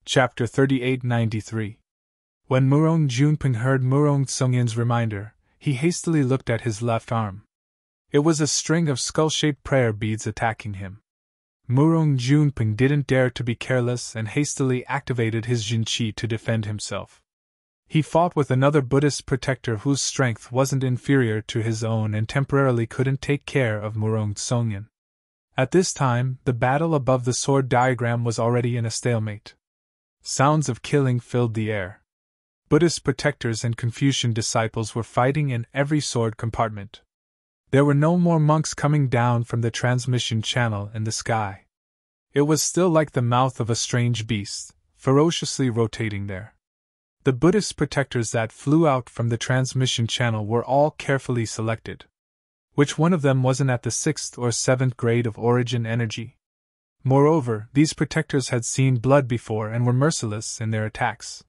Chapter 3893. When Murong Junping heard Murong Tsungyan's reminder, he hastily looked at his left arm. It was a string of skull-shaped prayer beads attacking him. Murong Junping didn't dare to be careless and hastily activated his Jinqi to defend himself. He fought with another Buddhist protector whose strength wasn't inferior to his own and temporarily couldn't take care of Murong Tsungyan. At this time, the battle above the sword diagram was already in a stalemate. Sounds of killing filled the air. Buddhist protectors and Confucian disciples were fighting in every sword compartment. There were no more monks coming down from the transmission channel in the sky. It was still like the mouth of a strange beast, ferociously rotating there. The Buddhist protectors that flew out from the transmission channel were all carefully selected. Which one of them wasn't at the 6th or 7th grade of origin energy? Moreover, these protectors had seen blood before and were merciless in their attacks.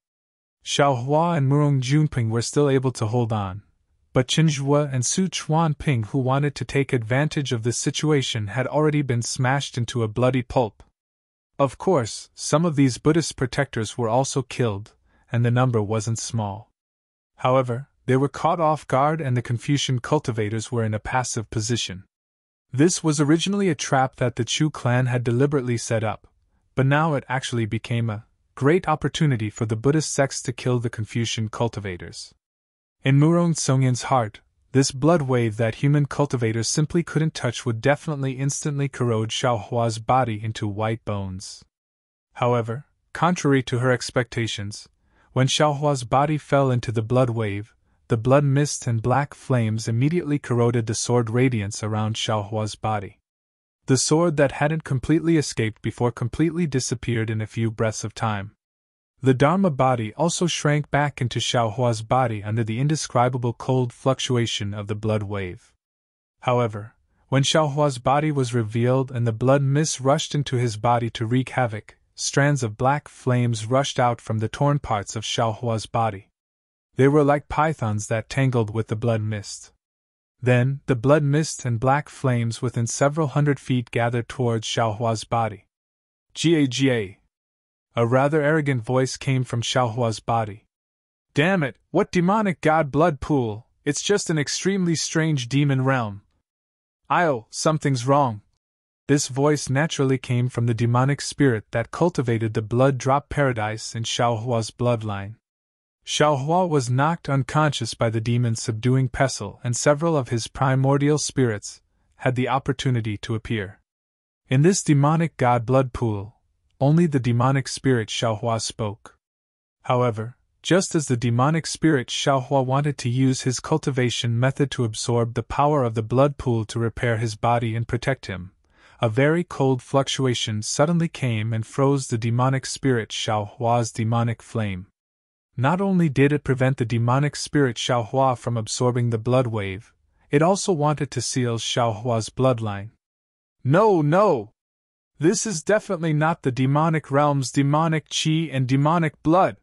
Xiao Hua and Murong Junping were still able to hold on, but Qin Zhuo and Su Chuanping, who wanted to take advantage of this situation, had already been smashed into a bloody pulp. Of course, some of these Buddhist protectors were also killed, and the number wasn't small. However, they were caught off guard and the Confucian cultivators were in a passive position. This was originally a trap that the Chu clan had deliberately set up, but now it actually became a great opportunity for the Buddhist sects to kill the Confucian cultivators. In Murong Tsungyan's heart, this blood wave that human cultivators simply couldn't touch would definitely instantly corrode Xiao Hua's body into white bones. However, contrary to her expectations, when Xiao Hua's body fell into the blood wave, the blood mist and black flames immediately corroded the sword radiance around Xiao Hua's body. The sword that hadn't completely escaped before completely disappeared in a few breaths of time. The Dharma body also shrank back into Xiao Hua's body under the indescribable cold fluctuation of the blood wave. However, when Xiao Hua's body was revealed and the blood mist rushed into his body to wreak havoc, strands of black flames rushed out from the torn parts of Xiao Hua's body. They were like pythons that tangled with the blood mist. Then, the blood mist and black flames within several hundred feet gathered towards Xiao Hua's body. Ga. A rather arrogant voice came from Xiao Hua's body. Damn it, what demonic god blood pool, it's just an extremely strange demon realm. Something's wrong. This voice naturally came from the demonic spirit that cultivated the blood drop paradise in Xiao Hua's bloodline. Xiao Hua was knocked unconscious by the demon's subduing pestle, and several of his primordial spirits had the opportunity to appear. In this demonic god blood pool, only the demonic spirit Xiao Hua spoke. However, just as the demonic spirit Xiao Hua wanted to use his cultivation method to absorb the power of the blood pool to repair his body and protect him, a very cold fluctuation suddenly came and froze the demonic spirit Xiao Hua's demonic flame. Not only did it prevent the demonic spirit Xiao Hua from absorbing the blood wave, it also wanted to seal Xiao Hua's bloodline. No! This is definitely not the demonic realm's demonic qi and demonic blood.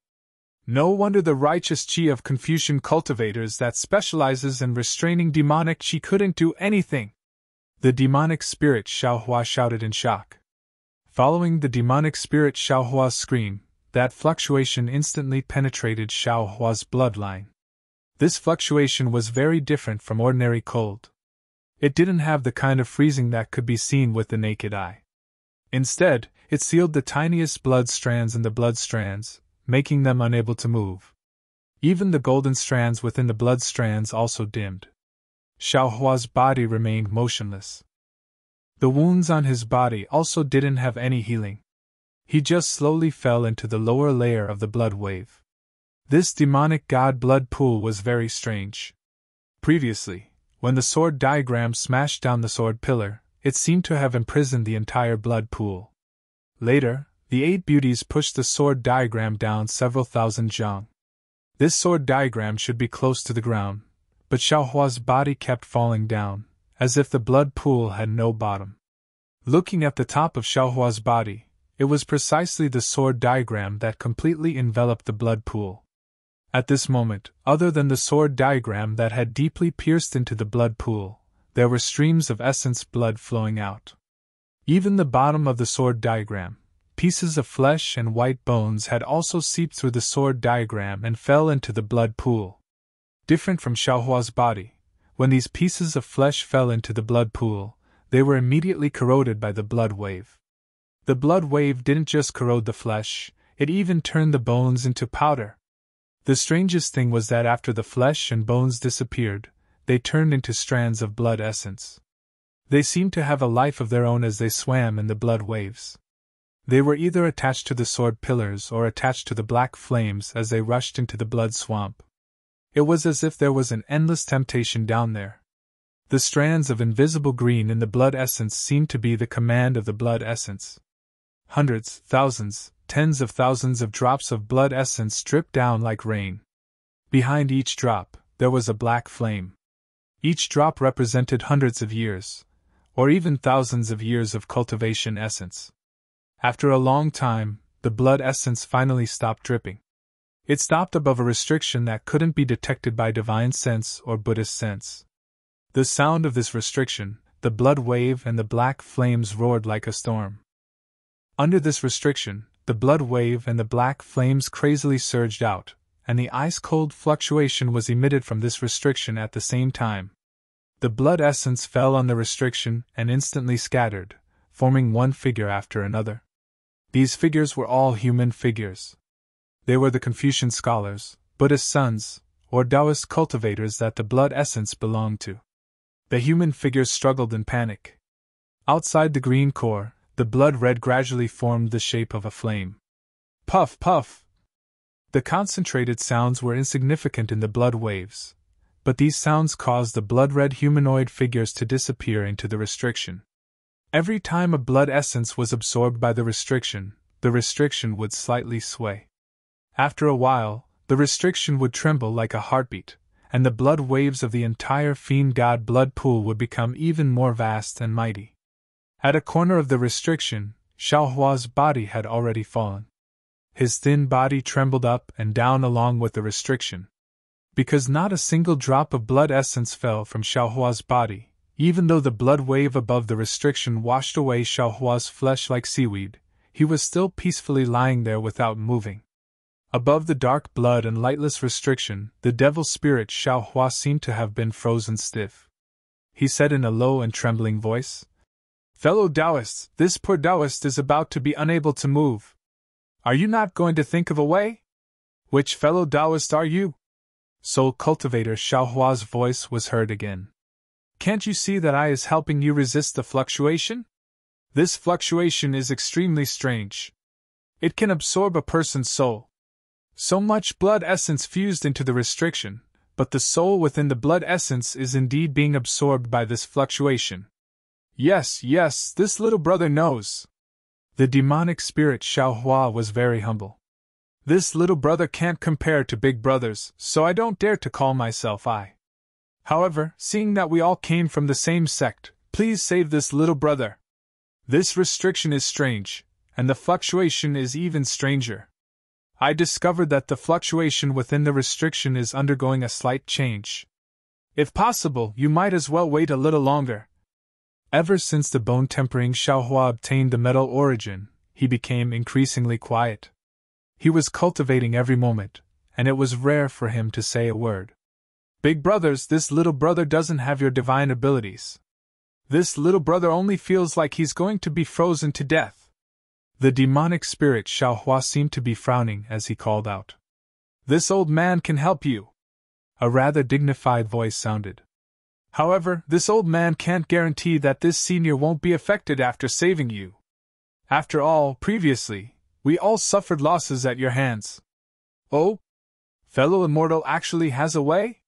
No wonder the righteous qi of Confucian cultivators that specializes in restraining demonic qi couldn't do anything. The demonic spirit Xiao Hua shouted in shock. Following the demonic spirit Xiao Hua's scream, that fluctuation instantly penetrated Xiao Hua's bloodline. This fluctuation was very different from ordinary cold. It didn't have the kind of freezing that could be seen with the naked eye. Instead, it sealed the tiniest blood strands in the blood strands, making them unable to move. Even the golden strands within the blood strands also dimmed. Xiao Hua's body remained motionless. The wounds on his body also didn't have any healing. He just slowly fell into the lower layer of the blood wave. This demonic god blood pool was very strange. Previously, when the sword diagram smashed down the sword pillar, it seemed to have imprisoned the entire blood pool. Later, the 8 beauties pushed the sword diagram down several thousand zhang. This sword diagram should be close to the ground, but Xiao Hua's body kept falling down, as if the blood pool had no bottom. Looking at the top of Xiao Hua's body, it was precisely the sword diagram that completely enveloped the blood pool. At this moment, other than the sword diagram that had deeply pierced into the blood pool, there were streams of essence blood flowing out. Even the bottom of the sword diagram, pieces of flesh and white bones had also seeped through the sword diagram and fell into the blood pool. Different from Xiaohua's body, when these pieces of flesh fell into the blood pool, they were immediately corroded by the blood wave. The blood wave didn't just corrode the flesh, it even turned the bones into powder. The strangest thing was that after the flesh and bones disappeared, they turned into strands of blood essence. They seemed to have a life of their own as they swam in the blood waves. They were either attached to the sword pillars or attached to the black flames as they rushed into the blood swamp. It was as if there was an endless temptation down there. The strands of invisible green in the blood essence seemed to be the command of the blood essence. Hundreds, thousands, tens of thousands of drops of blood essence dripped down like rain. Behind each drop, there was a black flame. Each drop represented hundreds of years, or even thousands of years of cultivation essence. After a long time, the blood essence finally stopped dripping. It stopped above a restriction that couldn't be detected by divine sense or Buddhist sense. The sound of this restriction, the blood wave and the black flames roared like a storm. Under this restriction, the blood wave and the black flames crazily surged out, and the ice-cold fluctuation was emitted from this restriction at the same time. The blood essence fell on the restriction and instantly scattered, forming one figure after another. These figures were all human figures. They were the Confucian scholars, Buddhist sons, or Taoist cultivators that the blood essence belonged to. The human figures struggled in panic. Outside the green core, the blood red gradually formed the shape of a flame. Puff, puff! The concentrated sounds were insignificant in the blood waves, but these sounds caused the blood-red humanoid figures to disappear into the restriction. Every time a blood essence was absorbed by the restriction would slightly sway. After a while, the restriction would tremble like a heartbeat, and the blood waves of the entire fiend god blood pool would become even more vast and mighty. At a corner of the restriction, Xiaohua's body had already fallen. His thin body trembled up and down along with the restriction. Because not a single drop of blood essence fell from Xiaohua's body, even though the blood wave above the restriction washed away Xiaohua's flesh like seaweed, he was still peacefully lying there without moving. Above the dark blood and lightless restriction, the devil spirit Xiaohua seemed to have been frozen stiff. He said in a low and trembling voice, "Fellow Taoists, this poor Taoist is about to be unable to move. Are you not going to think of a way? Which fellow Taoist are you?" Soul cultivator Xiaohua's voice was heard again. "Can't you see that I is helping you resist the fluctuation? This fluctuation is extremely strange. It can absorb a person's soul. So much blood essence fused into the restriction, but the soul within the blood essence is indeed being absorbed by this fluctuation. Yes, this little brother knows." The demonic spirit Xiaohua was very humble. "This little brother can't compare to big brothers, so I don't dare to call myself I. However, seeing that we all came from the same sect, please save this little brother. This restriction is strange, and the fluctuation is even stranger. I discovered that the fluctuation within the restriction is undergoing a slight change. If possible, you might as well wait a little longer." Ever since the bone-tempering Xiaohua obtained the metal origin, he became increasingly quiet. He was cultivating every moment, and it was rare for him to say a word. "Big brothers, this little brother doesn't have your divine abilities. This little brother only feels like he's going to be frozen to death." The demonic spirit Xiaohua seemed to be frowning as he called out, "This old man can help you." A rather dignified voice sounded. "However, this old man can't guarantee that this senior won't be affected after saving you. After all, previously, we all suffered losses at your hands." "Oh? Fellow Immortal actually has a way?"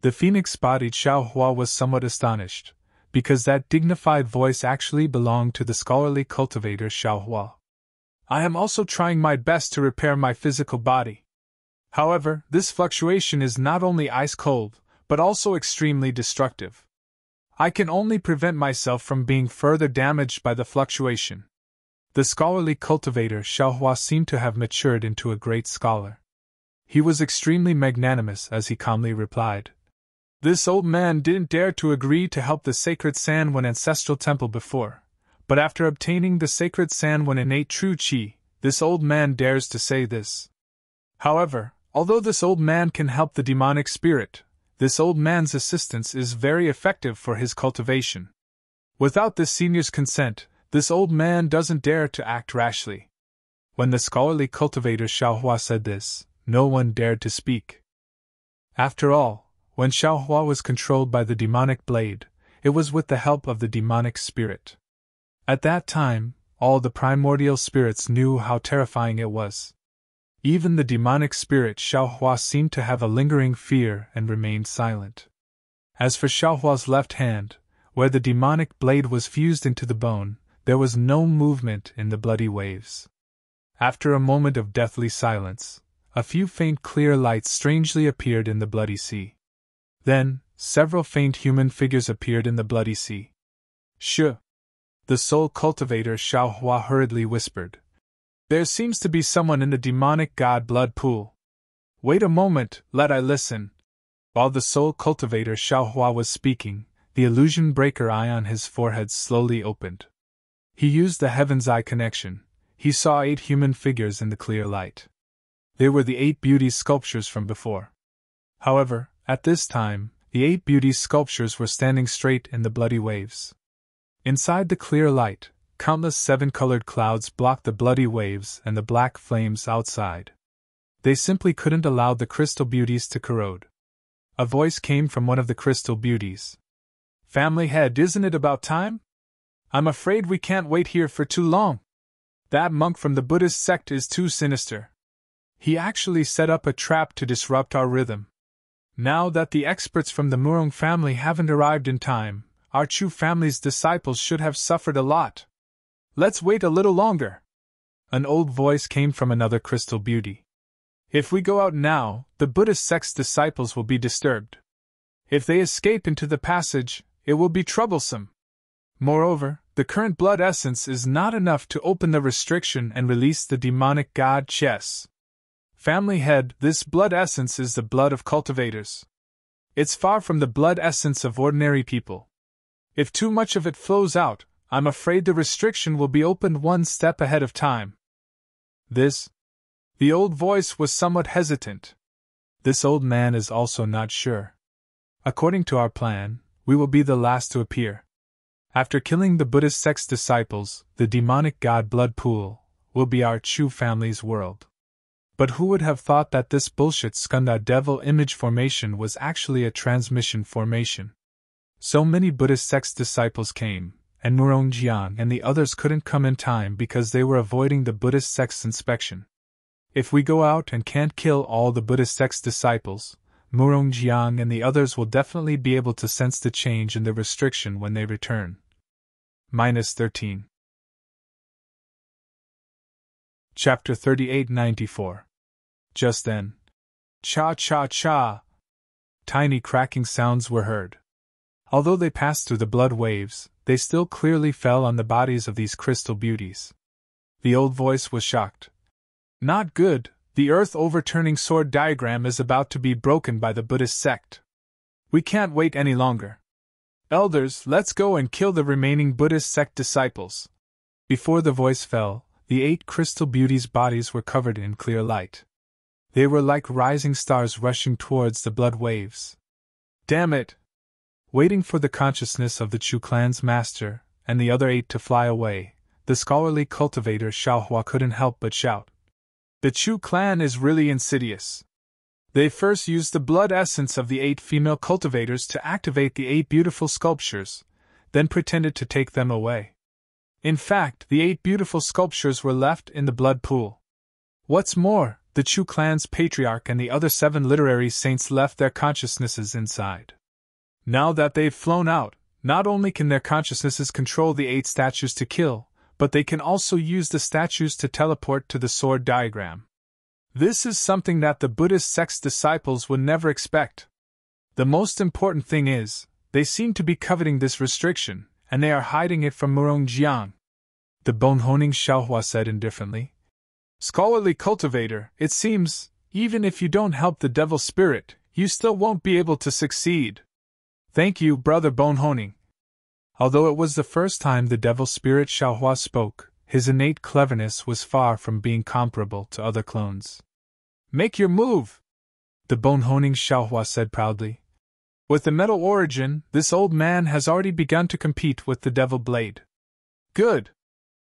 The phoenix-bodied Xiaohua was somewhat astonished, because that dignified voice actually belonged to the scholarly cultivator Xiaohua. "I am also trying my best to repair my physical body. However, this fluctuation is not only ice-cold, but also extremely destructive. I can only prevent myself from being further damaged by the fluctuation." The scholarly cultivator Xiaohua seemed to have matured into a great scholar. He was extremely magnanimous as he calmly replied, "This old man didn't dare to agree to help the sacred Sanwen ancestral temple before, But after obtaining the sacred Sanwen innate true Qi, this old man dares to say this. However, although this old man can help the demonic spirit, this old man's assistance is very effective for his cultivation. Without this senior's consent, this old man doesn't dare to act rashly. When the scholarly cultivator Xiaohua said this, no one dared to speak. After all, when Xiaohua was controlled by the demonic blade, it was with the help of the demonic spirit. At that time, all the primordial spirits knew how terrifying it was. Even the demonic spirit Xiaohua seemed to have a lingering fear and remained silent. As for Xiaohua's left hand, where the demonic blade was fused into the bone, there was no movement in the bloody waves. After a moment of deathly silence, a few faint clear lights strangely appeared in the bloody sea. Then, several faint human figures appeared in the bloody sea. "Shh!" the soul cultivator Xiaohua hurriedly whispered. "There seems to be someone in the demonic god blood pool. Wait a moment, let I listen." While the soul cultivator Xiaohua was speaking, the illusion breaker eye on his forehead slowly opened. He used the heaven's eye connection. He saw 8 human figures in the clear light. They were the 8 beauty sculptures from before. However, at this time, the 8 beauty sculptures were standing straight in the bloody waves. Inside the clear light, countless 7-colored clouds blocked the bloody waves and the black flames outside. They simply couldn't allow the crystal beauties to corrode. A voice came from one of the crystal beauties. "Family head, isn't it about time? I'm afraid we can't wait here for too long. That monk from the Buddhist sect is too sinister. He actually set up a trap to disrupt our rhythm. Now that the experts from the Murong family haven't arrived in time, our Chu family's disciples should have suffered a lot. Let's wait a little longer." An old voice came from another crystal beauty. "If we go out now, the Buddhist sect's disciples will be disturbed. If they escape into the passage, it will be troublesome. Moreover, the current blood essence is not enough to open the restriction and release the demonic god Chess. Family head, this blood essence is the blood of cultivators. It's far from the blood essence of ordinary people. If too much of it flows out, I'm afraid the restriction will be opened one step ahead of time." The old voice was somewhat hesitant. This old man is also not sure. According to our plan, we will be the last to appear. After killing the Buddhist sect's disciples, the demonic god blood pool will be our Chu family's world. But who would have thought that this bullshit skunda devil image formation was actually a transmission formation? So many Buddhist sect's disciples came, and Murong Jiang and the others couldn't come in time because they were avoiding the Buddhist sect's inspection. If we go out and can't kill all the Buddhist sect's disciples, Murong Jiang and the others will definitely be able to sense the change in the restriction when they return. -13. Chapter 3894. Just then, cha-cha-cha, tiny cracking sounds were heard. Although they passed through the blood waves, they still clearly fell on the bodies of these crystal beauties. The old voice was shocked. "Not good, the earth overturning sword diagram is about to be broken by the Buddhist sect. We can't wait any longer. Elders, let's go and kill the remaining Buddhist sect disciples." Before the voice fell, the 8 crystal beauties' bodies were covered in clear light. They were like rising stars rushing towards the blood waves. Damn it! Waiting for the consciousness of the Chu clan's master and the other 8 to fly away, the scholarly cultivator Xiaohua couldn't help but shout. The Chu clan is really insidious. They first used the blood essence of the 8 female cultivators to activate the 8 beautiful sculptures, then pretended to take them away. In fact, the 8 beautiful sculptures were left in the blood pool. What's more, the Chu clan's patriarch and the other 7 literary saints left their consciousnesses inside. Now that they've flown out, not only can their consciousnesses control the 8 statues to kill, but they can also use the statues to teleport to the sword diagram. This is something that the Buddhist sect's disciples would never expect. The most important thing is, they seem to be coveting this restriction, and they are hiding it from Murong Jiang. The bone-honing Xiaohua said indifferently. Scholarly cultivator, it seems, even if you don't help the devil spirit, you still won't be able to succeed. Thank you, brother bone-honing. Although it was the first time the devil spirit Xiaohua spoke, his innate cleverness was far from being comparable to other clones. "Make your move!" the bone-honing Xiaohua said proudly. "With the metal origin, this old man has already begun to compete with the devil blade." "Good!"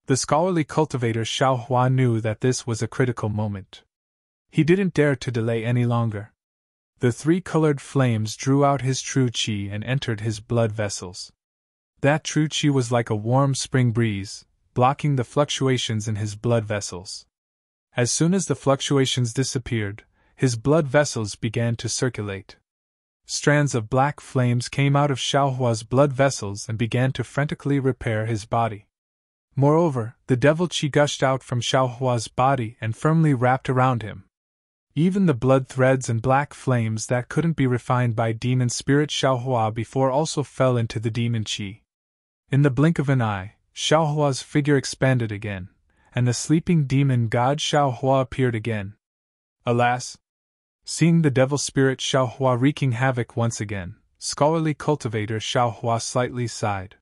The scholarly cultivator Xiaohua knew that this was a critical moment. He didn't dare to delay any longer. The three-colored flames drew out his true qi and entered his blood vessels. That true qi was like a warm spring breeze, blocking the fluctuations in his blood vessels. As soon as the fluctuations disappeared, his blood vessels began to circulate. Strands of black flames came out of Xiaohua's blood vessels and began to frantically repair his body. Moreover, the devil qi gushed out from Xiaohua's body and firmly wrapped around him. Even the blood threads and black flames that couldn't be refined by demon spirit Xiaohua before also fell into the demon qi. In the blink of an eye, Xiaohua's figure expanded again, and the sleeping demon god Xiaohua appeared again. Alas! Seeing the devil spirit Xiaohua wreaking havoc once again, scholarly cultivator Xiaohua slightly sighed.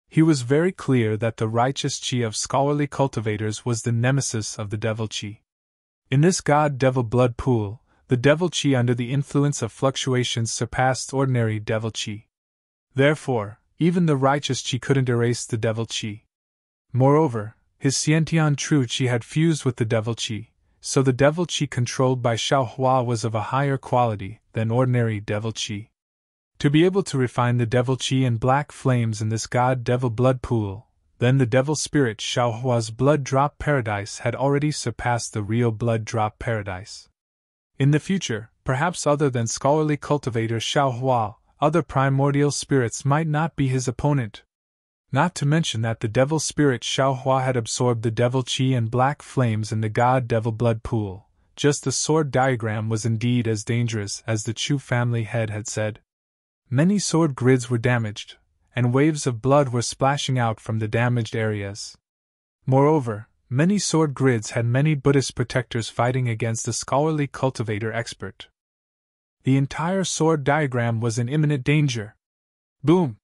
He was very clear that the righteous qi of scholarly cultivators was the nemesis of the devil qi. In this god-devil blood pool, the devil qi under the influence of fluctuations surpassed ordinary devil qi. Therefore, even the righteous qi couldn't erase the devil qi. Moreover, his Xiantian true qi had fused with the devil qi, so the devil qi controlled by Xiaohua was of a higher quality than ordinary devil qi. To be able to refine the devil qi and black flames in this god-devil blood pool, then the devil spirit Xiaohua's blood drop paradise had already surpassed the real blood drop paradise. In the future, perhaps other than scholarly cultivator Xiaohua, other primordial spirits might not be his opponent. Not to mention that the devil spirit Xiaohua had absorbed the devil qi and black flames in the god-devil blood pool. Just the sword diagram was indeed as dangerous as the Chu family head had said. Many sword grids were damaged, and waves of blood were splashing out from the damaged areas. Moreover, many sword grids had many Buddhist protectors fighting against the scholarly cultivator expert. The entire sword diagram was in imminent danger. Boom!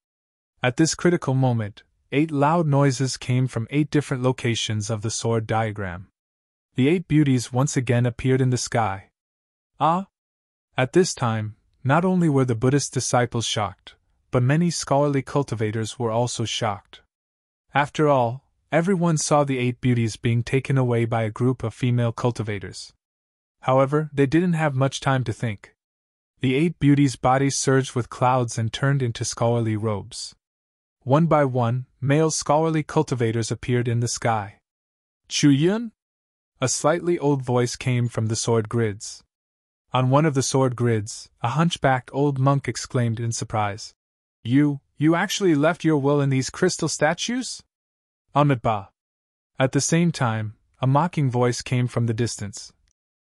At this critical moment, 8 loud noises came from 8 different locations of the sword diagram. The 8 beauties once again appeared in the sky. Ah! At this time, not only were the Buddhist disciples shocked, but many scholarly cultivators were also shocked. After all, everyone saw the 8 beauties being taken away by a group of female cultivators. However, they didn't have much time to think. The 8 beauties' bodies surged with clouds and turned into scholarly robes. One by one, male scholarly cultivators appeared in the sky. "Chu Yun?" A slightly old voice came from the sword grids. On one of the sword grids, a hunchbacked old monk exclaimed in surprise. You actually left your will in these crystal statues?" Amitabha. At the same time, a mocking voice came from the distance.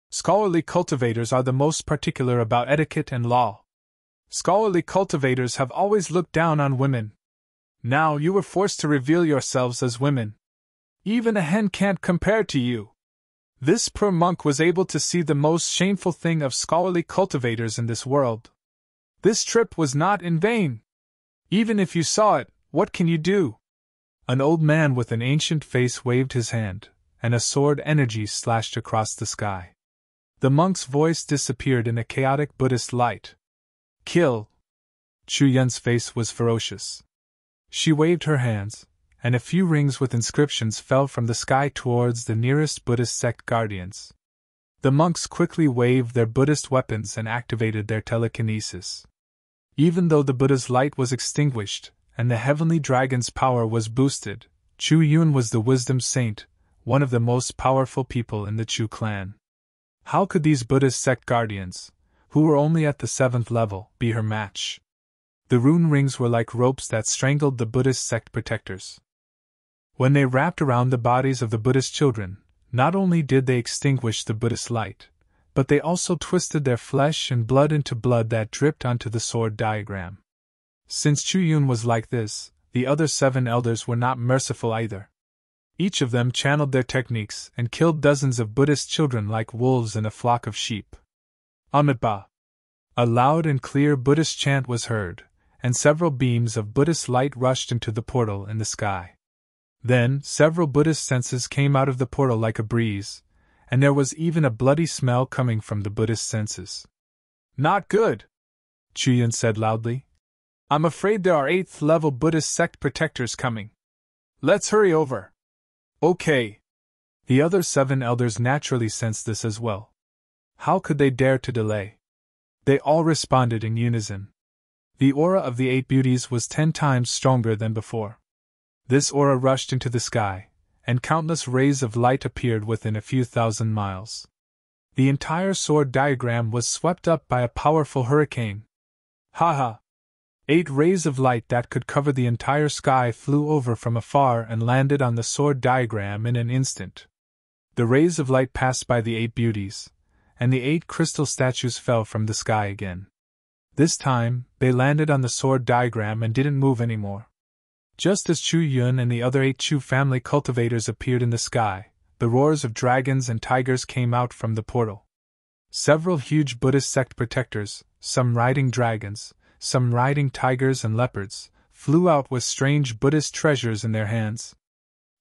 "Scholarly cultivators are the most particular about etiquette and law. Scholarly cultivators have always looked down on women. Now you were forced to reveal yourselves as women. Even a hen can't compare to you. This poor monk was able to see the most shameful thing of scholarly cultivators in this world. This trip was not in vain. Even if you saw it, what can you do?" An old man with an ancient face waved his hand, and a sword energy slashed across the sky. The monk's voice disappeared in a chaotic Buddhist light. "Kill!" Chu Yun's face was ferocious. She waved her hands, and a few rings with inscriptions fell from the sky towards the nearest Buddhist sect guardians. The monks quickly waved their Buddhist weapons and activated their telekinesis. Even though the Buddha's light was extinguished, and the heavenly dragon's power was boosted, Chu Yun was the wisdom saint, one of the most powerful people in the Chu clan. How could these Buddhist sect guardians, who were only at the 7th level, be her match? The rune rings were like ropes that strangled the Buddhist sect protectors. When they wrapped around the bodies of the Buddhist children, not only did they extinguish the Buddhist light, but they also twisted their flesh and blood into blood that dripped onto the sword diagram. Since Chu Yun was like this, the other 7 elders were not merciful either. Each of them channeled their techniques and killed dozens of Buddhist children like wolves in a flock of sheep. Amitabha. A loud and clear Buddhist chant was heard, and several beams of Buddhist light rushed into the portal in the sky. Then, several Buddhist senses came out of the portal like a breeze, and there was even a bloody smell coming from the Buddhist senses. Not good, Chuyun said loudly. I'm afraid there are 8th level Buddhist sect protectors coming. Let's hurry over. Okay. The other 7 elders naturally sensed this as well. How could they dare to delay? They all responded in unison. The aura of the 8 beauties was 10 times stronger than before. This aura rushed into the sky, and countless rays of light appeared within a few thousand miles. The entire sword diagram was swept up by a powerful hurricane. Ha! 8 rays of light that could cover the entire sky flew over from afar and landed on the sword diagram in an instant. The rays of light passed by the 8 beauties, and the 8 crystal statues fell from the sky again. This time, they landed on the sword diagram and didn't move anymore. Just as Chu Yun and the other 8 Chu family cultivators appeared in the sky, the roars of dragons and tigers came out from the portal. Several huge Buddhist sect protectors, some riding dragons, some riding tigers and leopards, flew out with strange Buddhist treasures in their hands.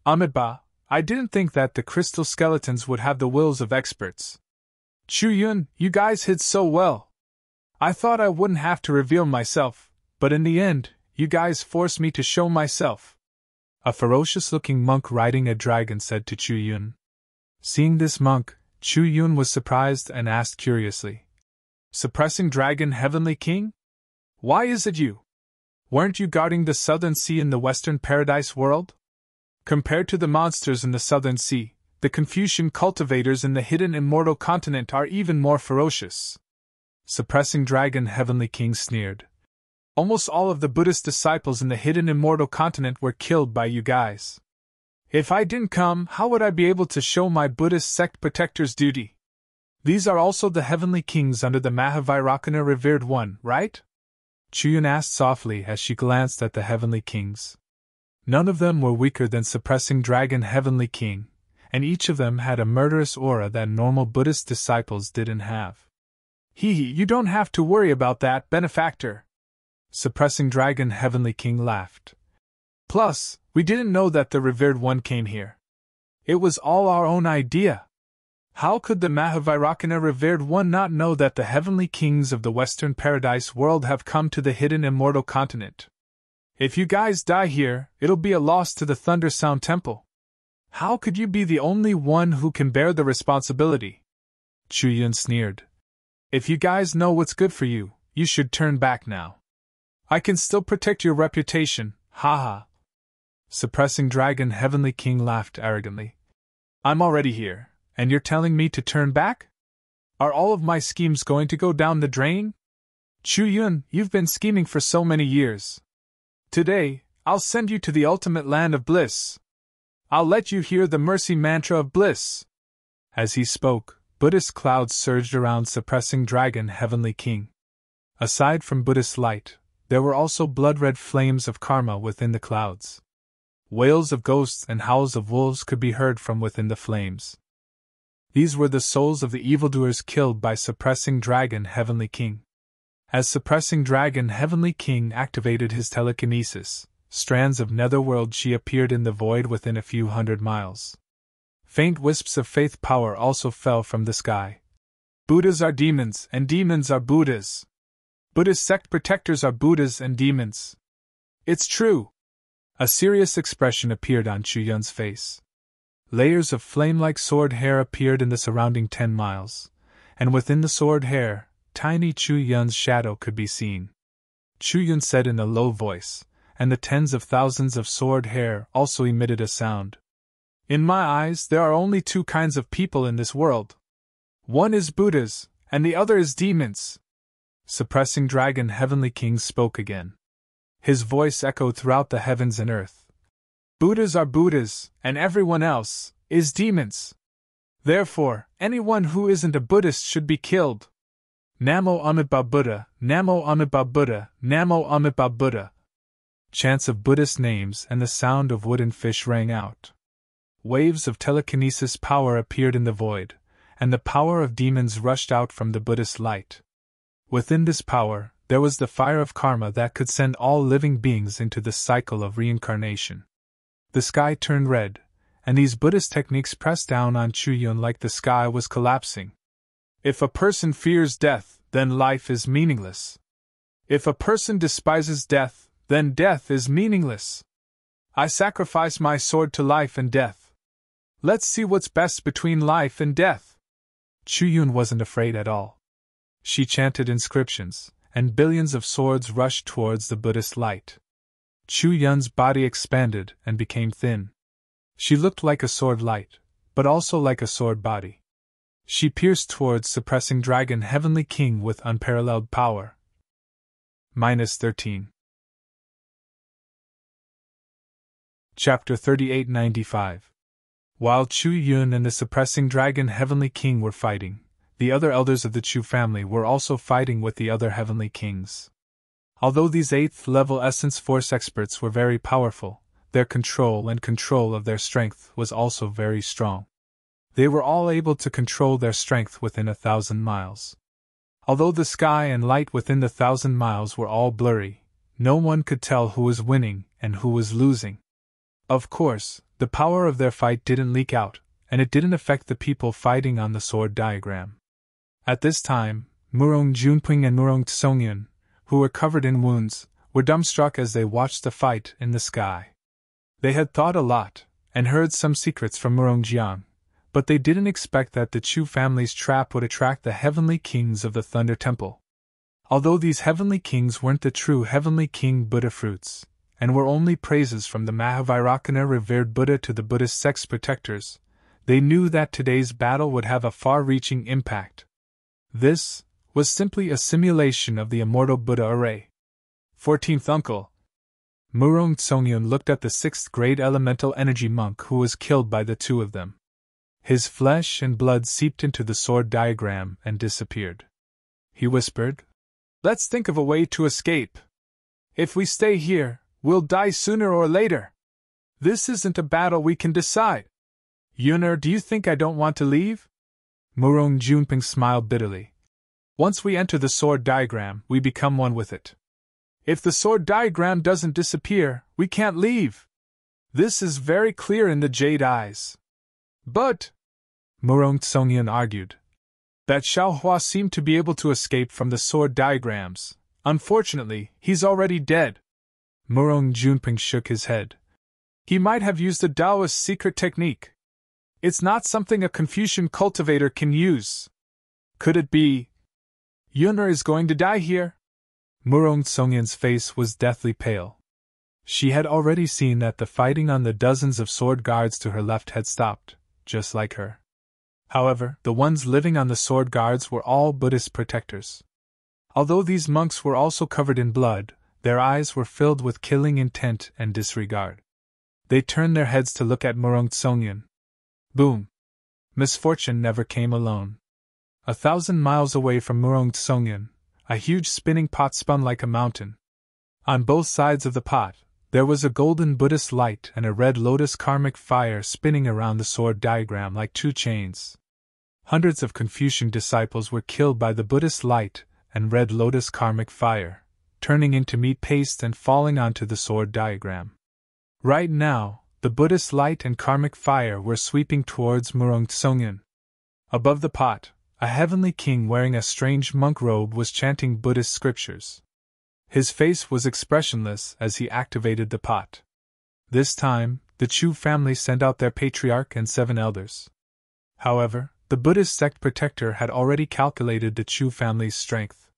Amitabha, I didn't think that the crystal skeletons would have the wills of experts. Chu Yun, you guys hid so well. I thought I wouldn't have to reveal myself, but in the end, you guys forced me to show myself. A ferocious-looking monk riding a dragon said to Chu Yun. Seeing this monk, Chu Yun was surprised and asked curiously, Suppressing Dragon Heavenly King? Why is it you? Weren't you guarding the Southern Sea in the Western Paradise world? Compared to the monsters in the Southern Sea, the Confucian cultivators in the hidden Immortal continent are even more ferocious. Suppressing Dragon Heavenly King sneered. Almost all of the Buddhist disciples in the hidden Immortal continent were killed by you guys. If I didn't come, how would I be able to show my Buddhist sect protector's duty? These are also the heavenly kings under the Mahavairakana revered one, right? Chuyun asked softly as she glanced at the heavenly kings. None of them were weaker than Suppressing Dragon Heavenly King, and each of them had a murderous aura that normal Buddhist disciples didn't have. You don't have to worry about that, benefactor. Suppressing Dragon Heavenly King laughed. Plus, we didn't know that the revered one came here. It was all our own idea. How could the Mahavairakana revered one not know that the heavenly kings of the Western Paradise world have come to the hidden Immortal continent? If you guys die here, it'll be a loss to the Thunder Sound Temple. How could you be the only one who can bear the responsibility? Chu Yun sneered. If you guys know what's good for you, you should turn back now. I can still protect your reputation, haha. Suppressing Dragon Heavenly King laughed arrogantly. I'm already here, and you're telling me to turn back? Are all of my schemes going to go down the drain? Chu Yun, you've been scheming for so many years. Today, I'll send you to the ultimate land of bliss. I'll let you hear the mercy mantra of bliss. As he spoke, Buddhist clouds surged around Suppressing Dragon Heavenly King. Aside from Buddhist light, there were also blood-red flames of karma within the clouds. Wails of ghosts and howls of wolves could be heard from within the flames. These were the souls of the evildoers killed by Suppressing Dragon Heavenly King. As Suppressing Dragon Heavenly King activated his telekinesis, strands of netherworld chi appeared in the void within a few hundred miles. Faint wisps of faith power also fell from the sky. Buddhas are demons, and demons are Buddhas. Buddhist sect protectors are Buddhas and demons. It's true. A serious expression appeared on Chu Yun's face. Layers of flame-like sword hair appeared in the surrounding 10 miles, and within the sword hair, tiny Chu Yun's shadow could be seen. Chu Yun said in a low voice, and the tens of thousands of sword hair also emitted a sound. In my eyes, there are only 2 kinds of people in this world. One is Buddhas, and the other is demons. Suppressing Dragon Heavenly King spoke again. His voice echoed throughout the heavens and earth. Buddhas are Buddhas, and everyone else is demons. Therefore, anyone who isn't a Buddhist should be killed. Namo Amitabha Buddha, Namo Amitabha Buddha, Namo Amitabha Buddha. Chants of Buddhist names and the sound of wooden fish rang out. Waves of telekinesis power appeared in the void, and the power of demons rushed out from the Buddhist light. Within this power, there was the fire of karma that could send all living beings into the cycle of reincarnation. The sky turned red, and these Buddhist techniques pressed down on Chuyun like the sky was collapsing. If a person fears death, then life is meaningless. If a person despises death, then death is meaningless. I sacrifice my sword to life and death. Let's see what's best between life and death. Chuyun wasn't afraid at all. She chanted inscriptions, and billions of swords rushed towards the Buddhist light. Chuyun's body expanded and became thin. She looked like a sword light, but also like a sword body. She pierced towards suppressing dragon Heavenly King with unparalleled power. -13. Chapter 3895. While Chu Yun and the suppressing dragon Heavenly King were fighting, the other elders of the Chu family were also fighting with the other Heavenly Kings. Although these 8th level Essence Force experts were very powerful, their control of their strength was also very strong. They were all able to control their strength within 1,000 miles. Although the sky and light within the 1,000 miles were all blurry, no one could tell who was winning and who was losing. Of course, the power of their fight didn't leak out, and it didn't affect the people fighting on the sword diagram. At this time, Murong Junping and Murong Tsongyun, who were covered in wounds, were dumbstruck as they watched the fight in the sky. They had thought a lot, and heard some secrets from Murong Jiang, but they didn't expect that the Chu family's trap would attract the Heavenly Kings of the Thunder Temple. Although these Heavenly Kings weren't the true Heavenly King Buddha fruits, and were only praises from the Mahavairakana revered Buddha to the Buddhist sect's protectors, they knew that today's battle would have a far-reaching impact. This was simply a simulation of the Immortal Buddha array. 14th Uncle. Murong Tsongyun looked at the 6th grade elemental energy monk who was killed by the two of them. His flesh and blood seeped into the sword diagram and disappeared. He whispered, "Let's think of a way to escape. If we stay here, we'll die sooner or later. This isn't a battle we can decide. Yuner, do you think I don't want to leave?" Murong Junping smiled bitterly. "Once we enter the sword diagram, we become one with it. If the sword diagram doesn't disappear, we can't leave. This is very clear in the jade eyes." "But," Murong Tsongyun argued, "that Xiaohua seemed to be able to escape from the sword diagrams. Unfortunately, he's already dead." Murong Junping shook his head. "He might have used a Taoist secret technique. It's not something a Confucian cultivator can use. Could it be Yuner is going to die here?" Murong Tsongyun's face was deathly pale. She had already seen that the fighting on the dozens of sword guards to her left had stopped, just like her. However, the ones living on the sword guards were all Buddhist protectors. Although these monks were also covered in blood, their eyes were filled with killing intent and disregard. They turned their heads to look at Murong Tsongyun. Boom! Misfortune never came alone. 1,000 miles away from Murong Tsongyun, a huge spinning pot spun like a mountain. On both sides of the pot, there was a golden Buddhist light and a red lotus karmic fire spinning around the sword diagram like two chains. Hundreds of Confucian disciples were killed by the Buddhist light and red lotus karmic fire, turning into meat paste and falling onto the sword diagram. Right now, the Buddhist light and karmic fire were sweeping towards Murong Tsongyun. Above the pot, a heavenly king wearing a strange monk robe was chanting Buddhist scriptures. His face was expressionless as he activated the pot. This time, the Chu family sent out their patriarch and 7 elders. However, the Buddhist sect protector had already calculated the Chu family's strength.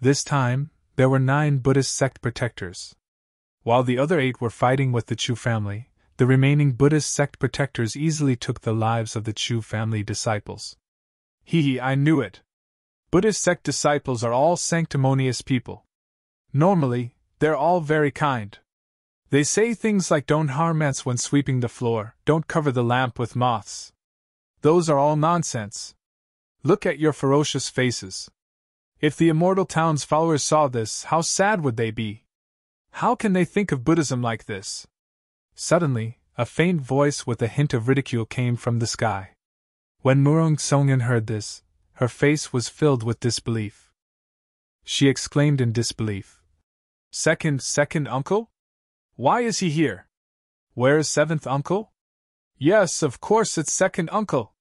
This time, there were 9 Buddhist sect protectors. While the other 8 were fighting with the Chu family, the remaining Buddhist sect protectors easily took the lives of the Chu family disciples. I knew it. Buddhist sect disciples are all sanctimonious people. Normally, they're all very kind. They say things like don't harm ants when sweeping the floor, don't cover the lamp with moths. Those are all nonsense. Look at your ferocious faces. If the Immortal Town's followers saw this, how sad would they be? How can they think of Buddhism like this? Suddenly, a faint voice with a hint of ridicule came from the sky. When Murong Tsongyun heard this, her face was filled with disbelief. she exclaimed in disbelief. Second uncle? Why is he here? Where is seventh uncle? Yes, of course it's second uncle.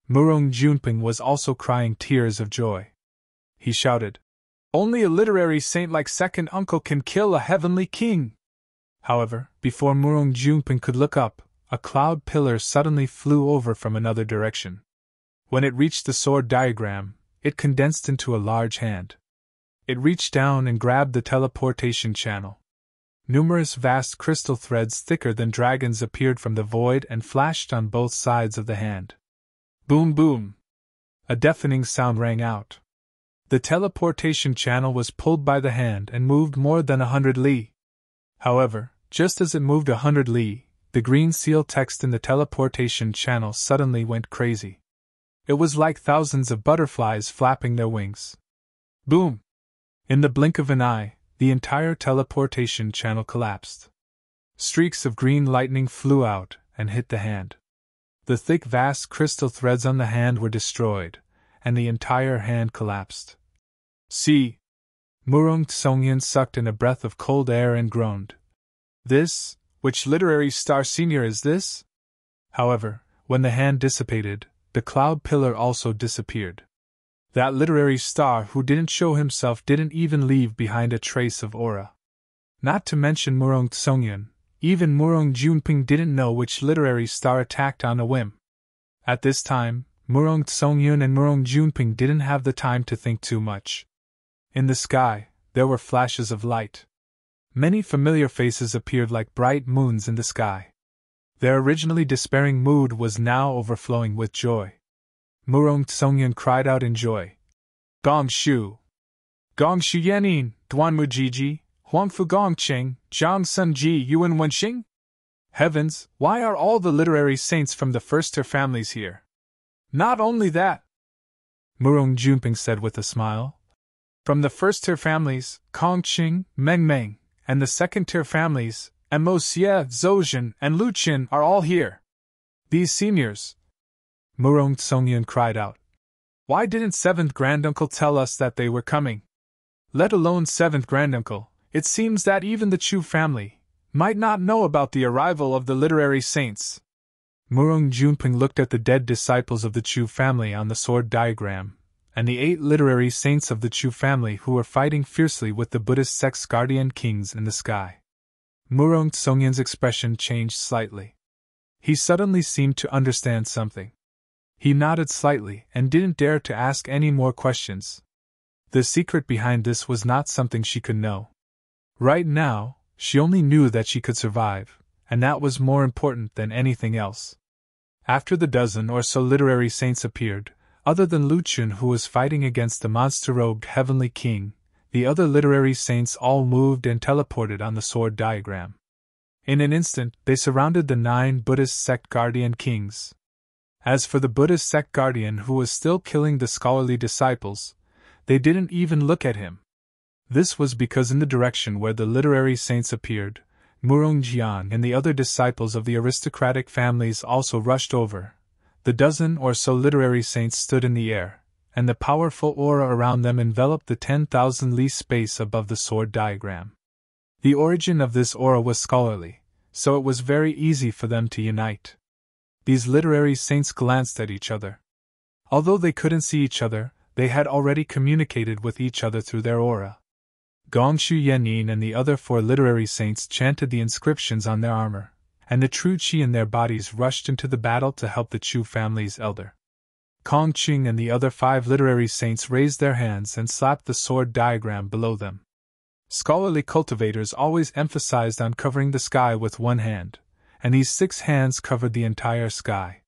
Murong Junping was also crying tears of joy. He shouted, only a literary saint like second uncle can kill a heavenly king. However, before Murong Junping could look up, a cloud pillar suddenly flew over from another direction. When it reached the sword diagram, it condensed into a large hand. It reached down and grabbed the teleportation channel. Numerous vast crystal threads thicker than dragons appeared from the void and flashed on both sides of the hand. Boom boom! A deafening sound rang out. The teleportation channel was pulled by the hand and moved more than 100 li. However, just as it moved 100 li, the green seal text in the teleportation channel suddenly went crazy. It was like thousands of butterflies flapping their wings. Boom! In the blink of an eye, the entire teleportation channel collapsed. Streaks of green lightning flew out and hit the hand. The thick, vast crystal threads on the hand were destroyed, and the entire hand collapsed. See! Murong Tsongyan sucked in a breath of cold air and groaned. This? Which literary star senior is this? However, when the hand dissipated, the cloud pillar also disappeared. That literary star who didn't show himself didn't even leave behind a trace of aura. Not to mention Murong Tsongyan, even Murong Junping didn't know which literary star attacked on a whim. At this time, Murong Tsongyan and Murong Junping didn't have the time to think too much. In the sky, there were flashes of light. Many familiar faces appeared like bright moons in the sky. Their originally despairing mood was now overflowing with joy. Murong Tsongyan cried out in joy. Gong Shu! Gong Shu Yanin, Duanmu Jiji, Huangfu Gongqing, Zhang Sun Ji Yuan Wenxing? Heavens, why are all the literary saints from the first-tier families here? Not only that, Murong Junping said with a smile. From the first-tier families, Kongqing, Mengmeng, and the second-tier families, Mo Xie, Zhoujin, and Lu Qin are all here. These seniors, Murong Tsongyan cried out. Why didn't seventh granduncle tell us that they were coming? Let alone seventh granduncle, it seems that even the Chu family might not know about the arrival of the literary saints. Murong Junping looked at the dead disciples of the Chu family on the sword diagram, and the 8 literary saints of the Chu family who were fighting fiercely with the Buddhist sect's guardian kings in the sky. Murong Tsongyan's expression changed slightly. He suddenly seemed to understand something. He nodded slightly and didn't dare to ask any more questions. The secret behind this was not something she could know. Right now, she only knew that she could survive, and that was more important than anything else. After the dozen or so literary saints appeared, other than Lu Qin who was fighting against the monster-robed heavenly king, the other literary saints all moved and teleported on the sword diagram. In an instant, they surrounded the 9 Buddhist sect guardian kings. As for the Buddhist sect guardian who was still killing the scholarly disciples, they didn't even look at him. This was because in the direction where the literary saints appeared, Murong Jian and the other disciples of the aristocratic families also rushed over. The dozen or so literary saints stood in the air, and the powerful aura around them enveloped the 10,000 li space above the sword diagram. The origin of this aura was scholarly, so it was very easy for them to unite. These literary saints glanced at each other. Although they couldn't see each other, they had already communicated with each other through their aura. Gongshu Yenin and the other 4 literary saints chanted the inscriptions on their armor, and the true Qi in their bodies rushed into the battle to help the Chu family's elder. Kongqing and the other 5 literary saints raised their hands and slapped the sword diagram below them. Scholarly cultivators always emphasized on covering the sky with one hand, and these 6 hands covered the entire sky.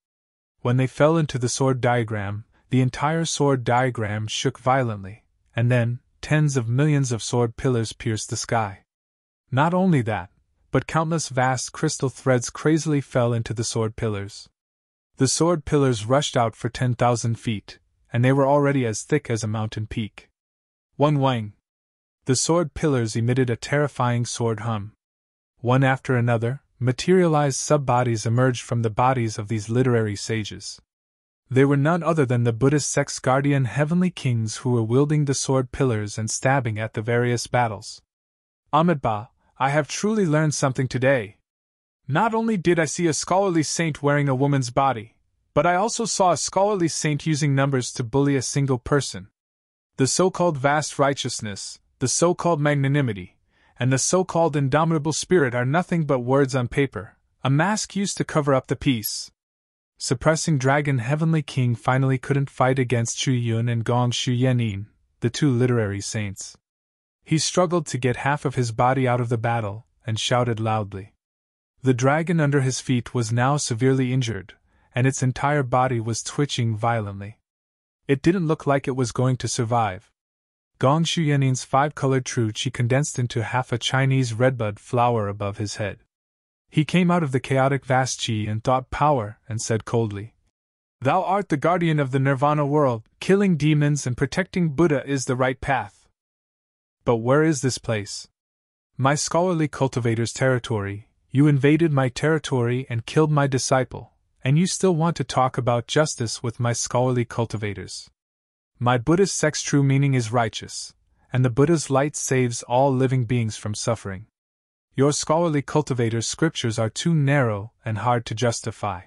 When they fell into the sword diagram, the entire sword diagram shook violently, and then, tens of millions of sword pillars pierced the sky. Not only that, but countless vast crystal threads crazily fell into the sword pillars. The sword pillars rushed out for 10,000 feet, and they were already as thick as a mountain peak. One wang! The sword pillars emitted a terrifying sword hum. One after another, materialized sub-bodies emerged from the bodies of these literary sages. They were none other than the Buddhist sect's guardian heavenly kings who were wielding the sword pillars and stabbing at the various battles. Amitabha, I have truly learned something today. Not only did I see a scholarly saint wearing a woman's body, but I also saw a scholarly saint using numbers to bully a single person. The so-called vast righteousness, the so-called magnanimity, and the so-called indomitable spirit are nothing but words on paper, a mask used to cover up the peace. Suppressing Dragon Heavenly King finally couldn't fight against Chu Yun and Gong Shu Yanin, the two literary saints. He struggled to get half of his body out of the battle, and shouted loudly. The dragon under his feet was now severely injured, and its entire body was twitching violently. It didn't look like it was going to survive. Gong Shu Yanin's 5-colored true chi condensed into half a Chinese redbud flower above his head. He came out of the chaotic vast chi and thought power and said coldly, Thou art the guardian of the nirvana world, killing demons and protecting Buddha is the right path. But where is this place? My scholarly cultivator's territory. You invaded my territory and killed my disciple, and you still want to talk about justice with my scholarly cultivators. My Buddhist sect's true meaning is righteous, and the Buddha's light saves all living beings from suffering. Your scholarly cultivator's scriptures are too narrow and hard to justify.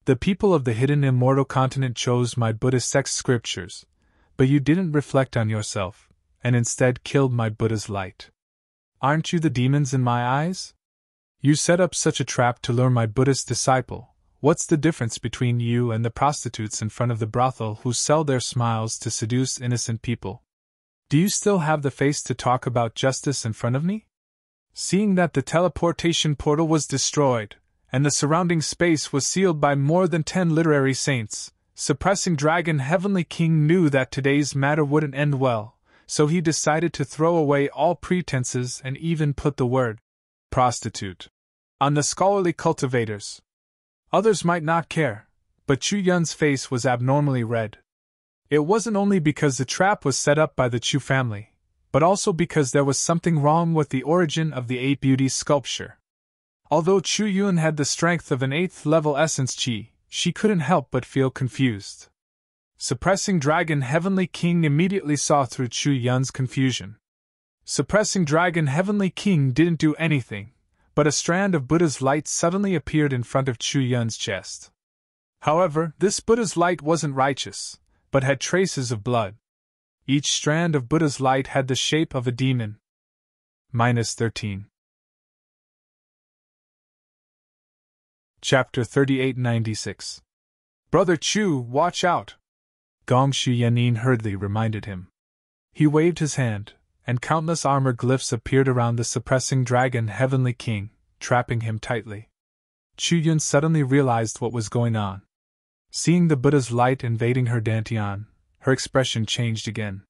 The people of the hidden immortal continent chose my Buddhist sect's scriptures, but you didn't reflect on yourself, and instead killed my Buddha's light. Aren't you the demons in my eyes? You set up such a trap to lure my Buddhist disciple. What's the difference between you and the prostitutes in front of the brothel who sell their smiles to seduce innocent people? Do you still have the face to talk about justice in front of me? Seeing that the teleportation portal was destroyed, and the surrounding space was sealed by more than 10 literary saints, Suppressing Dragon Heavenly King knew that today's matter wouldn't end well, so he decided to throw away all pretenses and even put the word prostitute on the scholarly cultivators. Others might not care, but Chu Yun's face was abnormally red. It wasn't only because the trap was set up by the Chu family, but also because there was something wrong with the origin of the 8 Beauties sculpture. Although Chu Yun had the strength of an 8th level essence chi, she couldn't help but feel confused. Suppressing Dragon Heavenly King immediately saw through Chu Yun's confusion. Suppressing Dragon Heavenly King didn't do anything, but a strand of Buddha's light suddenly appeared in front of Chu Yun's chest. However, this Buddha's light wasn't righteous, but had traces of blood. Each strand of Buddha's light had the shape of a demon. -13. Chapter 3896. Brother Chu, watch out! Gong Shu Yanin hurriedly reminded him. He waved his hand, and countless armor glyphs appeared around the suppressing Dragon Heavenly King, trapping him tightly. Chu Yun suddenly realized what was going on. Seeing the Buddha's light invading her dantian, her expression changed again.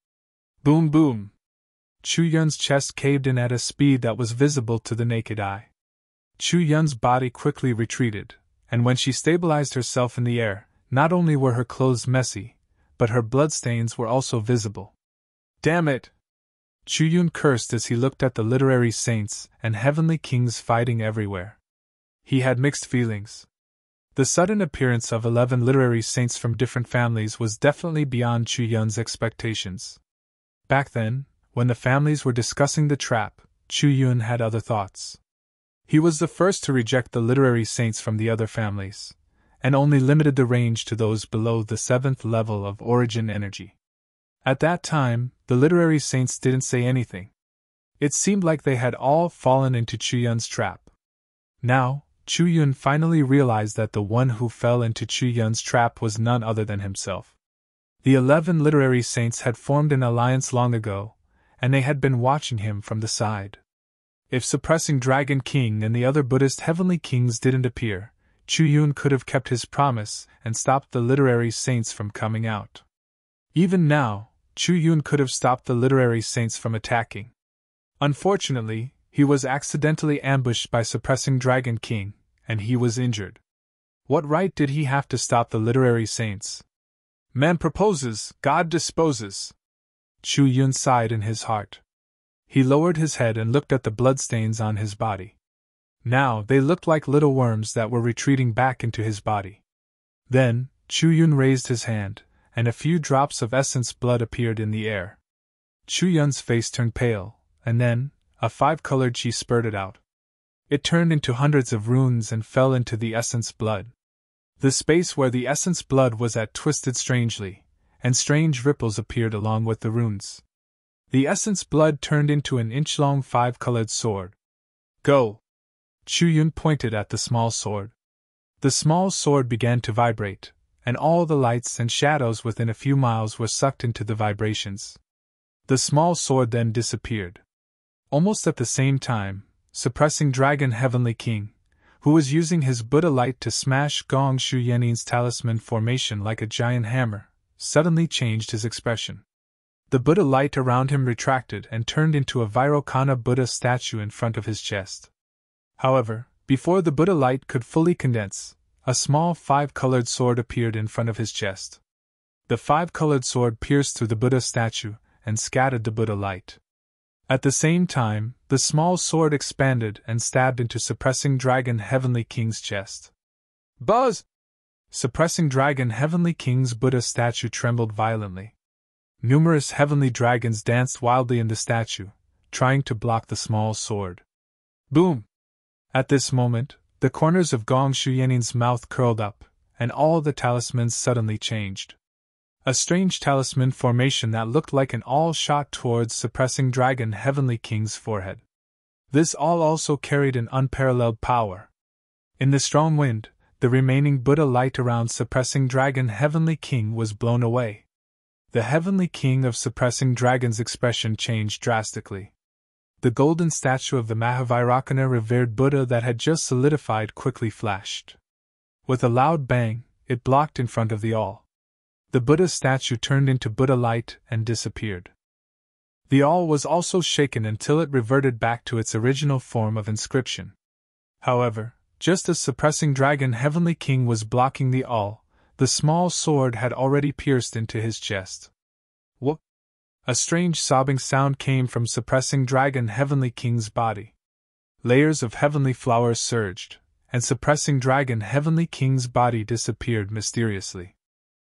Boom boom! Chu Yun's chest caved in at a speed that was visible to the naked eye. Chu Yun's body quickly retreated, and when she stabilized herself in the air, not only were her clothes messy, but her bloodstains were also visible. Damn it! Chu Yun cursed as he looked at the literary saints and heavenly kings fighting everywhere. He had mixed feelings. The sudden appearance of 11 literary saints from different families was definitely beyond Chu Yun's expectations. Back then, when the families were discussing the trap, Chu Yun had other thoughts. He was the first to reject the literary saints from the other families, and only limited the range to those below the 7th level of origin energy. At that time, the literary saints didn't say anything. It seemed like they had all fallen into Chu Yun's trap. Now, Chu Yun finally realized that the one who fell into Chu Yun's trap was none other than himself. The 11 literary saints had formed an alliance long ago, and they had been watching him from the side. If Suppressing Dragon King and the other Buddhist heavenly kings didn't appear, Chu Yun could have kept his promise and stopped the literary saints from coming out. Even now, Chu Yun could have stopped the literary saints from attacking. Unfortunately, he was accidentally ambushed by Suppressing Dragon King, and he was injured. What right did he have to stop the literary saints? Man proposes, God disposes. Chu Yun sighed in his heart. He lowered his head and looked at the bloodstains on his body. Now they looked like little worms that were retreating back into his body. Then, Chu Yun raised his hand, and a few drops of essence blood appeared in the air. Chu Yun's face turned pale, and then, a 5-colored chi spurted out. It turned into hundreds of runes and fell into the essence blood. The space where the essence blood was at twisted strangely, and strange ripples appeared along with the runes. The essence blood turned into an inch-long 5-colored sword. Go! Chu Yun pointed at the small sword. The small sword began to vibrate, and all the lights and shadows within a few miles were sucked into the vibrations. The small sword then disappeared. Almost at the same time, suppressing dragon Heavenly King, who was using his Buddha light to smash Gong Shu Yenin's talisman formation like a giant hammer, suddenly changed his expression. The Buddha light around him retracted and turned into a Vairocana Buddha statue in front of his chest. However, before the Buddha light could fully condense, a small 5-colored sword appeared in front of his chest. The 5-colored sword pierced through the Buddha statue and scattered the Buddha light. At the same time, the small sword expanded and stabbed into Suppressing Dragon Heavenly King's chest. Buzz! Suppressing Dragon Heavenly King's Buddha statue trembled violently. Numerous heavenly dragons danced wildly in the statue, trying to block the small sword. Boom! At this moment, the corners of Gong Shu Yenin's mouth curled up, and all the talismans suddenly changed. A strange talisman formation that looked like an awl shot towards Suppressing Dragon Heavenly King's forehead. This awl also carried an unparalleled power. In the strong wind, the remaining Buddha light around Suppressing Dragon Heavenly King was blown away. The Heavenly King of Suppressing Dragon's expression changed drastically. The golden statue of the Mahavairocana revered Buddha that had just solidified quickly flashed. With a loud bang, it blocked in front of the awl. The Buddha statue turned into Buddha light and disappeared. The awl was also shaken until it reverted back to its original form of inscription. However, just as Suppressing Dragon Heavenly King was blocking the awl, the small sword had already pierced into his chest. Whoop! A strange sobbing sound came from Suppressing Dragon Heavenly King's body. Layers of heavenly flowers surged, and Suppressing Dragon Heavenly King's body disappeared mysteriously.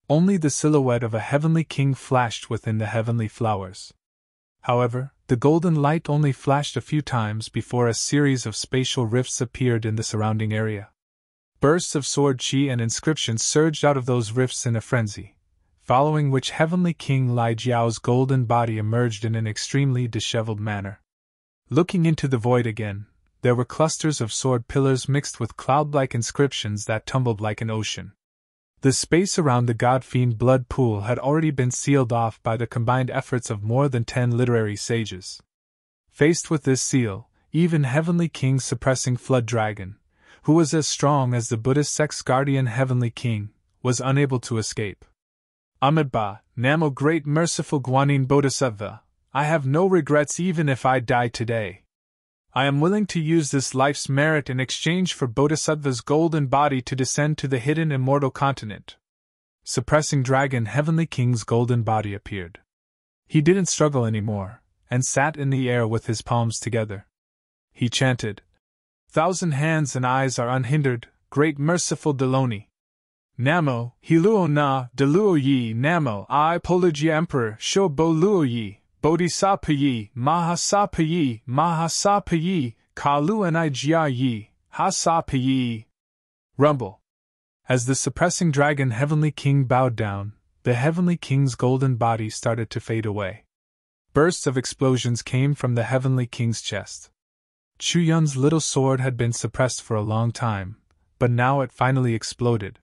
Only the silhouette of a heavenly king flashed within the heavenly flowers. However, the golden light only flashed a few times before a series of spatial rifts appeared in the surrounding area. Bursts of sword chi and inscriptions surged out of those rifts in a frenzy, following which Heavenly King Lai Jiao's golden body emerged in an extremely disheveled manner. Looking into the void again, there were clusters of sword pillars mixed with cloud-like inscriptions that tumbled like an ocean. The space around the God-fiend blood pool had already been sealed off by the combined efforts of more than 10 literary sages. Faced with this seal, even Heavenly King Suppressing Flood Dragon, who was as strong as the Buddhist sex guardian Heavenly King, was unable to escape. Amitabha, Namo Great Merciful Guanyin Bodhisattva, I have no regrets even if I die today. I am willing to use this life's merit in exchange for Bodhisattva's golden body to descend to the hidden immortal continent. Suppressing Dragon Heavenly King's golden body appeared. He didn't struggle anymore, and sat in the air with his palms together. He chanted, 1,000 hands and eyes are unhindered, great merciful Deloni. Namo, Hiluo na, Deluo yi, Namo, I Polagia Emperor, Sho Bo Luo yi. Bodhisattva yi, Mahasapa yi, Mahasapa yi, Kalu ni Jia yi, Hasapa yi. Rumble. As the Suppressing Dragon Heavenly King bowed down, the Heavenly King's golden body started to fade away. Bursts of explosions came from the Heavenly King's chest. Chu Yun's little sword had been suppressed for a long time, but now it finally exploded.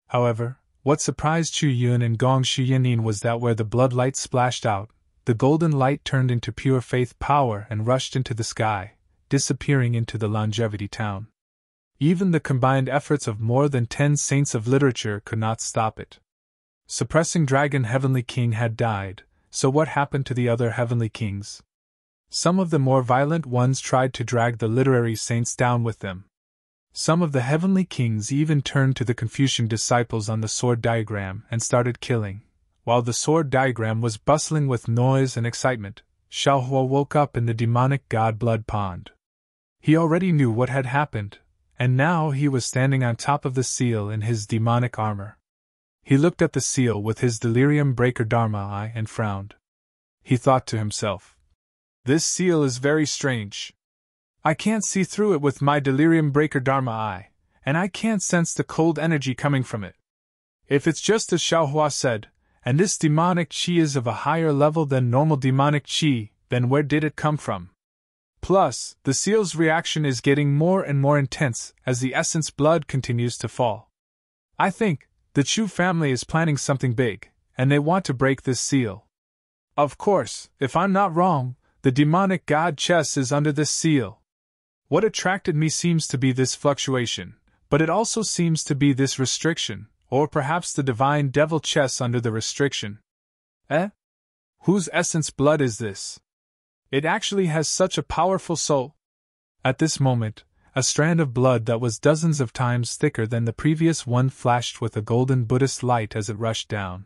However, what surprised Chu Yun and Gong Shu Yenin was that where the blood light splashed out, the golden light turned into pure faith power and rushed into the sky, disappearing into the longevity town. Even the combined efforts of more than 10 saints of literature could not stop it. Suppressing Dragon Heavenly King had died, so what happened to the other heavenly kings? Some of the more violent ones tried to drag the literary saints down with them. Some of the heavenly kings even turned to the Confucian disciples on the sword diagram and started killing. While the sword diagram was bustling with noise and excitement, Xiaohua woke up in the demonic god blood pond. He already knew what had happened, and now he was standing on top of the seal in his demonic armor. He looked at the seal with his delirium breaker Dharma eye and frowned. He thought to himself, "This seal is very strange. I can't see through it with my delirium breaker Dharma eye, and I can't sense the cold energy coming from it. If it's just as Xiaohua said, and this demonic qi is of a higher level than normal demonic qi, then where did it come from? Plus, the seal's reaction is getting more and more intense as the essence blood continues to fall. I think the Chu family is planning something big, and they want to break this seal. Of course, if I'm not wrong, the demonic god chess is under this seal. What attracted me seems to be this fluctuation, but it also seems to be this restriction, or perhaps the divine devil chess under the restriction. Whose essence blood is this? It actually has such a powerful soul." At this moment, a strand of blood that was dozens of times thicker than the previous one flashed with a golden Buddhist light as it rushed down.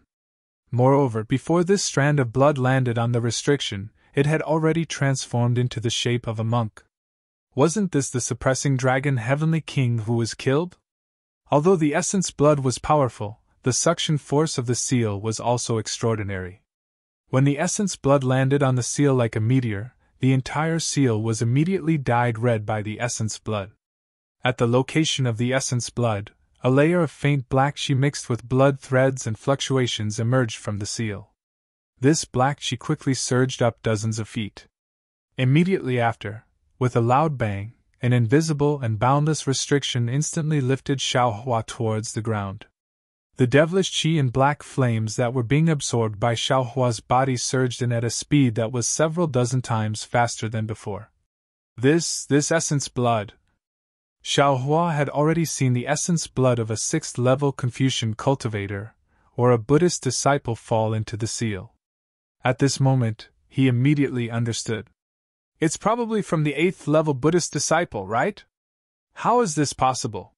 Moreover, before this strand of blood landed on the restriction, it had already transformed into the shape of a monk. Wasn't this the suppressing dragon Heavenly King who was killed? Although the essence blood was powerful, the suction force of the seal was also extraordinary. When the essence blood landed on the seal like a meteor, the entire seal was immediately dyed red by the essence blood. At the location of the essence blood, a layer of faint black qi mixed with blood threads and fluctuations emerged from the seal. This black qi quickly surged up dozens of feet. Immediately after, with a loud bang, an invisible and boundless restriction instantly lifted Xiaohua towards the ground. The devilish qi and black flames that were being absorbed by Xiaohua's body surged in at a speed that was several dozen times faster than before. This essence blood. Xiaohua had already seen the essence blood of a 6th-level Confucian cultivator, or a Buddhist disciple fall into the seal. At this moment, he immediately understood. It's probably from the 8th-level Buddhist disciple, right? How is this possible?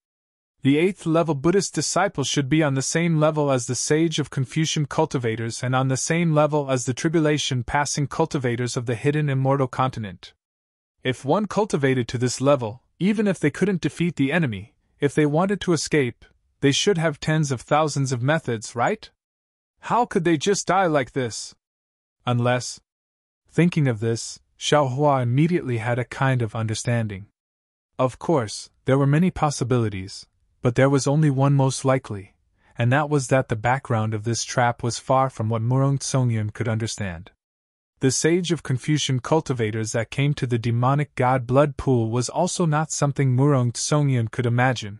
The 8th-level Buddhist disciple should be on the same level as the sage of Confucian cultivators and on the same level as the tribulation-passing cultivators of the hidden immortal continent. If one cultivated to this level, even if they couldn't defeat the enemy, if they wanted to escape, they should have tens of thousands of methods, right? How could they just die like this? Unless... Thinking of this, Xiaohua immediately had a kind of understanding. Of course, there were many possibilities, but there was only one most likely, and that was that the background of this trap was far from what Murong Tsongyun could understand. The sage of Confucian cultivators that came to the demonic god blood pool was also not something Murong Tsongyun could imagine.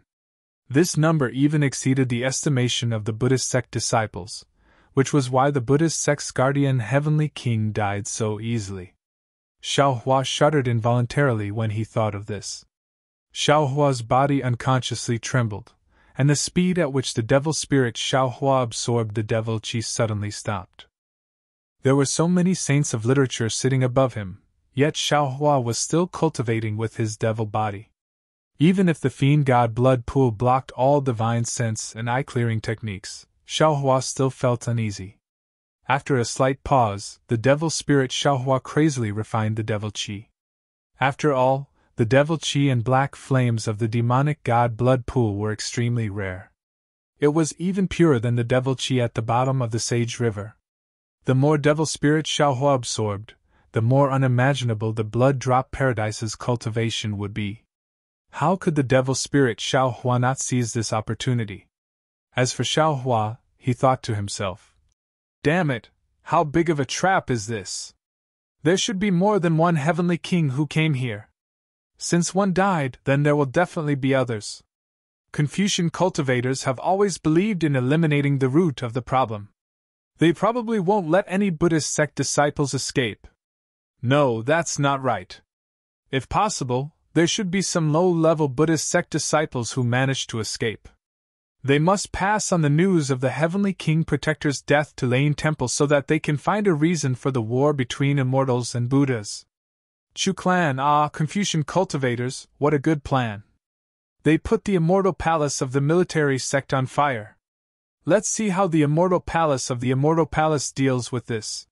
This number even exceeded the estimation of the Buddhist sect disciples, which was why the Buddhist sect's guardian Heavenly King died so easily. Xiaohua shuddered involuntarily when he thought of this. Xiaohua's body unconsciously trembled, and the speed at which the devil spirit Xiaohua absorbed the devil qi suddenly stopped. There were so many saints of literature sitting above him, yet Xiaohua was still cultivating with his devil body. Even if the fiend god blood pool blocked all divine sense and eye-clearing techniques, Xiaohua still felt uneasy. After a slight pause, the devil spirit Xiaohua crazily refined the devil qi. After all, the devil qi and black flames of the demonic god blood pool were extremely rare. It was even purer than the devil qi at the bottom of the Sage River. The more devil spirit Xiaohua absorbed, the more unimaginable the blood drop paradise's cultivation would be. How could the devil spirit Xiaohua not seize this opportunity? As for Xiaohua, he thought to himself, "Damn it, how big of a trap is this? There should be more than one Heavenly King who came here. Since one died, then there will definitely be others. Confucian cultivators have always believed in eliminating the root of the problem. They probably won't let any Buddhist sect disciples escape. No, that's not right. If possible, there should be some low-level Buddhist sect disciples who manage to escape. They must pass on the news of the Heavenly King Protector's death to Lane Temple so that they can find a reason for the war between immortals and Buddhas. Chu clan, Confucian cultivators, what a good plan. They put the Immortal Palace of the military sect on fire. Let's see how the Immortal Palace of the Immortal Palace deals with this.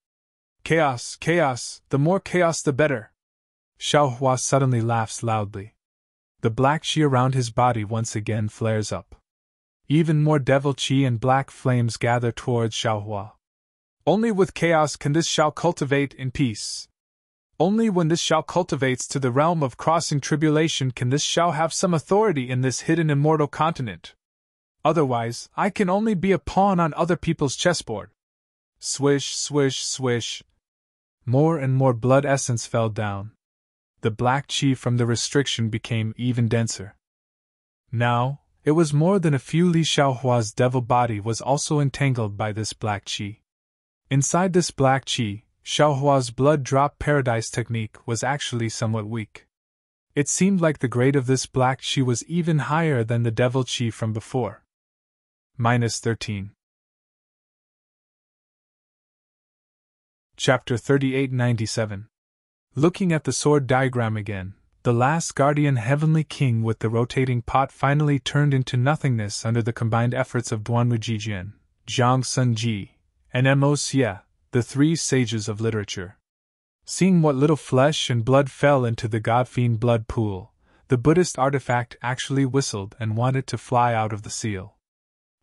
Chaos, chaos, the more chaos the better." Xiaohua suddenly laughs loudly. The black qi around his body once again flares up. even more devil chi and black flames gather towards Xiaohua. Only with chaos can this Xiao cultivate in peace. Only when this Xiao cultivates to the realm of crossing tribulation can this Xiao have some authority in this hidden immortal continent. Otherwise, I can only be a pawn on other people's chessboard. Swish, swish, swish. More and more blood essence fell down. The black chi from the restriction became even denser. Now, it was more than a few Li Xiaohua's devil body was also entangled by this black chi. Inside this black chi, Xiaohua's blood drop paradise technique was actually somewhat weak. It seemed like the grade of this black chi was even higher than the devil chi from before. -13. Chapter 3897. Looking at the sword diagram again, the last guardian heavenly king with the rotating pot finally turned into nothingness under the combined efforts of Duanmu Jijian, Zhang Sunji, and Mo Xie, the three sages of literature. Seeing what little flesh and blood fell into the god-fiend blood pool, the Buddhist artifact actually whistled and wanted to fly out of the seal.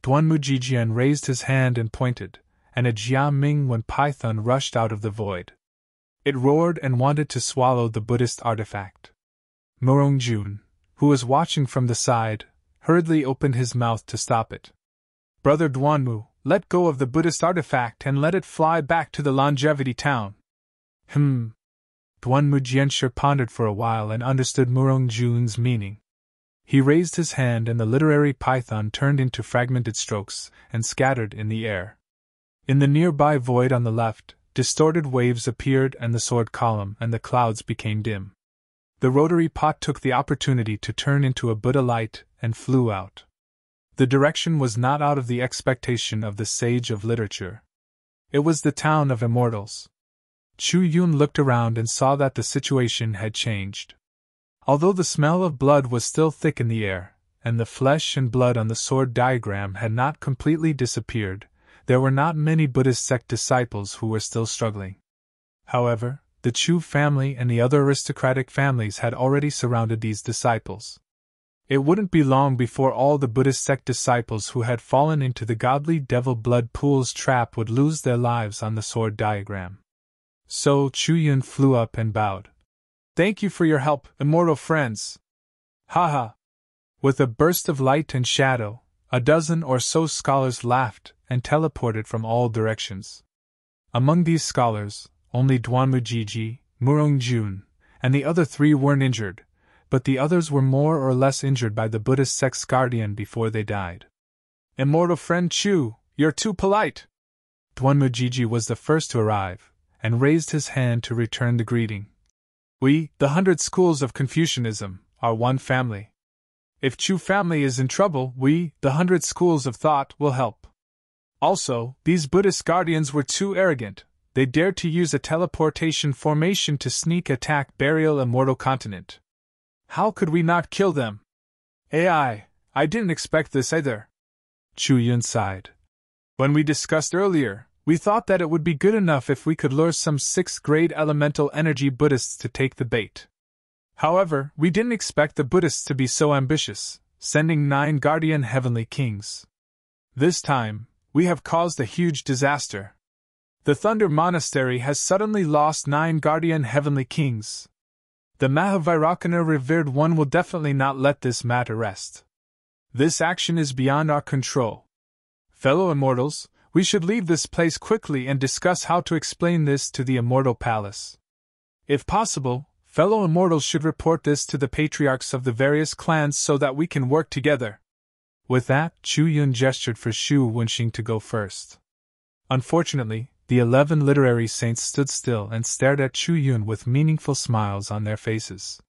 Duanmu Jijian raised his hand and pointed, and a Jia Mingwen python rushed out of the void. It roared and wanted to swallow the Buddhist artifact. Murong Jun, who was watching from the side, hurriedly opened his mouth to stop it. Brother Duanmu, let go of the Buddhist artifact and let it fly back to the longevity town. Duanmu Jianshi pondered for a while and understood Murong Jun's meaning. He raised his hand and the literary python turned into fragmented strokes and scattered in the air. In the nearby void on the left, distorted waves appeared and the sword column and the clouds became dim. The rotary pot took the opportunity to turn into a Buddha light and flew out. The direction was not out of the expectation of the sage of literature. It was the town of immortals. Chu Yun looked around and saw that the situation had changed. Although the smell of blood was still thick in the air, and the flesh and blood on the sword diagram had not completely disappeared, there were not many Buddhist sect disciples who were still struggling. However, the Chu family and the other aristocratic families had already surrounded these disciples. It wouldn't be long before all the Buddhist sect disciples who had fallen into the godly devil blood pool's trap would lose their lives on the sword diagram. So Chu Yun flew up and bowed. Thank you for your help, immortal friends. Haha. With a burst of light and shadow, a dozen or so scholars laughed and teleported from all directions. Among these scholars, only Duanmu Jiji, Murong Jun, and the other three weren't injured, but the others were more or less injured by the Buddhist sect's guardian before they died. Immortal friend Chu, you're too polite! Duanmu Jiji was the first to arrive, and raised his hand to return the greeting. We, the 100 schools of Confucianism, are one family. If Chu family is in trouble, we, the 100 schools of thought, will help. Also, these Buddhist guardians were too arrogant. They dared to use a teleportation formation to sneak attack Burial Immortal Continent. How could we not kill them? I didn't expect this either. Chu Yun sighed. When we discussed earlier, we thought that it would be good enough if we could lure some 6th grade elemental energy Buddhists to take the bait. However, we didn't expect the Buddhists to be so ambitious, sending 9 guardian heavenly kings. This time, we have caused a huge disaster. The Thunder Monastery has suddenly lost 9 guardian heavenly kings. The Mahavairakana revered one will definitely not let this matter rest. This action is beyond our control. Fellow immortals, we should leave this place quickly and discuss how to explain this to the Immortal Palace. If possible, fellow immortals should report this to the patriarchs of the various clans so that we can work together. With that, Chu Yun gestured for Shu Wenxing to go first. Unfortunately, the 11 literary saints stood still and stared at Chu Yun with meaningful smiles on their faces.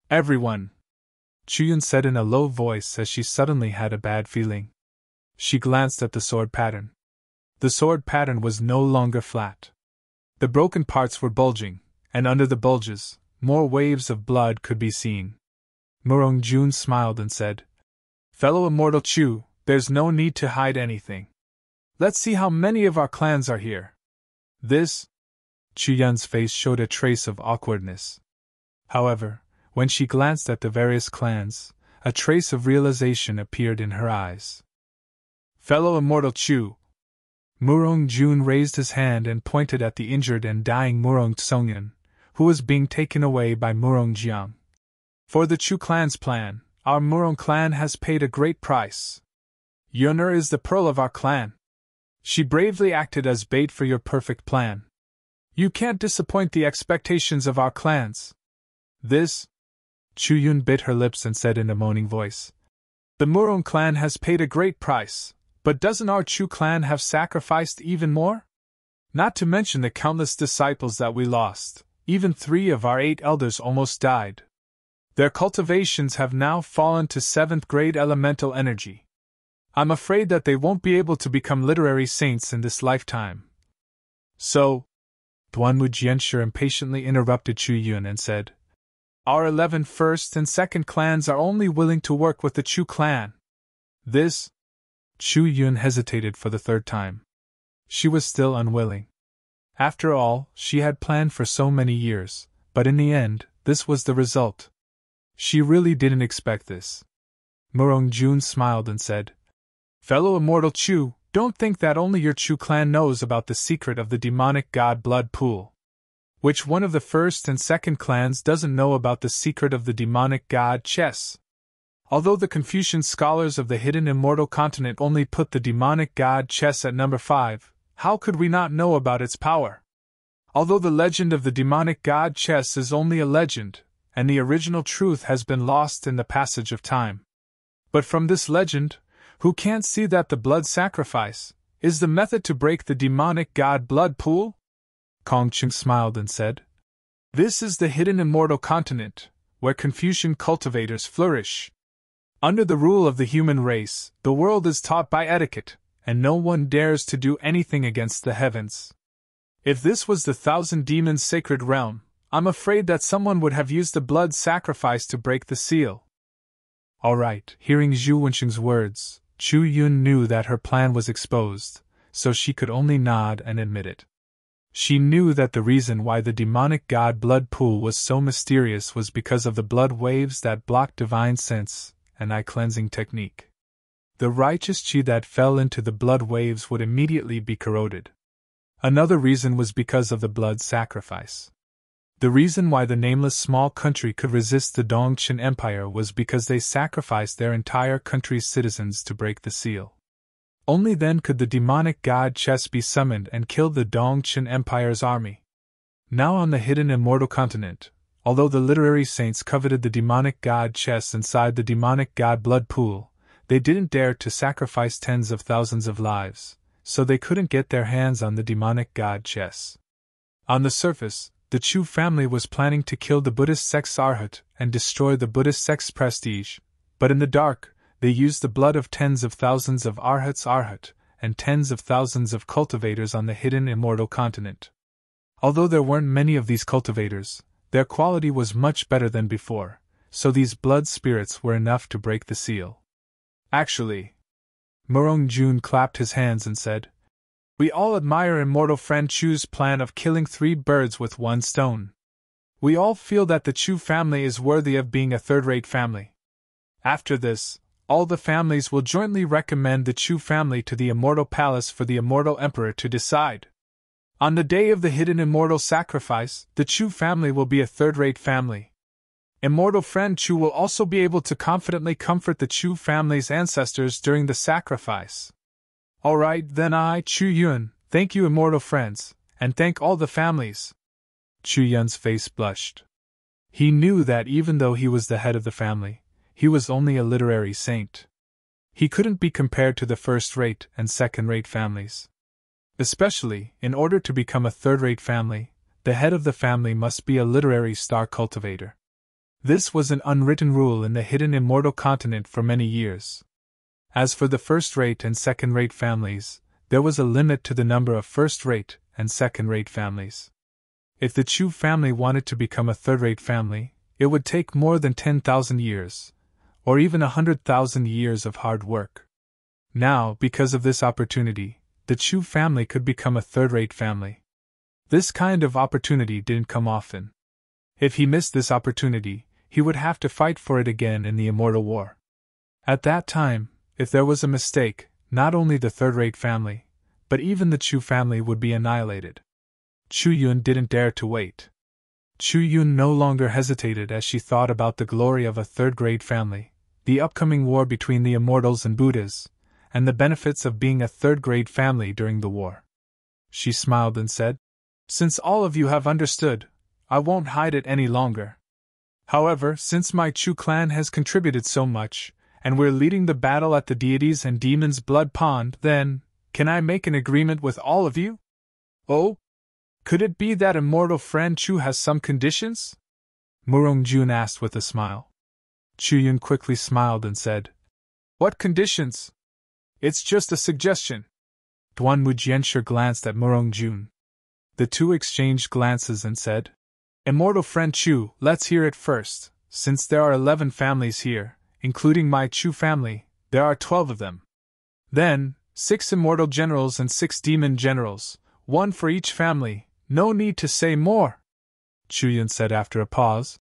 Everyone! Chu Yun said in a low voice as she suddenly had a bad feeling. She glanced at the sword pattern. The sword pattern was no longer flat. The broken parts were bulging, and under the bulges, more waves of blood could be seen. Murong Jun smiled and said, Fellow Immortal Chu, there's no need to hide anything. Let's see how many of our clans are here. This? Chu Yun's face showed a trace of awkwardness. However, when she glanced at the various clans, a trace of realization appeared in her eyes. Fellow Immortal Chu. Murong Jun raised his hand and pointed at the injured and dying Murong Tsongyan, who was being taken away by Murong Jiang. For the Chu clan's plan, our Murong clan has paid a great price. Yun'er is the pearl of our clan. She bravely acted as bait for your perfect plan. You can't disappoint the expectations of our clans. This? Chu Yun bit her lips and said in a moaning voice. The Murong clan has paid a great price, but doesn't our Chu clan have sacrificed even more? Not to mention the countless disciples that we lost, even 3 of our 8 elders almost died. Their cultivations have now fallen to 7th grade elemental energy. I'm afraid that they won't be able to become literary saints in this lifetime. So, Duanwu Jianshi impatiently interrupted Chu Yun and said, our 11 first and second clans are only willing to work with the Chu clan. This? Chu Yun hesitated for the 3rd time. She was still unwilling. After all, she had planned for so many years, but in the end, this was the result. She really didn't expect this. Murong Jun smiled and said, Fellow Immortal Chu, don't think that only your Chu clan knows about the secret of the demonic god blood pool. Which one of the first and second clans doesn't know about the secret of the demonic god chess? Although the Confucian scholars of the hidden immortal continent only put the demonic god chess at number 5, how could we not know about its power? Although the legend of the demonic god chess is only a legend, and the original truth has been lost in the passage of time. But from this legend, who can't see that the blood sacrifice is the method to break the demonic god blood pool? Kongqing smiled and said, This is the hidden immortal continent, where Confucian cultivators flourish. Under the rule of the human race, the world is taught by etiquette, and no one dares to do anything against the heavens. If this was the Thousand Demons' sacred realm, I'm afraid that someone would have used the blood sacrifice to break the seal. All right, hearing Zhu Wenxing's words, Chu Yun knew that her plan was exposed, so she could only nod and admit it. She knew that the reason why the demonic god blood pool was so mysterious was because of the blood waves that blocked divine sense, an eye-cleansing technique. The righteous chi that fell into the blood waves would immediately be corroded. Another reason was because of the blood sacrifice. The reason why the nameless small country could resist the Dongchen Empire was because they sacrificed their entire country's citizens to break the seal. Only then could the demonic god chess be summoned and kill the Dongchen Empire's army. Now on the hidden immortal continent, although the literary saints coveted the demonic god chess inside the demonic god blood pool, they didn't dare to sacrifice tens of thousands of lives, so they couldn't get their hands on the demonic god chess. On the surface, the Chu family was planning to kill the Buddhist sect's Arhat and destroy the Buddhist sect's prestige, but in the dark, they used the blood of tens of thousands of Arhats Arhat and tens of thousands of cultivators on the hidden immortal continent. Although there weren't many of these cultivators, their quality was much better than before, so these blood spirits were enough to break the seal. Actually, Murong Jun clapped his hands and said, We all admire immortal friend Chu's plan of killing 3 birds with 1 stone. We all feel that the Chu family is worthy of being a third-rate family. After this, all the families will jointly recommend the Chu family to the Immortal Palace for the Immortal Emperor to decide. On the day of the hidden immortal sacrifice, the Chu family will be a third-rate family. Immortal friend Chu will also be able to confidently comfort the Chu family's ancestors during the sacrifice. Alright then Chu Yun, thank you immortal friends, and thank all the families. Chu Yun's face blushed. He knew that even though he was the head of the family, he was only a literary saint. He couldn't be compared to the first-rate and second-rate families. Especially, in order to become a third-rate family, the head of the family must be a literary star cultivator. This was an unwritten rule in the hidden immortal continent for many years. As for the first-rate and second-rate families, there was a limit to the number of first-rate and second-rate families. If the Chu family wanted to become a third-rate family, it would take more than 10,000 years, or even 100,000 years of hard work. Now, because of this opportunity, the Chu family could become a third-rate family. This kind of opportunity didn't come often. If he missed this opportunity, he would have to fight for it again in the Immortal War. At that time, if there was a mistake, not only the third-rate family, but even the Chu family would be annihilated. Chu Yun didn't dare to wait. Chu Yun no longer hesitated as she thought about the glory of a third-grade family, the upcoming war between the Immortals and Buddhas, and the benefits of being a third-grade family during the war. She smiled and said, "Since all of you have understood, I won't hide it any longer. However, since my Chu clan has contributed so much, and we're leading the battle at the deities and demons' blood pond, then, can I make an agreement with all of you?" "Oh? Could it be that immortal friend Chu has some conditions?" Murong Jun asked with a smile. Chu Yun quickly smiled and said, "What conditions? It's just a suggestion." Duan Mujianshi glanced at Murong Jun. The two exchanged glances and said, "Immortal friend Chu, let's hear it first. Since there are 11 families here, including my Chu family, there are 12 of them. Then, 6 immortal generals and 6 demon generals, 1 for each family, no need to say more," Chu Yun said after a pause.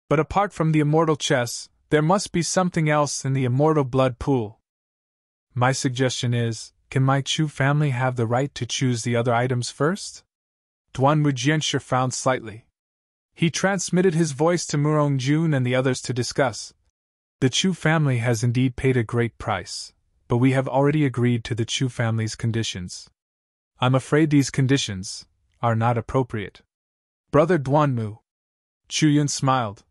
"But apart from the immortal chess, there must be something else in the immortal blood pool. My suggestion is, can my Chu family have the right to choose the other items first?" Duan Mujianshi frowned slightly. He transmitted his voice to Murong Jun and the others to discuss. "The Chu family has indeed paid a great price, but we have already agreed to the Chu family's conditions. I'm afraid these conditions are not appropriate." "Brother Duanmu." Chu Yun smiled.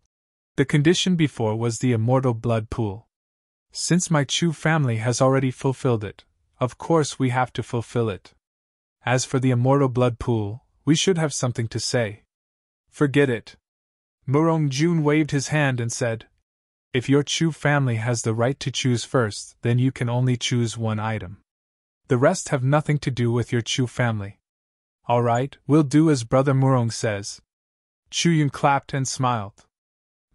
"The condition before was the immortal blood pool. Since my Chu family has already fulfilled it, of course we have to fulfill it. As for the immortal blood pool, we should have something to say." "Forget it." Murong Jun waved his hand and said, "If your Chu family has the right to choose first, then you can only choose one item. The rest have nothing to do with your Chu family." "All right, we'll do as Brother Murong says." Chu Yun clapped and smiled.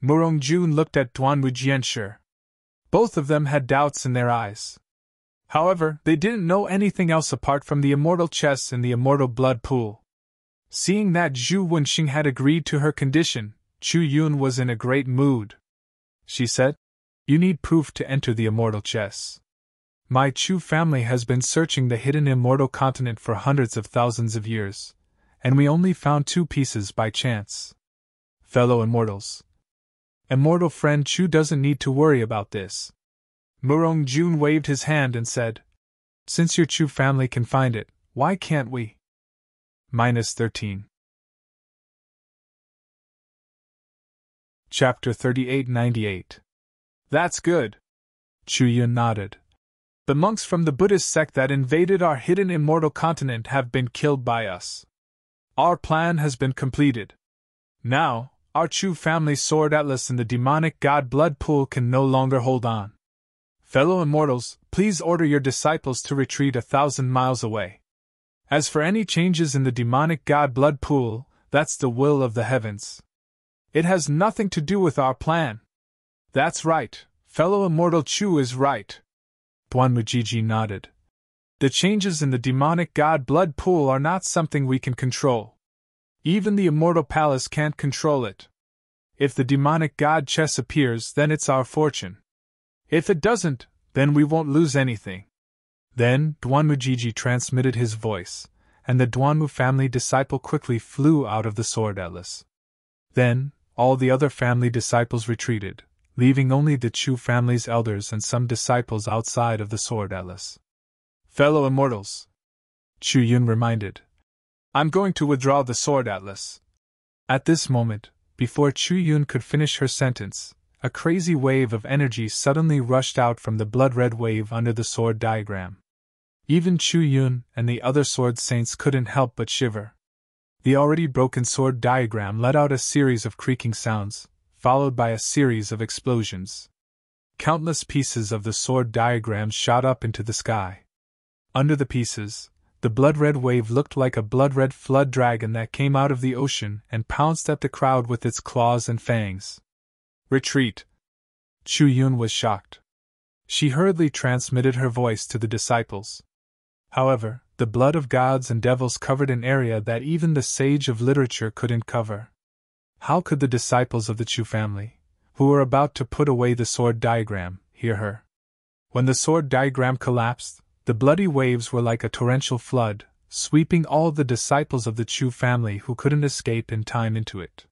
Murong Jun looked at Duan Mujianshi. Both of them had doubts in their eyes. However, they didn't know anything else apart from the immortal chess and the immortal blood pool. Seeing that Zhu Wenxing had agreed to her condition, Chu Yun was in a great mood. She said, "You need proof to enter the immortal chess. My Chu family has been searching the hidden immortal continent for hundreds of thousands of years, and we only found 2 pieces by chance. Fellow immortals, immortal friend Chu doesn't need to worry about this." Murong Jun waved his hand and said, "Since your Chu family can find it, why can't we?" -13. Chapter 3898. "That's good." Chu Yun nodded. "The monks from the Buddhist sect that invaded our hidden immortal continent have been killed by us. Our plan has been completed. Now, our Chu family sword atlas in the demonic god blood pool can no longer hold on. Fellow immortals, please order your disciples to retreat 1,000 miles away. As for any changes in the demonic god blood pool, that's the will of the heavens. It has nothing to do with our plan." "That's right, fellow immortal Chu is right." Duan Mujiji nodded. "The changes in the demonic god blood pool are not something we can control. Even the immortal palace can't control it. If the demonic god chess appears, then it's our fortune. If it doesn't, then we won't lose anything." Then Duan Mujiji transmitted his voice, and the Duanmu family disciple quickly flew out of the sword atlas. Then, all the other family disciples retreated, leaving only the Chu family's elders and some disciples outside of the sword atlas. "Fellow immortals," Chu Yun reminded, "I'm going to withdraw the sword atlas." At this moment, before Chu Yun could finish her sentence, a crazy wave of energy suddenly rushed out from the blood-red wave under the sword diagram. Even Chu Yun and the other sword saints couldn't help but shiver. The already broken sword diagram let out a series of creaking sounds, followed by a series of explosions. Countless pieces of the sword diagram shot up into the sky. Under the pieces, the blood-red wave looked like a blood-red flood dragon that came out of the ocean and pounced at the crowd with its claws and fangs. "Retreat!" Chu Yun was shocked. She hurriedly transmitted her voice to the disciples. However, the blood of gods and devils covered an area that even the sage of literature couldn't cover. How could the disciples of the Chu family, who were about to put away the sword diagram, hear her? When the sword diagram collapsed, The bloody waves were like a torrential flood, sweeping all the disciples of the Chu family who couldn't escape in time into it.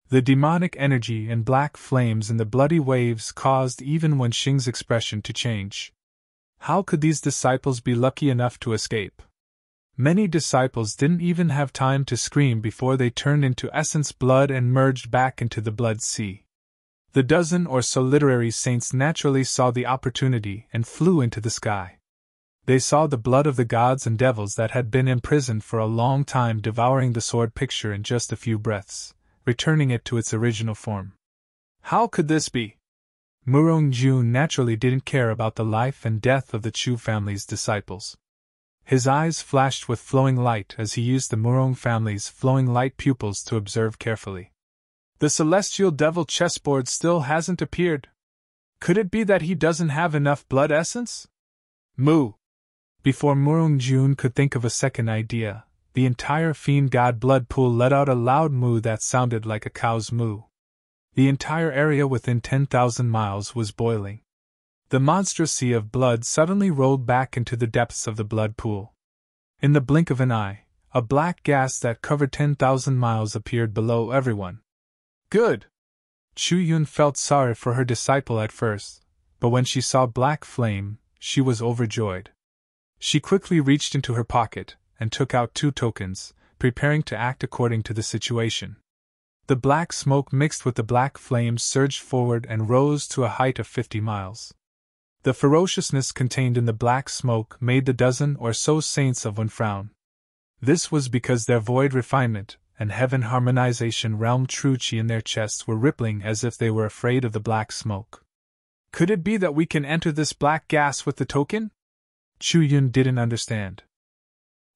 The demonic energy and black flames in the bloody waves caused even Wen Xing's expression to change. How could these disciples be lucky enough to escape? Many disciples didn't even have time to scream before they turned into essence blood and merged back into the blood sea. The dozen or so literary saints naturally saw the opportunity and flew into the sky. They saw the blood of the gods and devils that had been imprisoned for a long time devouring the sword picture in just a few breaths, returning it to its original form. How could this be? Murong Jun naturally didn't care about the life and death of the Chu family's disciples. His eyes flashed with flowing light as he used the Murong family's flowing light pupils to observe carefully. The celestial devil chessboard still hasn't appeared. Could it be that he doesn't have enough blood essence? Moo! Before Murong Jun could think of a second idea, the entire fiend god blood pool let out a loud moo that sounded like a cow's moo. The entire area within 10,000 miles was boiling. The monstrous sea of blood suddenly rolled back into the depths of the blood pool. In the blink of an eye, a black gas that covered 10,000 miles appeared below everyone. Good! Chu Yun felt sorry for her disciple at first, but when she saw black flame, she was overjoyed. She quickly reached into her pocket and took out 2 tokens, preparing to act according to the situation. The black smoke mixed with the black flames surged forward and rose to a height of 50 miles. The ferociousness contained in the black smoke made the dozen or so saints of Wen frown. This was because their void refinement and heaven harmonization realm true chi in their chests were rippling as if they were afraid of the black smoke. Could it be that we can enter this black gas with the token? Chu Yun didn't understand.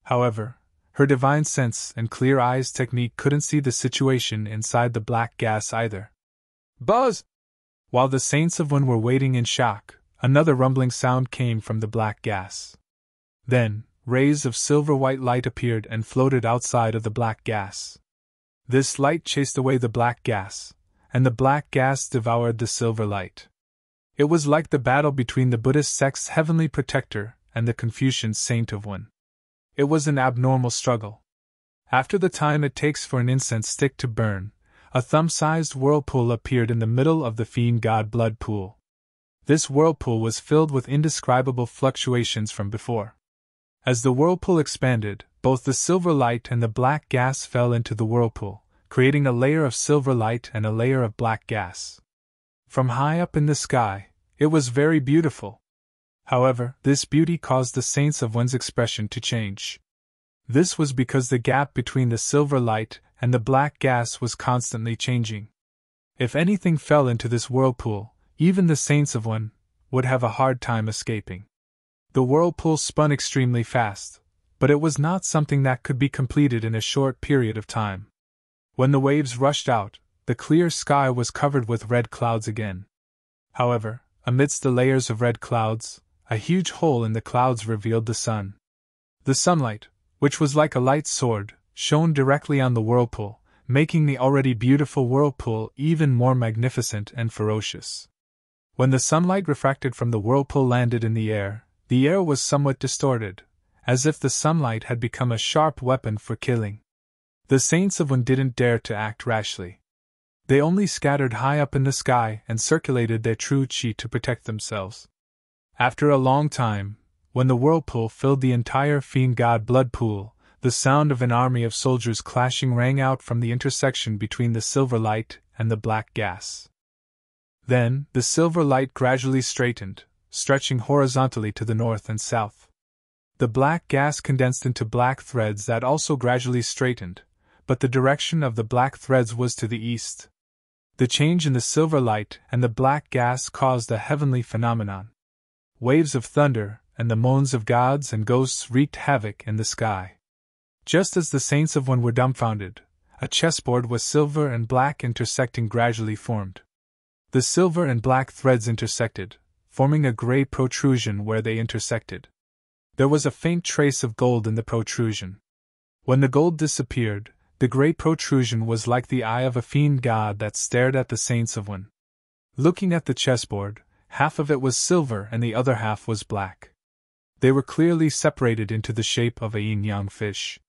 However, her divine sense and clear eyes technique couldn't see the situation inside the black gas either. Buzz! While the saints of Wen were waiting in shock, another rumbling sound came from the black gas. Then, rays of silver-white light appeared and floated outside of the black gas. This light chased away the black gas, and the black gas devoured the silver light. It was like the battle between the Buddhist sect's heavenly protector and the Confucian saint of Wen. It was an abnormal struggle. After the time it takes for an incense stick to burn, a thumb-sized whirlpool appeared in the middle of the fiend god blood pool. This whirlpool was filled with indescribable fluctuations from before. As the whirlpool expanded, both the silver light and the black gas fell into the whirlpool, creating a layer of silver light and a layer of black gas. From high up in the sky, it was very beautiful. However, this beauty caused the saints of Wen's expression to change. This was because the gap between the silver light and the black gas was constantly changing. If anything fell into this whirlpool, even the saints of Wen would have a hard time escaping. The whirlpool spun extremely fast, but it was not something that could be completed in a short period of time. When the waves rushed out, the clear sky was covered with red clouds again. However, amidst the layers of red clouds, a huge hole in the clouds revealed the sun. The sunlight, which was like a light sword, shone directly on the whirlpool, making the already beautiful whirlpool even more magnificent and ferocious. When the sunlight refracted from the whirlpool landed in the air was somewhat distorted, as if the sunlight had become a sharp weapon for killing. The saints of Wen didn't dare to act rashly. They only scattered high up in the sky and circulated their true chi to protect themselves. After a long time, when the whirlpool filled the entire fiend god blood pool, the sound of an army of soldiers clashing rang out from the intersection between the silver light and the black gas. Then, the silver light gradually straightened, stretching horizontally to the north and south. The black gas condensed into black threads that also gradually straightened, but the direction of the black threads was to the east. The change in the silver light and the black gas caused a heavenly phenomenon. Waves of thunder and the moans of gods and ghosts wreaked havoc in the sky. Just as the saints of Wen were dumbfounded, a chessboard with silver and black intersecting gradually formed. The silver and black threads intersected, forming a gray protrusion where they intersected. There was a faint trace of gold in the protrusion. When the gold disappeared, the gray protrusion was like the eye of a fiend god that stared at the saints of Wen. Looking at the chessboard, half of it was silver and the other half was black. They were clearly separated into the shape of a yin-yang fish.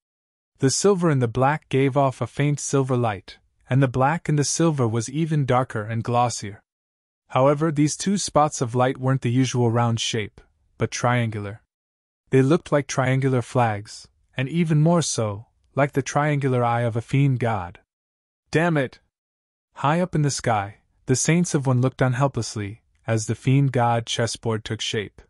The silver in the black gave off a faint silver light, and the black in the silver was even darker and glossier. However, these two spots of light weren't the usual round shape, but triangular. They looked like triangular flags, and even more so, like the triangular eye of a fiend god. Damn it! High up in the sky, the saints of one looked on helplessly, as the fiend god chessboard took shape.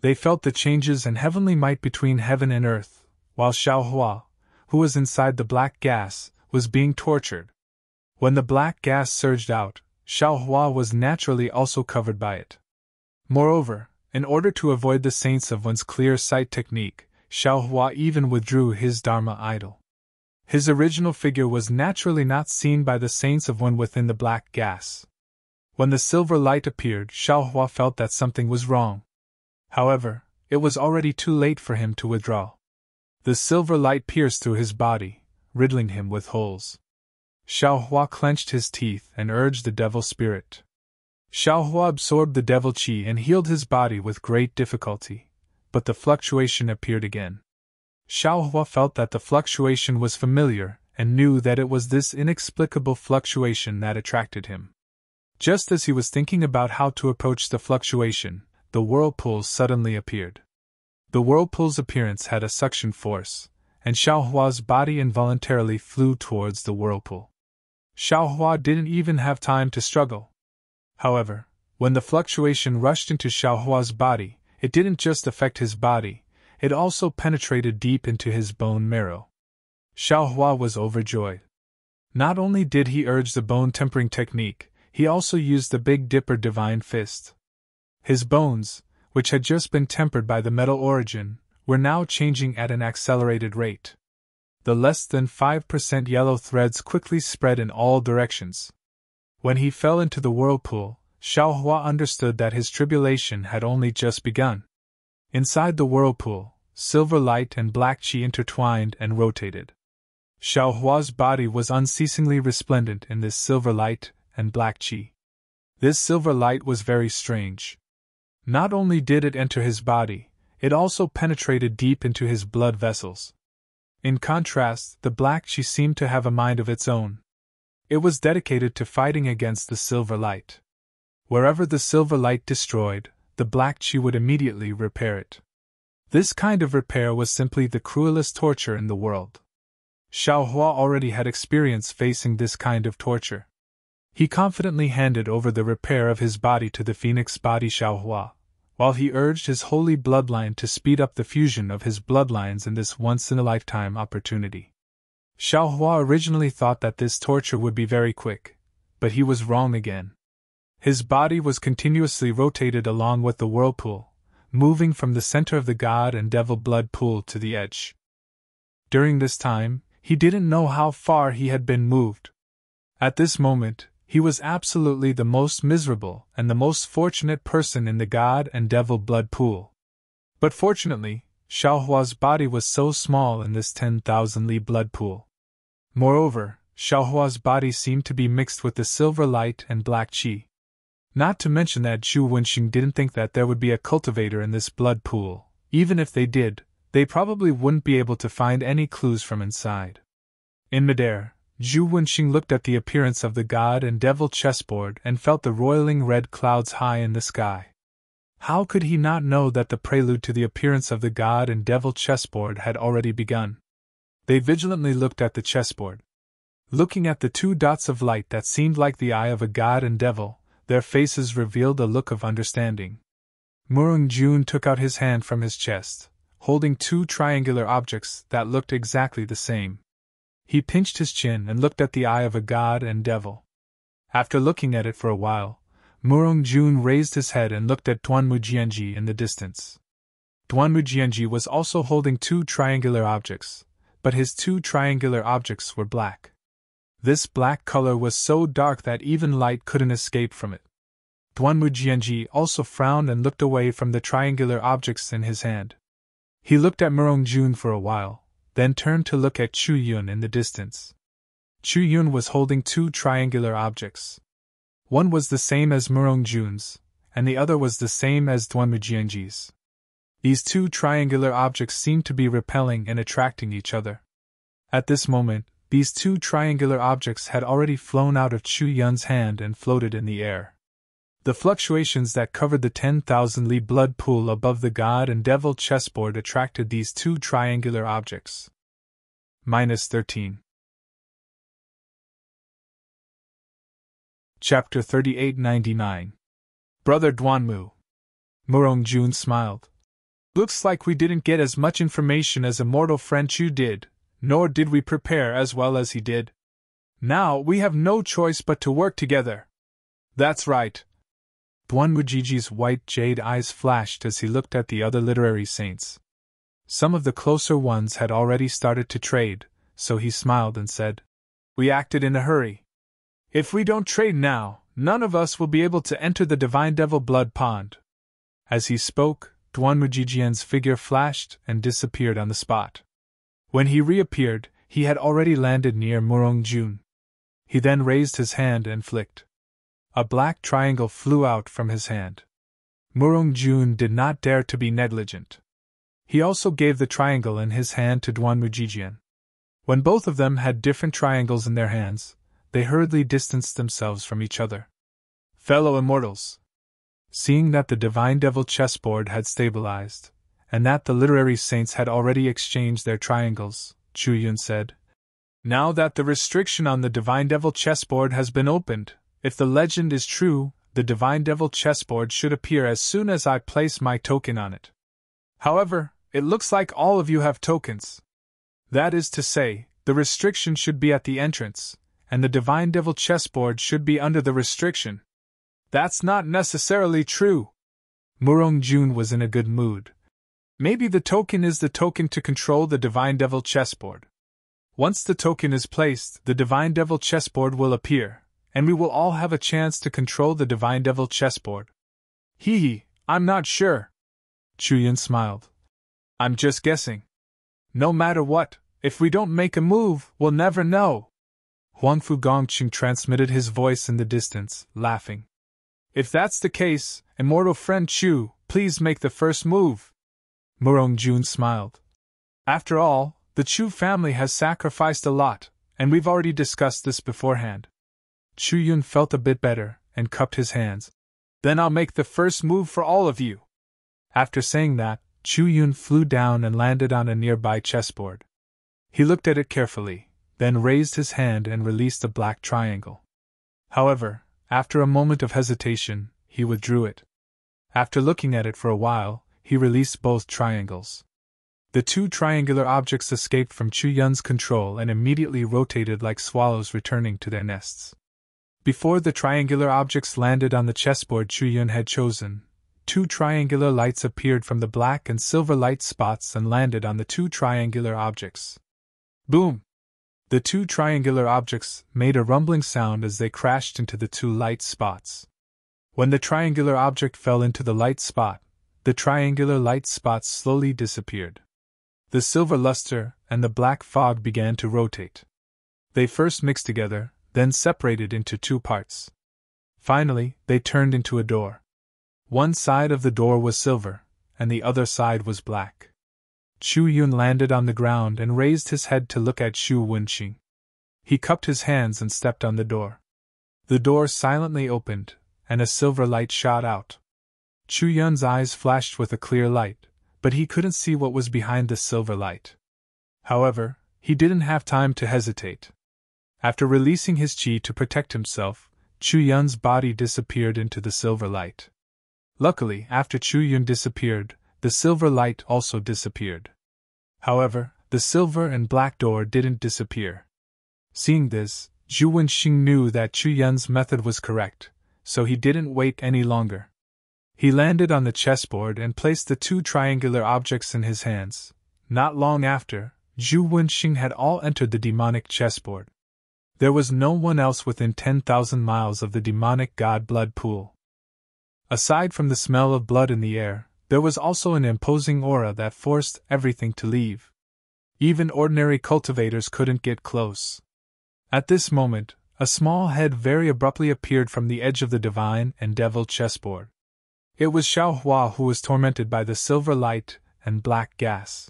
They felt the changes and heavenly might between heaven and earth, while Xiaohua, who was inside the black gas, was being tortured. When the black gas surged out, Xiaohua was naturally also covered by it. Moreover, in order to avoid the saints of one's clear sight technique, Xiaohua even withdrew his Dharma idol. His original figure was naturally not seen by the saints of one within the black gas. When the silver light appeared, Xiaohua felt that something was wrong. However, it was already too late for him to withdraw. The silver light pierced through his body, riddling him with holes. Xiaohua clenched his teeth and urged the devil spirit. Xiaohua absorbed the devil qi and healed his body with great difficulty, but the fluctuation appeared again. Xiaohua felt that the fluctuation was familiar and knew that it was this inexplicable fluctuation that attracted him. Just as he was thinking about how to approach the fluctuation, the whirlpool suddenly appeared. The whirlpool's appearance had a suction force, and Xiaohua's body involuntarily flew towards the whirlpool. Xiaohua didn't even have time to struggle. However, when the fluctuation rushed into Xiaohua's body, it didn't just affect his body, it also penetrated deep into his bone marrow. Xiaohua was overjoyed. Not only did he urge the bone-tempering technique, he also used the Big Dipper Divine Fist. His bones, which had just been tempered by the metal origin, were now changing at an accelerated rate. The less than 5% yellow threads quickly spread in all directions. When he fell into the whirlpool, Xiaohua understood that his tribulation had only just begun. Inside the whirlpool, silver light and black qi intertwined and rotated. Xiaohua's body was unceasingly resplendent in this silver light and black qi. This silver light was very strange. Not only did it enter his body, it also penetrated deep into his blood vessels. In contrast, the black qi seemed to have a mind of its own. It was dedicated to fighting against the silver light. Wherever the silver light destroyed, the black qi would immediately repair it. This kind of repair was simply the cruelest torture in the world. Xiaohua already had experience facing this kind of torture. He confidently handed over the repair of his body to the phoenix body Xiaohua, while he urged his holy bloodline to speed up the fusion of his bloodlines in this once-in-a-lifetime opportunity. Xiaohua originally thought that this torture would be very quick, but he was wrong again. His body was continuously rotated along with the whirlpool, moving from the center of the god and devil blood pool to the edge. During this time, he didn't know how far he had been moved. At this moment, he was absolutely the most miserable and the most fortunate person in the god and devil blood pool. But fortunately, Xiaohua's body was so small in this 10,000 li blood pool. Moreover, Xiaohua's body seemed to be mixed with the silver light and black qi. Not to mention that Zhu Wenxing didn't think that there would be a cultivator in this blood pool. Even if they did, they probably wouldn't be able to find any clues from inside. In midair, Zhu Wenxing looked at the appearance of the god and devil chessboard and felt the roiling red clouds high in the sky. How could he not know that the prelude to the appearance of the god and devil chessboard had already begun? They vigilantly looked at the chessboard. Looking at the two dots of light that seemed like the eye of a god and devil, their faces revealed a look of understanding. Murong Jun took out his hand from his chest, holding two triangular objects that looked exactly the same. He pinched his chin and looked at the eye of a god and devil. After looking at it for a while, Murong Jun raised his head and looked at Duanmu Jianji in the distance. Duanmu Jianji was also holding two triangular objects, but his two triangular objects were black. This black color was so dark that even light couldn't escape from it. Duanmu Jianji also frowned and looked away from the triangular objects in his hand. He looked at Murong Jun for a while, then turned to look at Chu Yun in the distance. Chu Yun was holding two triangular objects. One was the same as Murong Jun's, and the other was the same as Duanmu Jianji's. These two triangular objects seemed to be repelling and attracting each other. At this moment, these two triangular objects had already flown out of Chu Yun's hand and floated in the air. The fluctuations that covered the 10,000 li blood pool above the god and devil chessboard attracted these two triangular objects. -13. Chapter 3899. Brother Duanmu. Murong Jun smiled. Looks like we didn't get as much information as Immortal friend Chu did, nor did we prepare as well as he did. Now we have no choice but to work together. That's right. Duanmujiji's white jade eyes flashed as he looked at the other literary saints. Some of the closer ones had already started to trade, so he smiled and said, We acted in a hurry. If we don't trade now, none of us will be able to enter the Divine Devil Blood Pond. As he spoke, Duanmujijian's figure flashed and disappeared on the spot. When he reappeared, he had already landed near Murong Jun. He then raised his hand and flicked. A black triangle flew out from his hand. Murong Jun did not dare to be negligent. He also gave the triangle in his hand to Duanmujijian. When both of them had different triangles in their hands, they hurriedly distanced themselves from each other. Fellow immortals! Seeing that the Divine Devil chessboard had stabilized, and that the literary saints had already exchanged their triangles, Chu Yun said, Now that the restriction on the Divine Devil chessboard has been opened, if the legend is true, the Divine Devil chessboard should appear as soon as I place my token on it. However, it looks like all of you have tokens. That is to say, the restriction should be at the entrance, and the Divine Devil chessboard should be under the restriction. That's not necessarily true. Murong Jun was in a good mood. Maybe the token is the token to control the Divine Devil chessboard. Once the token is placed, the Divine Devil chessboard will appear, and we will all have a chance to control the Divine Devil chessboard. Hee, I'm not sure. Chu Yun smiled. I'm just guessing. No matter what, if we don't make a move, we'll never know. Huangfu Gongqing transmitted his voice in the distance, laughing. If that's the case, immortal friend Chu, please make the first move. Murong Jun smiled. After all, the Chu family has sacrificed a lot, and we've already discussed this beforehand. Chu Yun felt a bit better, and cupped his hands. Then I'll make the first move for all of you. After saying that, Chu Yun flew down and landed on a nearby chessboard. He looked at it carefully, then raised his hand and released a black triangle. However, after a moment of hesitation, he withdrew it. After looking at it for a while, he released both triangles. The two triangular objects escaped from Chu Yun's control and immediately rotated like swallows returning to their nests. Before the triangular objects landed on the chessboard Chu Yun had chosen, two triangular lights appeared from the black and silver light spots and landed on the two triangular objects. Boom! The two triangular objects made a rumbling sound as they crashed into the two light spots. When the triangular object fell into the light spot, the triangular light spots slowly disappeared. The silver luster and the black fog began to rotate. They first mixed together, then separated into two parts. Finally, they turned into a door. One side of the door was silver, and the other side was black. Chu Yun landed on the ground and raised his head to look at Xu Wenqing. He cupped his hands and stepped on the door. The door silently opened, and a silver light shot out. Chu Yun's eyes flashed with a clear light, but he couldn't see what was behind the silver light. However, he didn't have time to hesitate. After releasing his qi to protect himself, Chu Yun's body disappeared into the silver light. Luckily, after Chu Yun disappeared, the silver light also disappeared. However, the silver and black door didn't disappear. Seeing this, Xu Wenqing knew that Chu Yun's method was correct, so he didn't wait any longer. He landed on the chessboard and placed the two triangular objects in his hands. Not long after, Xu Wenqing had all entered the demonic chessboard. There was no one else within 10,000 miles of the demonic god blood pool. Aside from the smell of blood in the air, there was also an imposing aura that forced everything to leave. Even ordinary cultivators couldn't get close. At this moment, a small head very abruptly appeared from the edge of the divine and devil chessboard. It was Xiao Hua who was tormented by the silver light and black gas.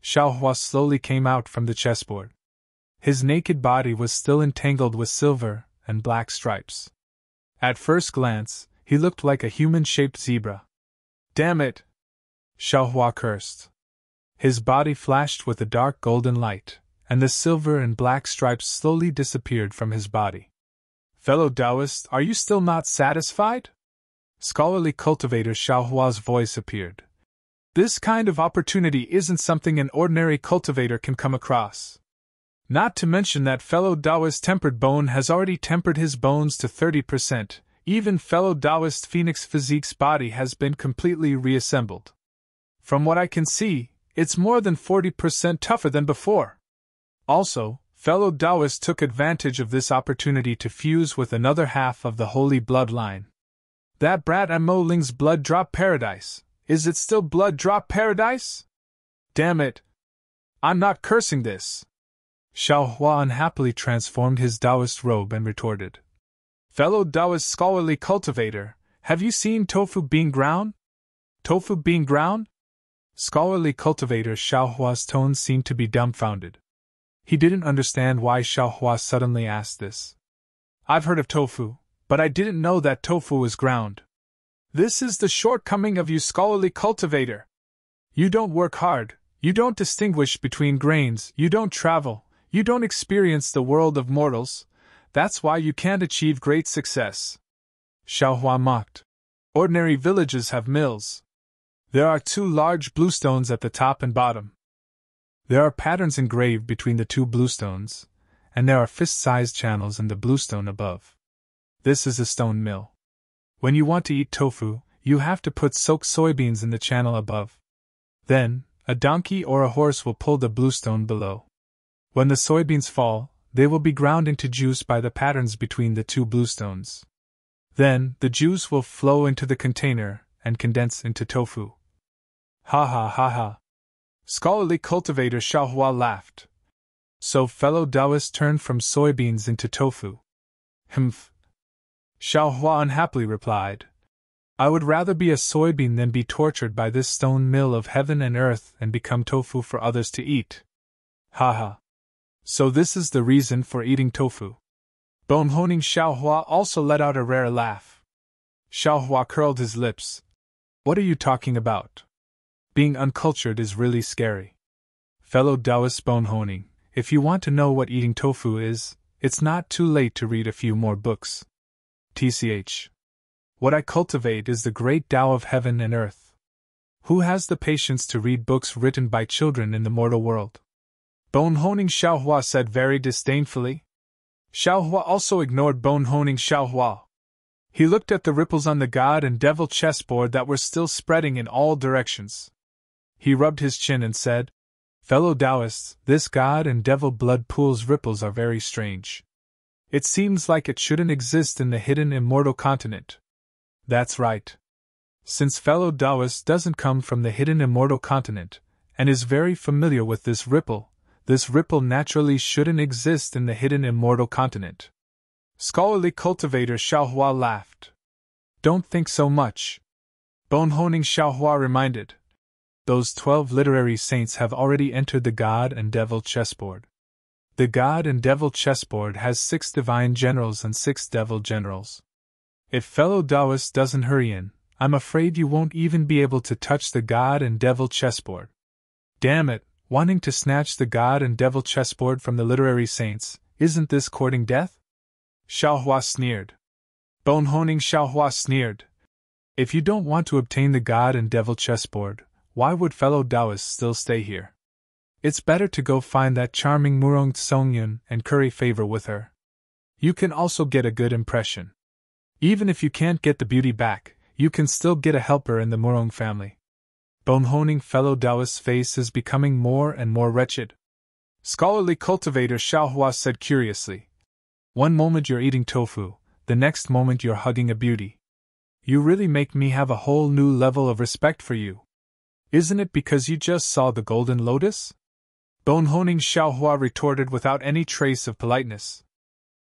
Xiao Hua slowly came out from the chessboard. His naked body was still entangled with silver and black stripes. At first glance, he looked like a human-shaped zebra. Damn it! Xiao Hua cursed. His body flashed with a dark golden light, and the silver and black stripes slowly disappeared from his body. Fellow Taoist, are you still not satisfied? Scholarly cultivator Xiao Hua's voice appeared. This kind of opportunity isn't something an ordinary cultivator can come across. Not to mention that fellow Taoist tempered bone has already tempered his bones to 30%, even fellow Taoist Phoenix Physique's body has been completely reassembled. From what I can see, it's more than 40% tougher than before. Also, fellow Taoist took advantage of this opportunity to fuse with another half of the holy bloodline. That brat Mo Ling's blood drop paradise. Is it still blood drop paradise? Damn it! I'm not cursing this. Xiao Hua unhappily transformed his Taoist robe and retorted. Fellow Taoist scholarly cultivator, have you seen tofu being ground? Tofu being ground? Scholarly cultivator Xiao Hua's tone seemed to be dumbfounded. He didn't understand why Xiao Hua suddenly asked this. I've heard of tofu, but I didn't know that tofu was ground. This is the shortcoming of you scholarly cultivator. You don't work hard, you don't distinguish between grains, you don't travel, you don't experience the world of mortals. That's why you can't achieve great success. Xiao Hua mocked. Ordinary villages have mills. There are 2 large bluestones at the top and bottom. There are patterns engraved between the 2 bluestones, and there are fist-sized channels in the bluestone above. This is a stone mill. When you want to eat tofu, you have to put soaked soybeans in the channel above. Then, a donkey or a horse will pull the bluestone below. When the soybeans fall, they will be ground into juice by the patterns between the 2 bluestones. Then, the juice will flow into the container and condense into tofu. Ha ha ha ha. Scholarly cultivator Xiao Hua laughed. So fellow Taoists turned from soybeans into tofu. Humph. Xiao Hua unhappily replied. I would rather be a soybean than be tortured by this stone mill of heaven and earth and become tofu for others to eat. Ha ha. So this is the reason for eating tofu. Bone-honing Xiao Hua also let out a rare laugh. Xiao Hua curled his lips. What are you talking about? Being uncultured is really scary. Fellow Taoist bone-honing, if you want to know what eating tofu is, it's not too late to read a few more books. TCH. What I cultivate is the great Tao of heaven and earth. Who has the patience to read books written by children in the mortal world? Bone-honing Xiao Hua said very disdainfully. Xiao Hua also ignored bone-honing Xiao Hua. He looked at the ripples on the god and devil chessboard that were still spreading in all directions. He rubbed his chin and said, Fellow Taoists, this god and devil blood pool's ripples are very strange. It seems like it shouldn't exist in the hidden immortal continent. That's right. Since fellow Taoist doesn't come from the hidden immortal continent, and is very familiar with this ripple naturally shouldn't exist in the hidden immortal continent. Scholarly cultivator Xiao Hua laughed. Don't think so much. Bone-honing Xiao Hua reminded. Those 12 literary saints have already entered the god and devil chessboard. The god and devil chessboard has 6 divine generals and 6 devil generals. If fellow Taoist doesn't hurry in, I'm afraid you won't even be able to touch the god and devil chessboard. Damn it, wanting to snatch the god and devil chessboard from the literary saints, isn't this courting death? Xiao Hua sneered. Bone-honing Xiao Hua sneered. If you don't want to obtain the god and devil chessboard, why would fellow Taoists still stay here? It's better to go find that charming Murong Tsongyun and curry favor with her. You can also get a good impression. Even if you can't get the beauty back, you can still get a helper in the Murong family. Bone-honing fellow Taoist's face is becoming more and more wretched. Scholarly cultivator Xiao Hua said curiously. One moment you're eating tofu, the next moment you're hugging a beauty. You really make me have a whole new level of respect for you. Isn't it because you just saw the golden lotus? Bone-honing Xiao Hua retorted without any trace of politeness.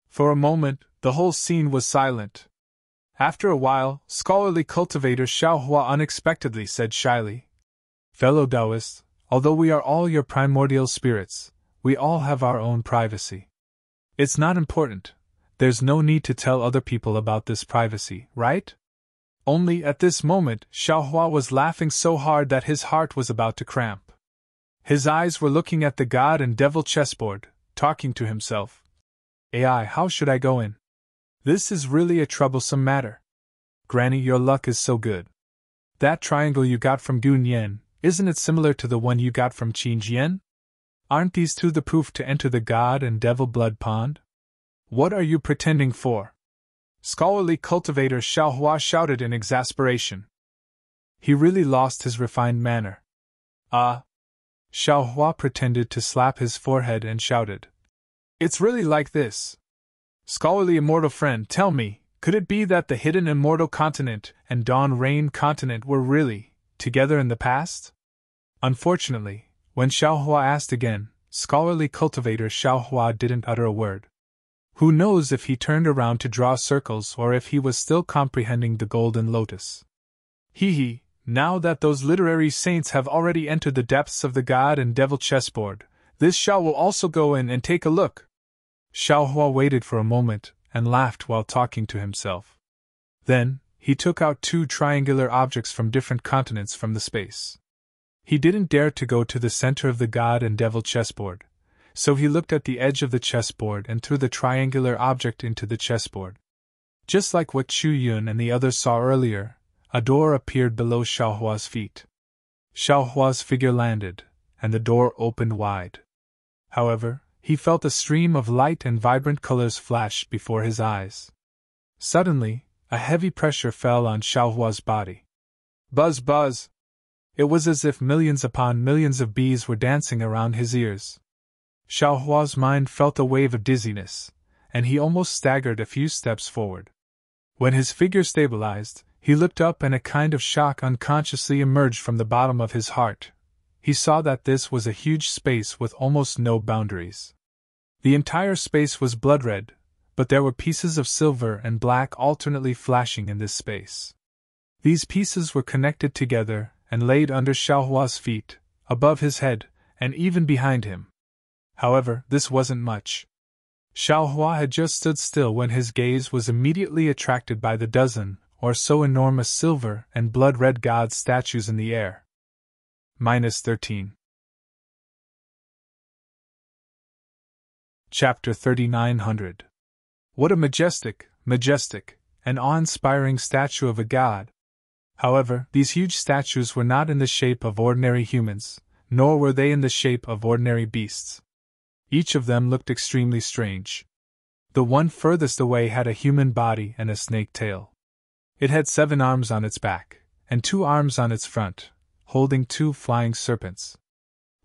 For a moment, the whole scene was silent. After a while, scholarly cultivator Xiao Hua unexpectedly said shyly, "Fellow Taoist, although we are all your primordial spirits, we all have our own privacy. It's not important. There's no need to tell other people about this privacy, right?" Only at this moment, Xiao Hua was laughing so hard that his heart was about to cramp. His eyes were looking at the god and devil chessboard, talking to himself. "Ai, how should I go in? This is really a troublesome matter. Granny, your luck is so good. That triangle you got from Gun Yen, isn't it similar to the one you got from Qin Jian? Aren't these two the proof to enter the god and devil blood pond? What are you pretending for?" Scholarly cultivator Xiao Hua shouted in exasperation. He really lost his refined manner. Xiao Hua pretended to slap his forehead and shouted. "It's really like this. Scholarly immortal friend, tell me, could it be that the hidden immortal continent and dawn rain continent were really together in the past?" Unfortunately, when Xiao Hua asked again, scholarly cultivator Xiao Hua didn't utter a word. Who knows if he turned around to draw circles or if he was still comprehending the golden lotus. Hee, now that those literary saints have already entered the depths of the god and devil chessboard, this Xiao will also go in and take a look. Xiao Hua waited for a moment and laughed while talking to himself. Then, he took out two triangular objects from different continents from the space. He didn't dare to go to the center of the god and devil chessboard, so he looked at the edge of the chessboard and threw the triangular object into the chessboard. Just like what Chu Yun and the others saw earlier, a door appeared below Xiao Hua's feet. Xiao Hua's figure landed, and the door opened wide. However, he felt a stream of light and vibrant colors flash before his eyes. Suddenly, a heavy pressure fell on Xiao Hua's body. Buzz, buzz! It was as if millions upon millions of bees were dancing around his ears. Xiao Hua's mind felt a wave of dizziness, and he almost staggered a few steps forward. When his figure stabilized, he looked up and a kind of shock unconsciously emerged from the bottom of his heart. He saw that this was a huge space with almost no boundaries. The entire space was blood red, but there were pieces of silver and black alternately flashing in this space. These pieces were connected together and laid under Xiao Hua's feet, above his head, and even behind him. However, this wasn't much. Xiao Hua had just stood still when his gaze was immediately attracted by the dozen or so enormous silver and blood-red god statues in the air. -13. Chapter 3900. What a majestic, and awe-inspiring statue of a god! However, these huge statues were not in the shape of ordinary humans, nor were they in the shape of ordinary beasts. Each of them looked extremely strange. The one furthest away had a human body and a snake tail. It had 7 arms on its back, and 2 arms on its front, holding 2 flying serpents.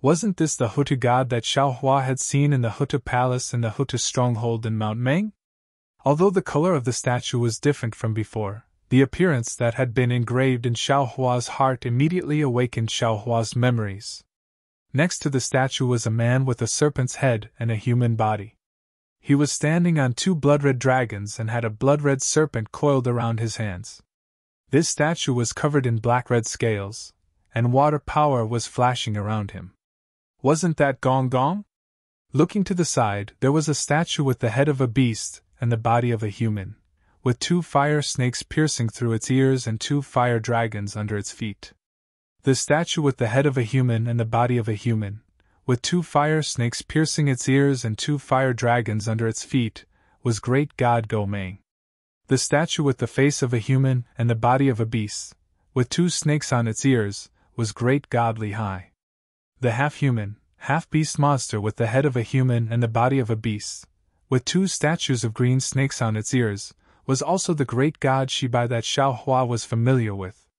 Wasn't this the Hutu god that Xiao Hua had seen in the Hutu palace and the Hutu stronghold in Mount Meng? Although the color of the statue was different from before, the appearance that had been engraved in Xiao Hua's heart immediately awakened Xiao Hua's memories. Next to the statue was a man with a serpent's head and a human body. He was standing on 2 blood-red dragons and had a blood-red serpent coiled around his hands. This statue was covered in black-red scales, and water power was flashing around him. Wasn't that Gong Gong? Looking to the side, there was a statue with the head of a beast and the body of a human, with 2 fire snakes piercing through its ears and 2 fire dragons under its feet. The statue with the head of a human and the body of a human, with 2 fire snakes piercing its ears and 2 fire dragons under its feet, was great god Go-Meng. The statue with the face of a human and the body of a beast, with 2 snakes on its ears, was great god Li-Hai. The half-human, half-beast monster with the head of a human and the body of a beast, with 2 statues of green snakes on its ears, was also the great god Shibai that Xiao Hua was familiar with.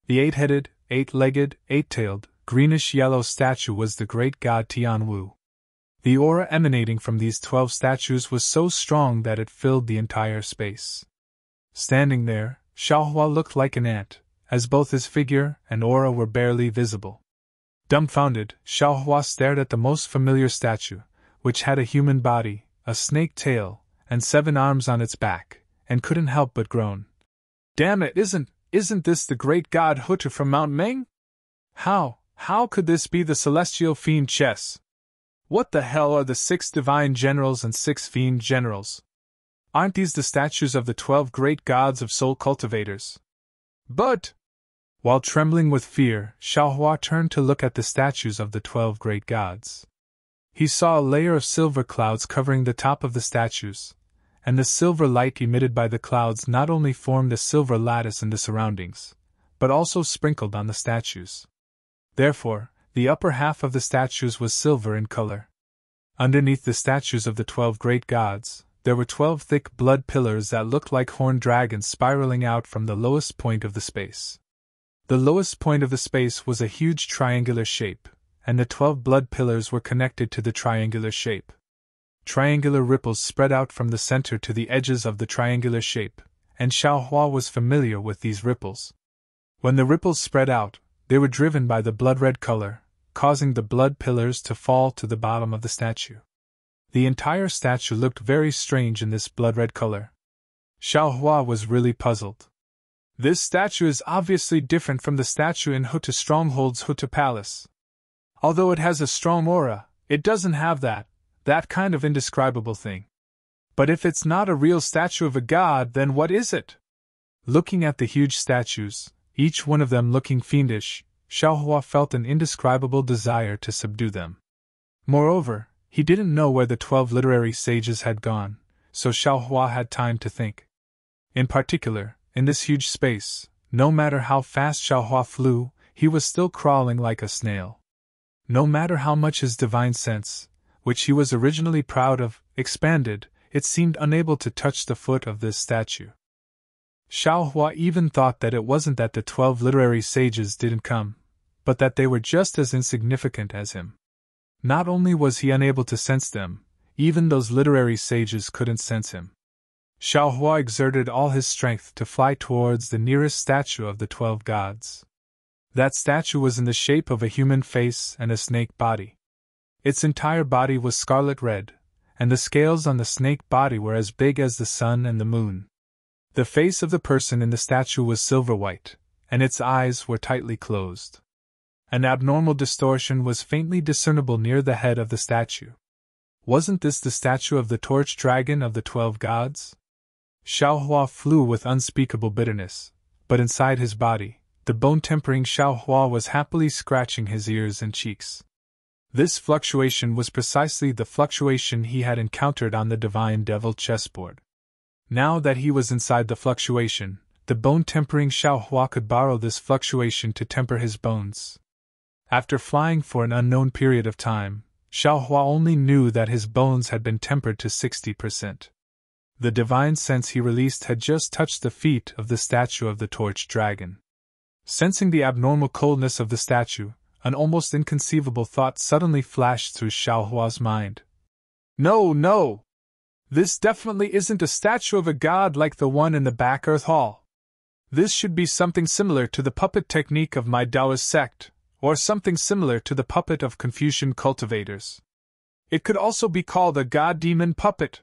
The 8-headed, 8-legged, 8-tailed, greenish-yellow statue was the great god Tianwu. The aura emanating from these 12 statues was so strong that it filled the entire space. Standing there, Xiao Hua looked like an ant, as both his figure and aura were barely visible. Dumbfounded, Xiao Hua stared at the most familiar statue, which had a human body, a snake tail, and 7 arms on its back, and couldn't help but groan. Damn it, isn't this the great god Hutu from Mount Meng? How could this be the celestial fiend Chess? What the hell are the 6 divine generals and 6 fiend generals? Aren't these the statues of the 12 great gods of soul cultivators? But, while trembling with fear, Xiaohua turned to look at the statues of the 12 great gods. He saw a layer of silver clouds covering the top of the statues, and the silver light emitted by the clouds not only formed a silver lattice in the surroundings, but also sprinkled on the statues. Therefore, the upper half of the statues was silver in color. Underneath the statues of the 12 great gods, there were 12 thick blood pillars that looked like horned dragons spiraling out from the lowest point of the space. The lowest point of the space was a huge triangular shape, and the 12 blood pillars were connected to the triangular shape. Triangular ripples spread out from the center to the edges of the triangular shape, and Xiaohua was familiar with these ripples. When the ripples spread out, they were driven by the blood-red color, causing the blood pillars to fall to the bottom of the statue. The entire statue looked very strange in this blood-red color. Xiaohua was really puzzled. This statue is obviously different from the statue in Hutu Stronghold's Hutu Palace. Although it has a strong aura, it doesn't have that kind of indescribable thing. But if it's not a real statue of a god, then what is it? Looking at the huge statues, each one of them looking fiendish, Xiaohua felt an indescribable desire to subdue them. Moreover, he didn't know where the 12 literary sages had gone, so Xiaohua had time to think. In particular, in this huge space, no matter how fast Xiaohua flew, he was still crawling like a snail. No matter how much his divine sense, which he was originally proud of, expanded, it seemed unable to touch the foot of this statue. Xiaohua even thought that it wasn't that the 12 literary sages didn't come, but that they were just as insignificant as him. Not only was he unable to sense them, even those literary sages couldn't sense him. Xiaohua exerted all his strength to fly towards the nearest statue of the 12 gods. That statue was in the shape of a human face and a snake body. Its entire body was scarlet red, and the scales on the snake body were as big as the sun and the moon. The face of the person in the statue was silver white, and its eyes were tightly closed. An abnormal distortion was faintly discernible near the head of the statue. Wasn't this the statue of the torch dragon of the 12 gods? Xiaohua flew with unspeakable bitterness, but inside his body, the bone-tempering Xiaohua was happily scratching his ears and cheeks. This fluctuation was precisely the fluctuation he had encountered on the divine devil chessboard. Now that he was inside the fluctuation, the bone-tempering Xiaohua could borrow this fluctuation to temper his bones. After flying for an unknown period of time, Xiaohua only knew that his bones had been tempered to 60%. The divine sense he released had just touched the feet of the statue of the torch dragon. Sensing the abnormal coldness of the statue, an almost inconceivable thought suddenly flashed through Xiaohua's mind. No! This definitely isn't a statue of a god like the one in the back Earth Hall. This should be something similar to the puppet technique of my Taoist sect, or something similar to the puppet of Confucian cultivators. It could also be called a god-demon puppet.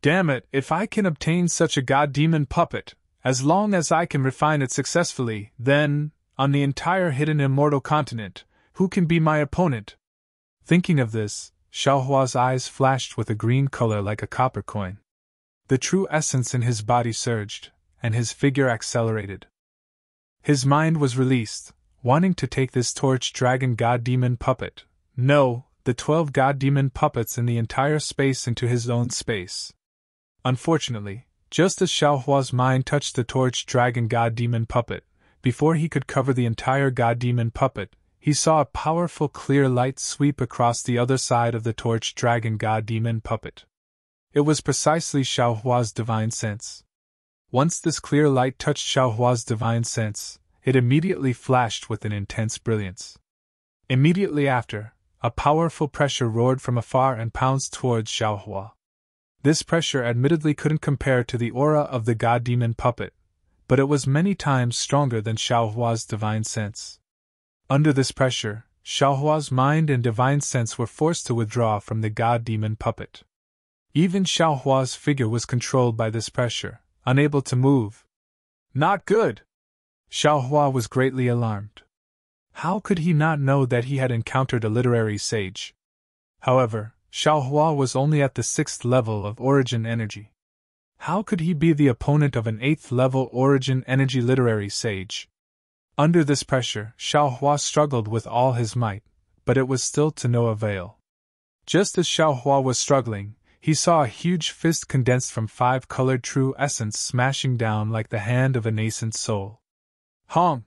Damn it, if I can obtain such a god-demon puppet, as long as I can refine it successfully, then, on the entire hidden immortal continent, who can be my opponent? Thinking of this, Xiaohua's eyes flashed with a green color like a copper coin. The true essence in his body surged, and his figure accelerated. His mind was released, wanting to take this torch dragon god-demon puppet, no, the 12 god-demon puppets in the entire space into his own space. Unfortunately, just as Xiaohua's mind touched the torch dragon god-demon puppet, before he could cover the entire god-demon puppet, he saw a powerful clear light sweep across the other side of the torch dragon god-demon puppet. It was precisely Xiaohua's divine sense. Once this clear light touched Xiaohua's divine sense, it immediately flashed with an intense brilliance. Immediately after, a powerful pressure roared from afar and pounced towards Xiaohua. This pressure admittedly couldn't compare to the aura of the god-demon puppet, but it was many times stronger than Xiaohua's divine sense. Under this pressure, Xiaohua's mind and divine sense were forced to withdraw from the god-demon puppet. Even Xiaohua's figure was controlled by this pressure, unable to move. Not good! Xiao Hua was greatly alarmed. How could he not know that he had encountered a literary sage? However, Xiao Hua was only at the 6th level of origin energy. How could he be the opponent of an 8th level origin energy literary sage? Under this pressure, Xiao Hua struggled with all his might, but it was still to no avail. Just as Xiao Hua was struggling, he saw a huge fist condensed from 5-colored true essence smashing down like the hand of a nascent soul. Hong!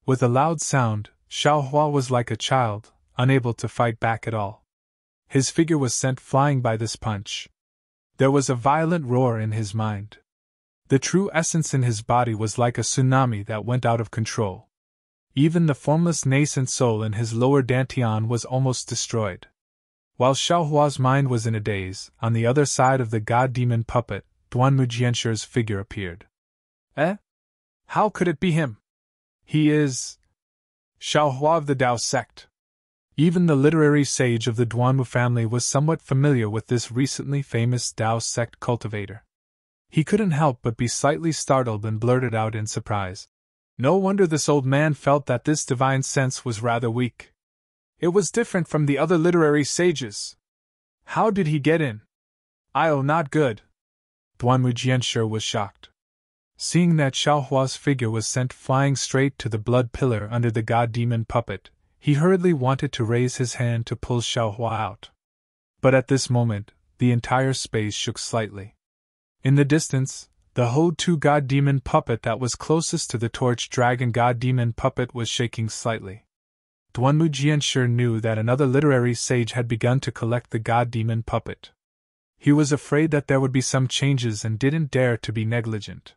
With a loud sound, Xiao Hua was like a child, unable to fight back at all. His figure was sent flying by this punch. There was a violent roar in his mind. The true essence in his body was like a tsunami that went out of control. Even the formless nascent soul in his lower dantian was almost destroyed. While Xiao Hua's mind was in a daze, on the other side of the god-demon puppet, Duanmu Jianshi's figure appeared. Eh? How could it be him? He is Xiao Hua of the Dao sect. Even the literary sage of the Duanmu family was somewhat familiar with this recently famous Dao sect cultivator. He couldn't help but be slightly startled and blurted out in surprise. No wonder this old man felt that this divine sense was rather weak. It was different from the other literary sages. How did he get in? Not good. Duanmu Jianshi was shocked. Seeing that Xiao Hua's figure was sent flying straight to the blood pillar under the god-demon puppet, he hurriedly wanted to raise his hand to pull Xiao Hua out. But at this moment, the entire space shook slightly. In the distance, the Ho-2 god-demon puppet that was closest to the torch dragon god-demon puppet was shaking slightly. Duanmu Jianshi knew that another literary sage had begun to collect the god-demon puppet. He was afraid that there would be some changes and didn't dare to be negligent.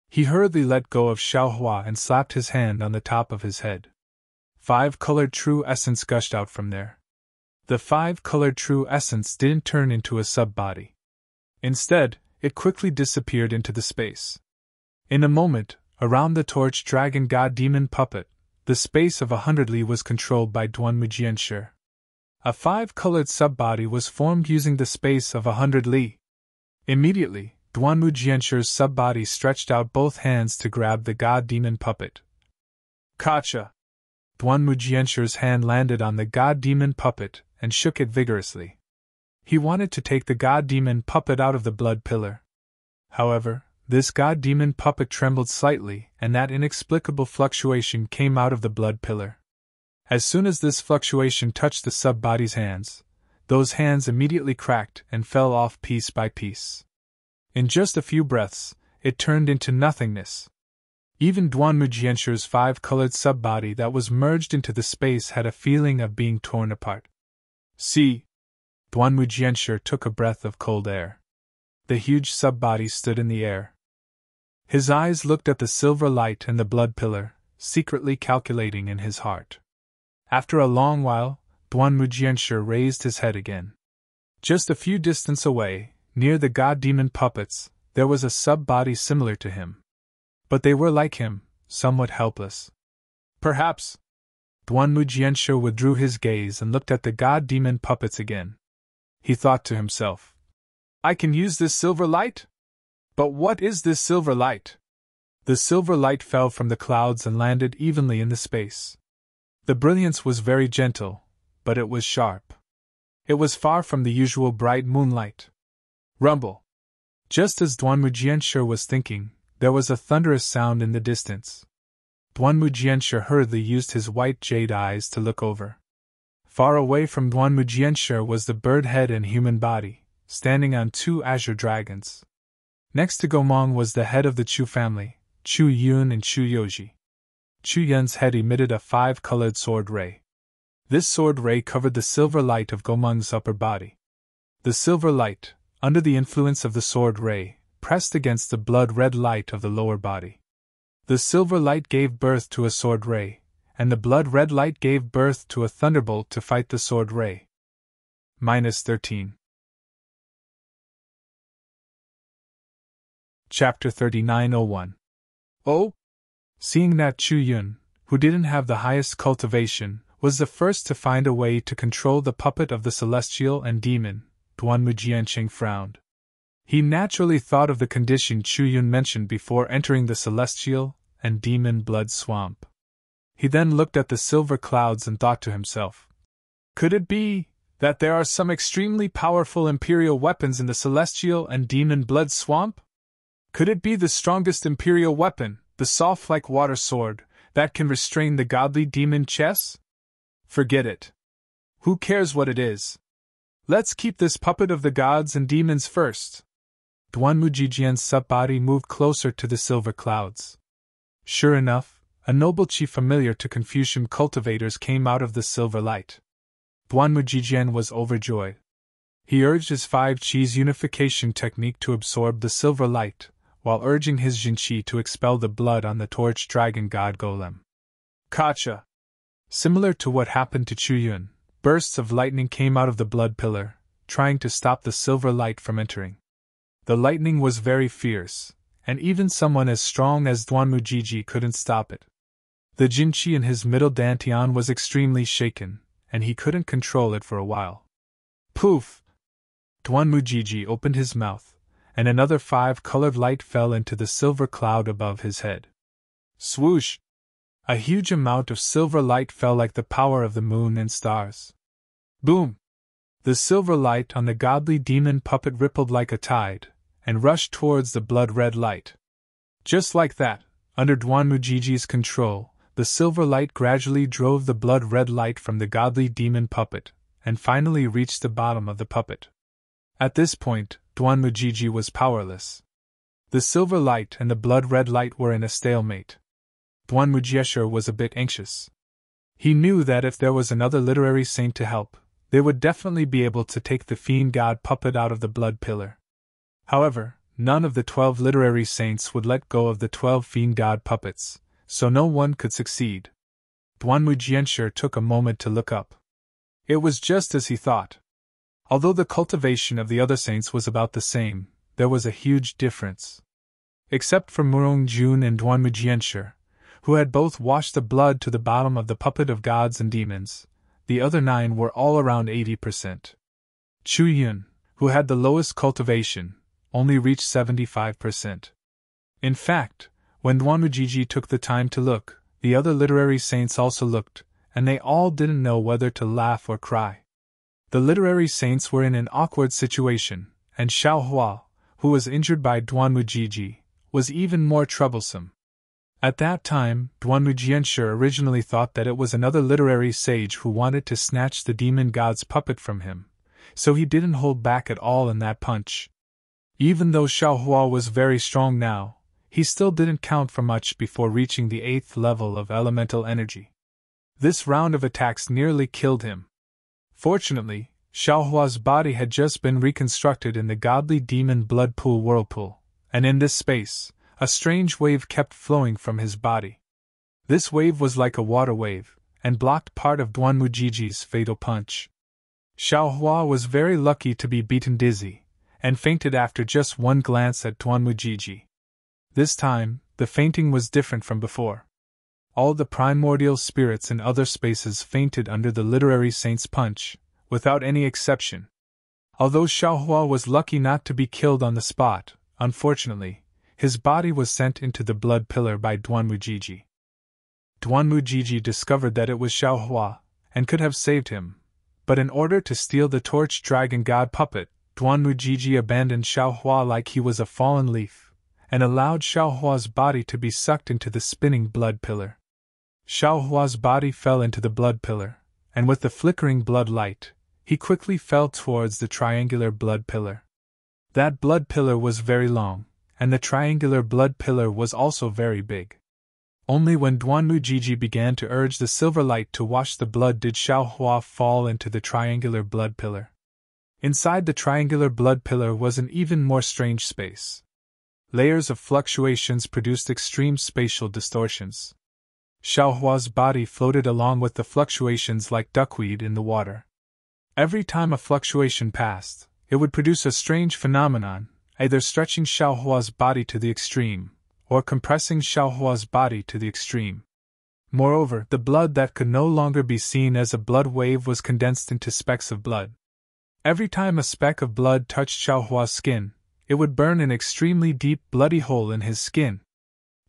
He hurriedly let go of Xiao Hua and slapped his hand on the top of his head. 5-colored true essence gushed out from there. The 5-colored true essence didn't turn into a sub-body. Instead, it quickly disappeared into the space. In a moment, around the torch dragon god-demon puppet, the space of 100 li was controlled by Duanmu Jianshi. A 5-colored sub-body was formed using the space of 100 li. Immediately, Duanmu Jianshi's sub-body stretched out both hands to grab the god-demon puppet. Gotcha! Duanmu Jianshi's hand landed on the god-demon puppet and shook it vigorously. He wanted to take the god-demon puppet out of the blood pillar. However, this god-demon puppet trembled slightly, and that inexplicable fluctuation came out of the blood pillar. As soon as this fluctuation touched the sub-body's hands, those hands immediately cracked and fell off piece by piece. In just a few breaths, it turned into nothingness. Even Duanmu Jianshi's 5-colored sub-body that was merged into the space had a feeling of being torn apart. See! Duanmu Jianshi took a breath of cold air. The huge sub-body stood in the air. His eyes looked at the silver light and the blood pillar, secretly calculating in his heart. After a long while, Duanmu Jianshi raised his head again. Just a few distance away, near the god-demon puppets, there was a sub-body similar to him. But they were like him, somewhat helpless. Perhaps. Duanmu Jianshi withdrew his gaze and looked at the god-demon puppets again. He thought to himself, I can use this silver light? But what is this silver light? The silver light fell from the clouds and landed evenly in the space. The brilliance was very gentle, but it was sharp. It was far from the usual bright moonlight. Rumble! Just as Duanmu Jianshi was thinking, there was a thunderous sound in the distance. Duanmu Jianshi hurriedly used his white jade eyes to look over. Far away from Duanmu Jianshi was the bird head and human body, standing on 2 azure dragons. Next to Gomong was the head of the Chu family, Chu Yun and Chu Yoji. Chu Yun's head emitted a 5-colored sword ray. This sword ray covered the silver light of Gomong's upper body. The silver light, under the influence of the sword ray, pressed against the blood-red light of the lower body. The silver light gave birth to a sword ray, and the blood-red light gave birth to a thunderbolt to fight the sword ray. -13. Chapter 39:01. Oh! Seeing that Chu Yun, who didn't have the highest cultivation, was the first to find a way to control the puppet of the celestial and demon, Duanmu Jianqing frowned. He naturally thought of the condition Chuyun mentioned before entering the celestial and demon blood swamp. He then looked at the silver clouds and thought to himself, could it be that there are some extremely powerful imperial weapons in the celestial and demon blood swamp? Could it be the strongest imperial weapon, the soft-like water sword, that can restrain the godly demon chess? Forget it. Who cares what it is? Let's keep this puppet of the gods and demons first. Duanmujijian's sub-body moved closer to the silver clouds. Sure enough, a noble chief familiar to Confucian cultivators came out of the silver light. Duanmujijian was overjoyed. He urged his 5 Chi's unification technique to absorb the silver light, while urging his Jinqi to expel the blood on the torch dragon god golem. Kacha! Similar to what happened to Chuyun, bursts of lightning came out of the blood pillar, trying to stop the silver light from entering. The lightning was very fierce, and even someone as strong as Duanmujiji couldn't stop it. The Jinqi in his middle dantian was extremely shaken, and he couldn't control it for a while. Poof! Duanmujiji opened his mouth, and another 5-colored light fell into the silver cloud above his head. Swoosh! A huge amount of silver light fell like the power of the moon and stars. Boom! The silver light on the godly demon puppet rippled like a tide, and rushed towards the blood-red light. Just like that, under Duanmujiji's control, the silver light gradually drove the blood-red light from the godly demon puppet, and finally reached the bottom of the puppet. At this point, Duanmujiji was powerless. The silver light and the blood-red light were in a stalemate. Duanmujiesher was a bit anxious. He knew that if there was another literary saint to help, they would definitely be able to take the fiend god puppet out of the blood pillar. However, none of the 12 literary saints would let go of the 12 fiend god puppets, so no one could succeed. Duanmujiensher took a moment to look up. It was just as he thought. Although the cultivation of the other saints was about the same, there was a huge difference. Except for Murongjun and Duanmujiensher, who had both washed the blood to the bottom of the puppet of gods and demons, the other 9 were all around 80%. Chuyun, who had the lowest cultivation, only reached 75%. In fact, when Duanmujiji took the time to look, the other literary saints also looked, and they all didn't know whether to laugh or cry. The literary saints were in an awkward situation, and Xiaohua, who was injured by Duanmujiji, was even more troublesome. At that time, Duanmujiensher originally thought that it was another literary sage who wanted to snatch the demon god's puppet from him, so he didn't hold back at all in that punch. Even though Xiaohua was very strong now, he still didn't count for much before reaching the 8th level of elemental energy. This round of attacks nearly killed him. Fortunately, Xiaohua's body had just been reconstructed in the godly demon blood pool whirlpool, and in this space, a strange wave kept flowing from his body. This wave was like a water wave, and blocked part of Duanmujiji's fatal punch. Xiaohua was very lucky to be beaten dizzy, and fainted after just one glance at Duanmujiji. This time, the fainting was different from before. All the primordial spirits in other spaces fainted under the literary saint's punch, without any exception. Although Xiaohua was lucky not to be killed on the spot, unfortunately, his body was sent into the blood pillar by Duanmujiji. Duanmujiji discovered that it was Xiaohua, and could have saved him, but in order to steal the torch dragon god puppet, Duanmujiji abandoned Xiaohua like he was a fallen leaf, and allowed Xiaohua's body to be sucked into the spinning blood pillar. Xiaohua's body fell into the blood pillar, and with the flickering blood light, he quickly fell towards the triangular blood pillar. That blood pillar was very long, and the triangular blood pillar was also very big. Only when Duanmujiji began to urge the silver light to wash the blood did Xiaohua fall into the triangular blood pillar. Inside the triangular blood pillar was an even more strange space. Layers of fluctuations produced extreme spatial distortions. Xiaohua's body floated along with the fluctuations like duckweed in the water. Every time a fluctuation passed, it would produce a strange phenomenon, either stretching Xiaohua's body to the extreme, or compressing Xiaohua's body to the extreme. Moreover, the blood that could no longer be seen as a blood wave was condensed into specks of blood. Every time a speck of blood touched Xiaohua's skin, it would burn an extremely deep, bloody hole in his skin.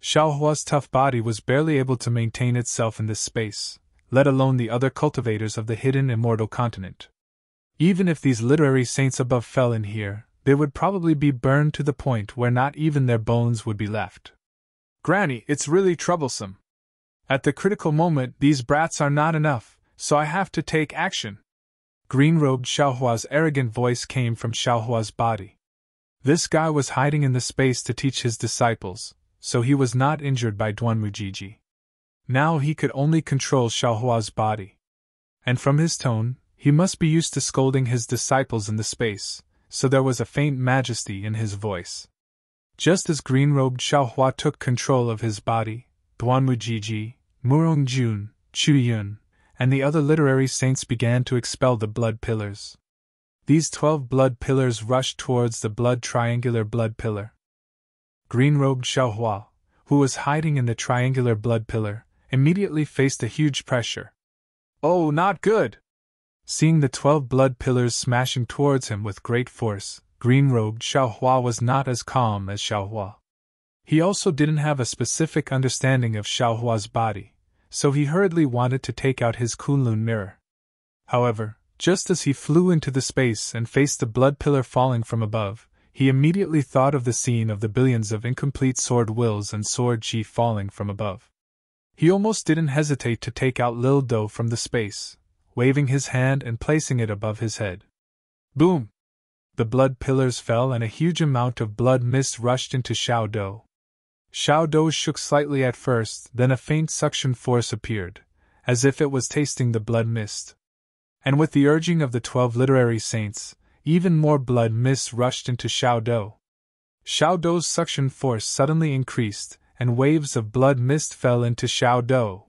Xiaohua's tough body was barely able to maintain itself in this space, let alone the other cultivators of the hidden immortal continent. Even if these literary saints above fell in here, they would probably be burned to the point where not even their bones would be left. Granny, it's really troublesome. At the critical moment, these brats are not enough, so I have to take action. Green-robed Xiaohua's arrogant voice came from Xiaohua's body. This guy was hiding in the space to teach his disciples, so he was not injured by Duanmujiji. Now he could only control Xiaohua's body. And from his tone, he must be used to scolding his disciples in the space, so there was a faint majesty in his voice. Just as green-robed Xiaohua took control of his body, Duanmujiji, Murongjun, Chuyun, and the other literary saints began to expel the blood pillars. These 12 blood pillars rushed towards the triangular blood pillar. Green-robed Xiaohua, who was hiding in the triangular blood pillar, immediately faced a huge pressure. Oh, not good! Seeing the 12 blood pillars smashing towards him with great force, green-robed Xiaohua was not as calm as Xiaohua. He also didn't have a specific understanding of Xiaohua's body, so he hurriedly wanted to take out his Kunlun mirror. However, just as he flew into the space and faced the blood pillar falling from above, he immediately thought of the scene of the billions of incomplete sword wills and sword chi falling from above. He almost didn't hesitate to take out Lil Do from the space, waving his hand and placing it above his head. Boom! The blood pillars fell and a huge amount of blood mist rushed into Xiao Do. Xiao Do shook slightly at first, then a faint suction force appeared, as if it was tasting the blood mist. And with the urging of the 12 literary saints, even more blood mist rushed into Xiao Do. Xiao Do's suction force suddenly increased, and waves of blood mist fell into Xiao Do.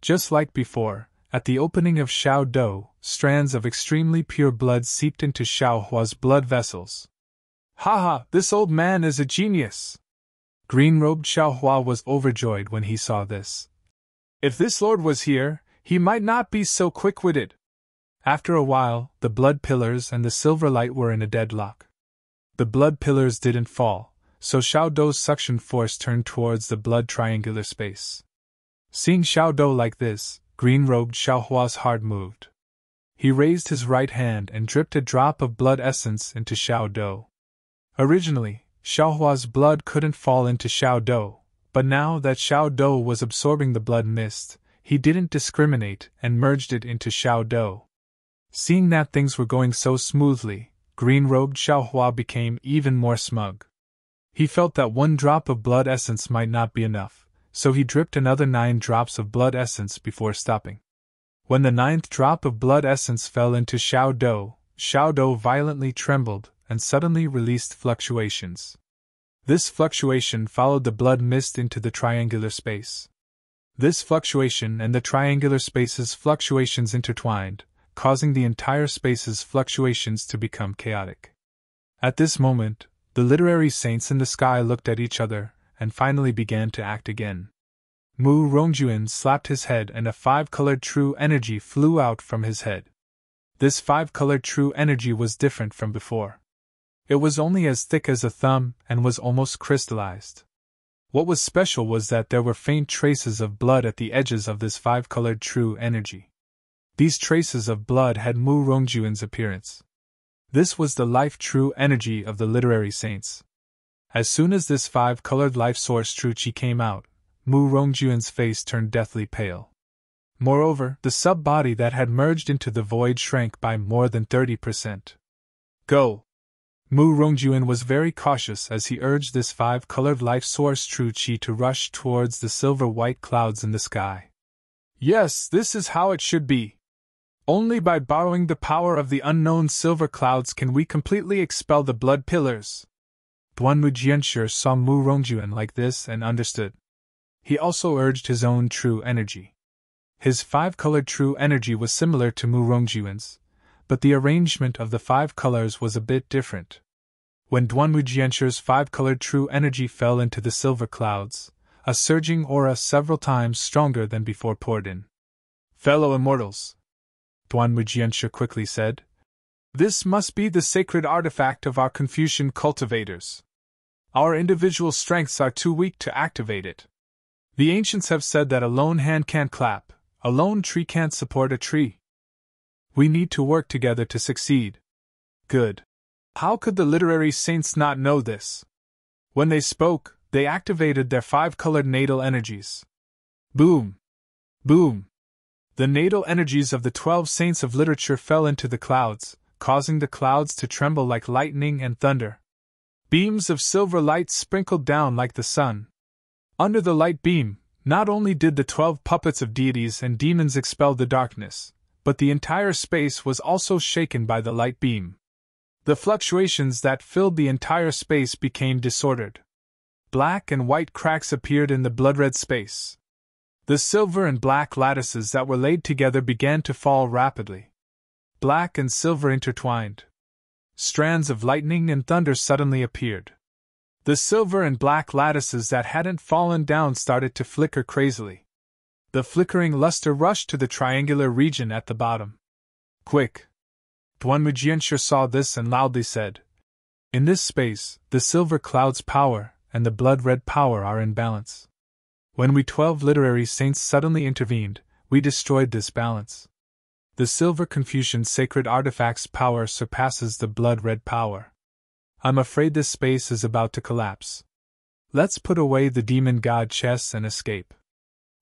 Just like before, at the opening of Xiao Do, strands of extremely pure blood seeped into Xiaohua's blood vessels. Haha, this old man is a genius! Green-robed Xiaohua was overjoyed when he saw this. If this lord was here, he might not be so quick-witted. After a while, the blood pillars and the silver light were in a deadlock. The blood pillars didn't fall, so Xiao Do's suction force turned towards the blood triangular space. Seeing Xiao Do like this, green-robed Xiaohua's heart moved. He raised his right hand and dripped a drop of blood essence into Xiao Do. Originally, Xiaohua's blood couldn't fall into Xiao Do, but now that Xiao Do was absorbing the blood mist, he didn't discriminate and merged it into Xiao Do. Seeing that things were going so smoothly, green-robed Xiaohua became even more smug. He felt that 1 drop of blood essence might not be enough, so he dripped another 9 drops of blood essence before stopping. When the 9th drop of blood essence fell into Xiao Do violently trembled and suddenly released fluctuations. This fluctuation followed the blood mist into the triangular space. This fluctuation and the triangular space's fluctuations intertwined, causing the entire space's fluctuations to become chaotic. At this moment, the literary saints in the sky looked at each other and finally began to act again. Mu Rongjuan slapped his head and a 5-colored true energy flew out from his head. This 5-colored true energy was different from before. It was only as thick as a thumb and was almost crystallized. What was special was that there were faint traces of blood at the edges of this 5-colored true energy. These traces of blood had Mu Rongjuan's appearance. This was the life true energy of the literary saints. As soon as this 5-colored life source true chi came out, Mu Rongjuan's face turned deathly pale. Moreover, the sub-body that had merged into the void shrank by more than 30%. Go! Mu Rongjuan was very cautious as he urged this 5-colored life source true chi to rush towards the silver-white clouds in the sky. Yes, this is how it should be. Only by borrowing the power of the unknown silver clouds can we completely expel the blood pillars. Duanmu Jianshi saw Mu Rongjuan like this and understood. He also urged his own true energy. His 5-colored true energy was similar to Mu Rongjuan's, but the arrangement of the 5 colors was a bit different. When Duanmu Jianshi's 5-colored true energy fell into the silver clouds, a surging aura several times stronger than before poured in. Fellow immortals, Duanmu Jianshi quickly said, This must be the sacred artifact of our Confucian cultivators. Our individual strengths are too weak to activate it. The ancients have said that a lone hand can't clap, a lone tree can't support a tree. We need to work together to succeed. Good. How could the literary saints not know this? When they spoke, they activated their 5-colored natal energies. Boom! Boom! The natal energies of the 12 saints of literature fell into the clouds, causing the clouds to tremble like lightning and thunder. Beams of silver light sprinkled down like the sun. Under the light beam, not only did the 12 puppets of deities and demons expel the darkness, but the entire space was also shaken by the light beam. The fluctuations that filled the entire space became disordered. Black and white cracks appeared in the blood-red space. The silver and black lattices that were laid together began to fall rapidly. Black and silver intertwined. Strands of lightning and thunder suddenly appeared. The silver and black lattices that hadn't fallen down started to flicker crazily. The flickering luster rushed to the triangular region at the bottom. Quick! Duan Mujianshi saw this and loudly said, "In this space, the silver cloud's power and the blood-red power are in balance. When we 12 literary saints suddenly intervened, we destroyed this balance. The silver Confucian sacred artifact's power surpasses the blood-red power. I'm afraid this space is about to collapse. Let's put away the demon god chests and escape."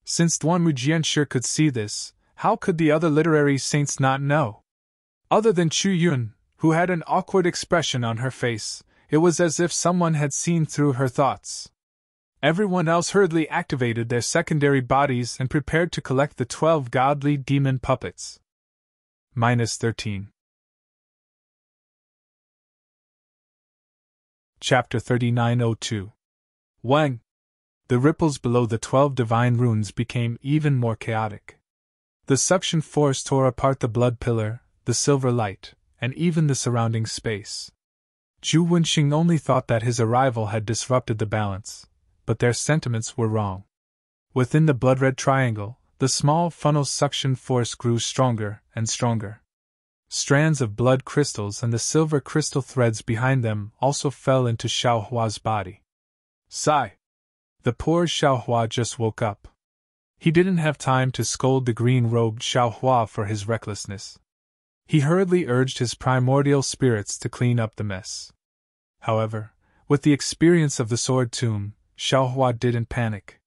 Since Duan Mujianshi could see this, how could the other literary saints not know? Other than Chu Yun, who had an awkward expression on her face, it was as if someone had seen through her thoughts. Everyone else hurriedly activated their secondary bodies and prepared to collect the 12 godly demon puppets. -13. Chapter 39:02. Wang. The ripples below the 12 divine runes became even more chaotic. The suction force tore apart the blood pillar, the silver light, and even the surrounding space. Zhu Wenxing only thought that his arrival had disrupted the balance, but their sentiments were wrong. Within the blood-red triangle, the small funnel's suction force grew stronger and stronger. Strands of blood crystals and the silver crystal threads behind them also fell into Xiaohua's body. Sigh! The poor Xiaohua just woke up. He didn't have time to scold the green-robed Xiaohua for his recklessness. He hurriedly urged his primordial spirits to clean up the mess. However, with the experience of the sword tomb, Xiaohua didn't panic.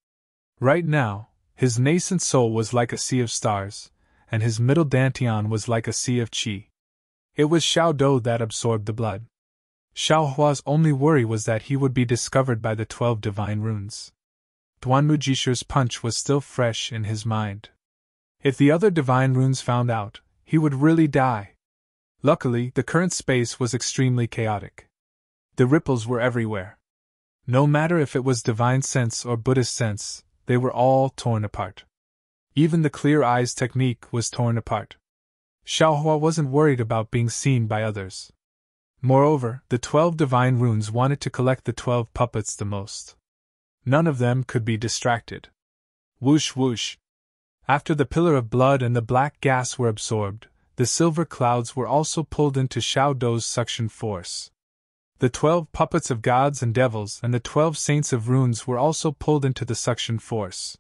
Right now, his nascent soul was like a sea of stars, and his middle dantian was like a sea of qi. It was Xiaodou that absorbed the blood. Xiaohua's only worry was that he would be discovered by the 12 divine runes. Duan Mujishi's punch was still fresh in his mind. If the other divine runes found out, he would really die. Luckily, the current space was extremely chaotic. The ripples were everywhere. No matter if it was divine sense or Buddhist sense, they were all torn apart. Even the clear eyes technique was torn apart. Xiaohua wasn't worried about being seen by others. Moreover, the 12 divine runes wanted to collect the 12 puppets the most. None of them could be distracted. Whoosh whoosh! After the pillar of blood and the black gas were absorbed, the silver clouds were also pulled into Xiaodou's suction force. The 12 puppets of gods and devils and the 12 saints of runes were also pulled into the suction force.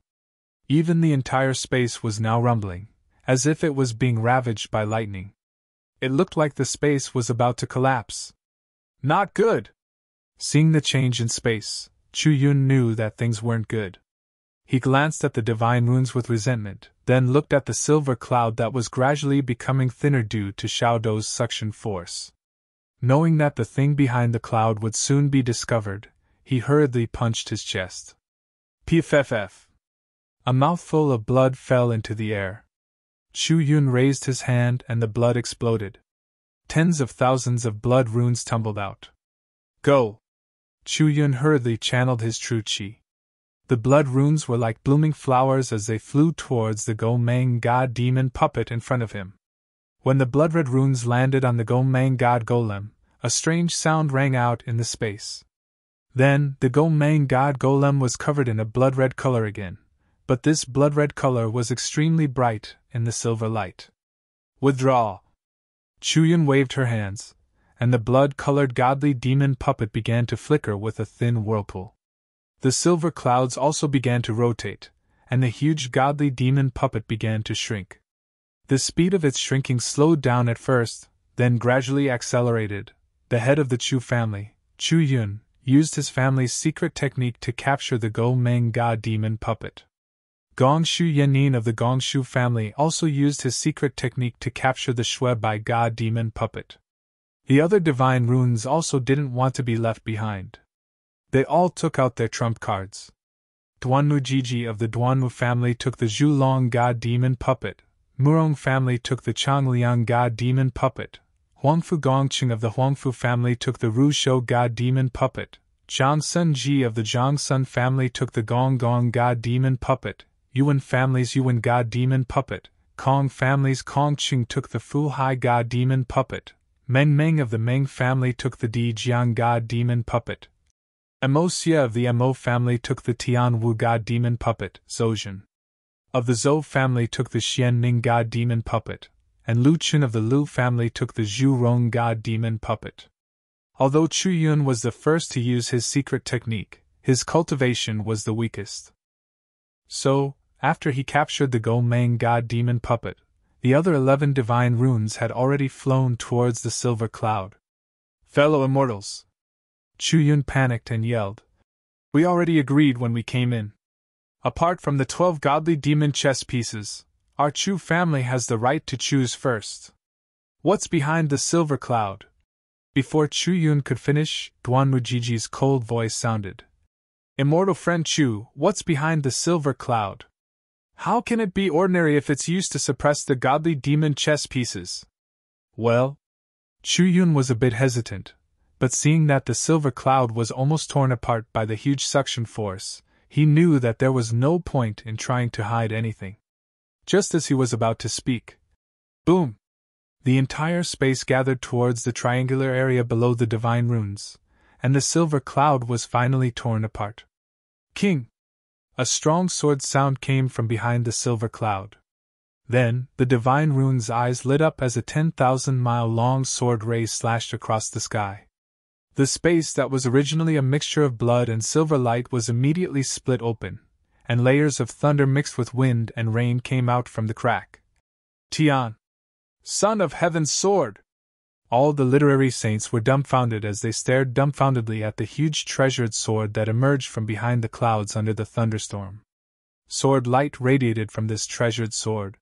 Even the entire space was now rumbling, as if it was being ravaged by lightning. It looked like the space was about to collapse. Not good! Seeing the change in space, Chu Yun knew that things weren't good. He glanced at the divine runes with resentment, then looked at the silver cloud that was gradually becoming thinner due to Xiaodou's suction force. Knowing that the thing behind the cloud would soon be discovered, he hurriedly punched his chest. Pff! A mouthful of blood fell into the air. Chu Yun raised his hand and the blood exploded. Tens of thousands of blood runes tumbled out. Go! Chu Yun hurriedly channeled his true qi. The blood runes were like blooming flowers as they flew towards the Gomang god demon puppet in front of him. When the blood-red runes landed on the Gomang god golem, a strange sound rang out in the space. Then, the Gomang god golem was covered in a blood-red color again, but this blood-red color was extremely bright in the silver light. Withdraw! Chu-yun waved her hands, and the blood-colored godly demon puppet began to flicker with a thin whirlpool. The silver clouds also began to rotate, and the huge godly demon puppet began to shrink. The speed of its shrinking slowed down at first, then gradually accelerated. The head of the Chu family, Chu-yun, used his family's secret technique to capture the Go-meng god demon puppet. Gongshu Yenin of the Gongshu family also used his secret technique to capture the Shui-bai god demon puppet. The other divine runes also didn't want to be left behind. They all took out their trump cards. Duanmu Jiji of the Duanmu family took the Zhulong god demon puppet, Murong family took the Changliang god demon puppet, Huangfu Gongqing of the Huangfu family took the Rushou god demon puppet, Zhangsun Ji of the Zhangsun family took the Gong god demon puppet, Yuan family's Yuan god demon puppet, Kong family's Kongqing took the Fuhai god demon puppet, Meng of the Meng family took the Dijiang god demon puppet, Mo Xia of the Mo family took the Tianwu god demon puppet, Zhoujun of the Zhou family took the Xianning god demon puppet, and Lu Chun of the Lu family took the Zhu Rong god demon puppet. Although Chu-yun was the first to use his secret technique, his cultivation was the weakest. So, after he captured the Go-meng god demon puppet, the other 11 divine runes had already flown towards the silver cloud. Fellow immortals! Chu-yun panicked and yelled. We already agreed when we came in. Apart from the 12 godly demon chess pieces, our Chu family has the right to choose first. What's behind the silver cloud? Before Chu-yun could finish, Duanmu Jiji's cold voice sounded. Immortal friend Chu, what's behind the silver cloud? How can it be ordinary if it's used to suppress the godly demon chess pieces? Well, Chu-yun was a bit hesitant, but seeing that the silver cloud was almost torn apart by the huge suction force, he knew that there was no point in trying to hide anything. Just as he was about to speak, boom! The entire space gathered towards the triangular area below the divine runes, and the silver cloud was finally torn apart. King! A strong sword sound came from behind the silver cloud. Then, the divine rune's eyes lit up as a 10,000-mile-long sword ray slashed across the sky. The space that was originally a mixture of blood and silver light was immediately split open, and layers of thunder mixed with wind and rain came out from the crack. Tian! Son of Heaven's sword! All the literary saints were dumbfounded as they stared dumbfoundedly at the huge treasured sword that emerged from behind the clouds under the thunderstorm. Sword light radiated from this treasured sword.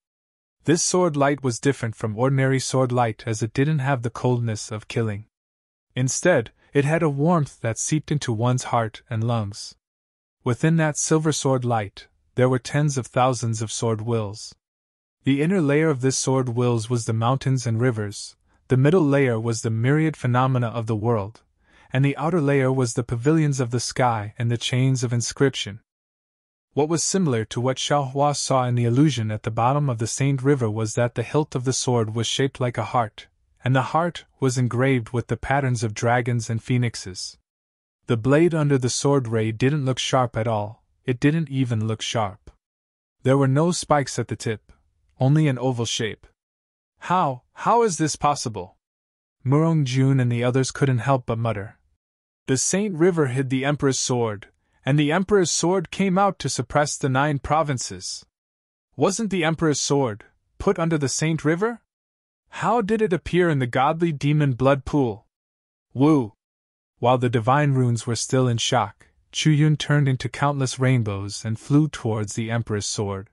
This sword light was different from ordinary sword light as it didn't have the coldness of killing. Instead, it had a warmth that seeped into one's heart and lungs. Within that silver sword light, there were tens of thousands of sword wills. The inner layer of this sword wills was the mountains and rivers, the middle layer was the myriad phenomena of the world, and the outer layer was the pavilions of the sky and the chains of inscription. What was similar to what Xiaohua saw in the illusion at the bottom of the Saint River was that the hilt of the sword was shaped like a heart, and the heart was engraved with the patterns of dragons and phoenixes. The blade under the sword ray didn't look sharp at all, it didn't even look sharp. There were no spikes at the tip, only an oval shape. How is this possible? Murong Jun and the others couldn't help but mutter. The Saint River hid the Emperor's sword, and the Emperor's sword came out to suppress the 9 provinces. Wasn't the Emperor's sword put under the Saint River? How did it appear in the godly demon blood pool? Woo! While the divine runes were still in shock, Chu-yun turned into countless rainbows and flew towards the Emperor's sword.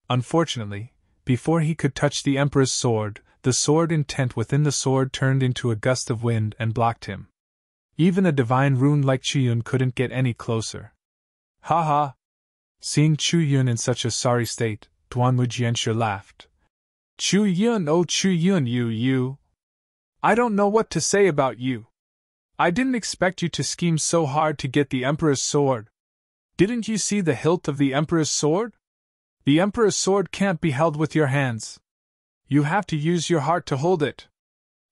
Unfortunately, before he could touch the Emperor's sword, the sword intent within the sword turned into a gust of wind and blocked him. Even a divine rune like Chu-yun couldn't get any closer. Ha ha! Seeing Chu-yun in such a sorry state, Duanmu Jianshi laughed. Chu-yun, oh Chu-yun, you. I don't know what to say about you. I didn't expect you to scheme so hard to get the Emperor's sword. Didn't you see the hilt of the Emperor's sword? The Emperor's sword can't be held with your hands. You have to use your heart to hold it.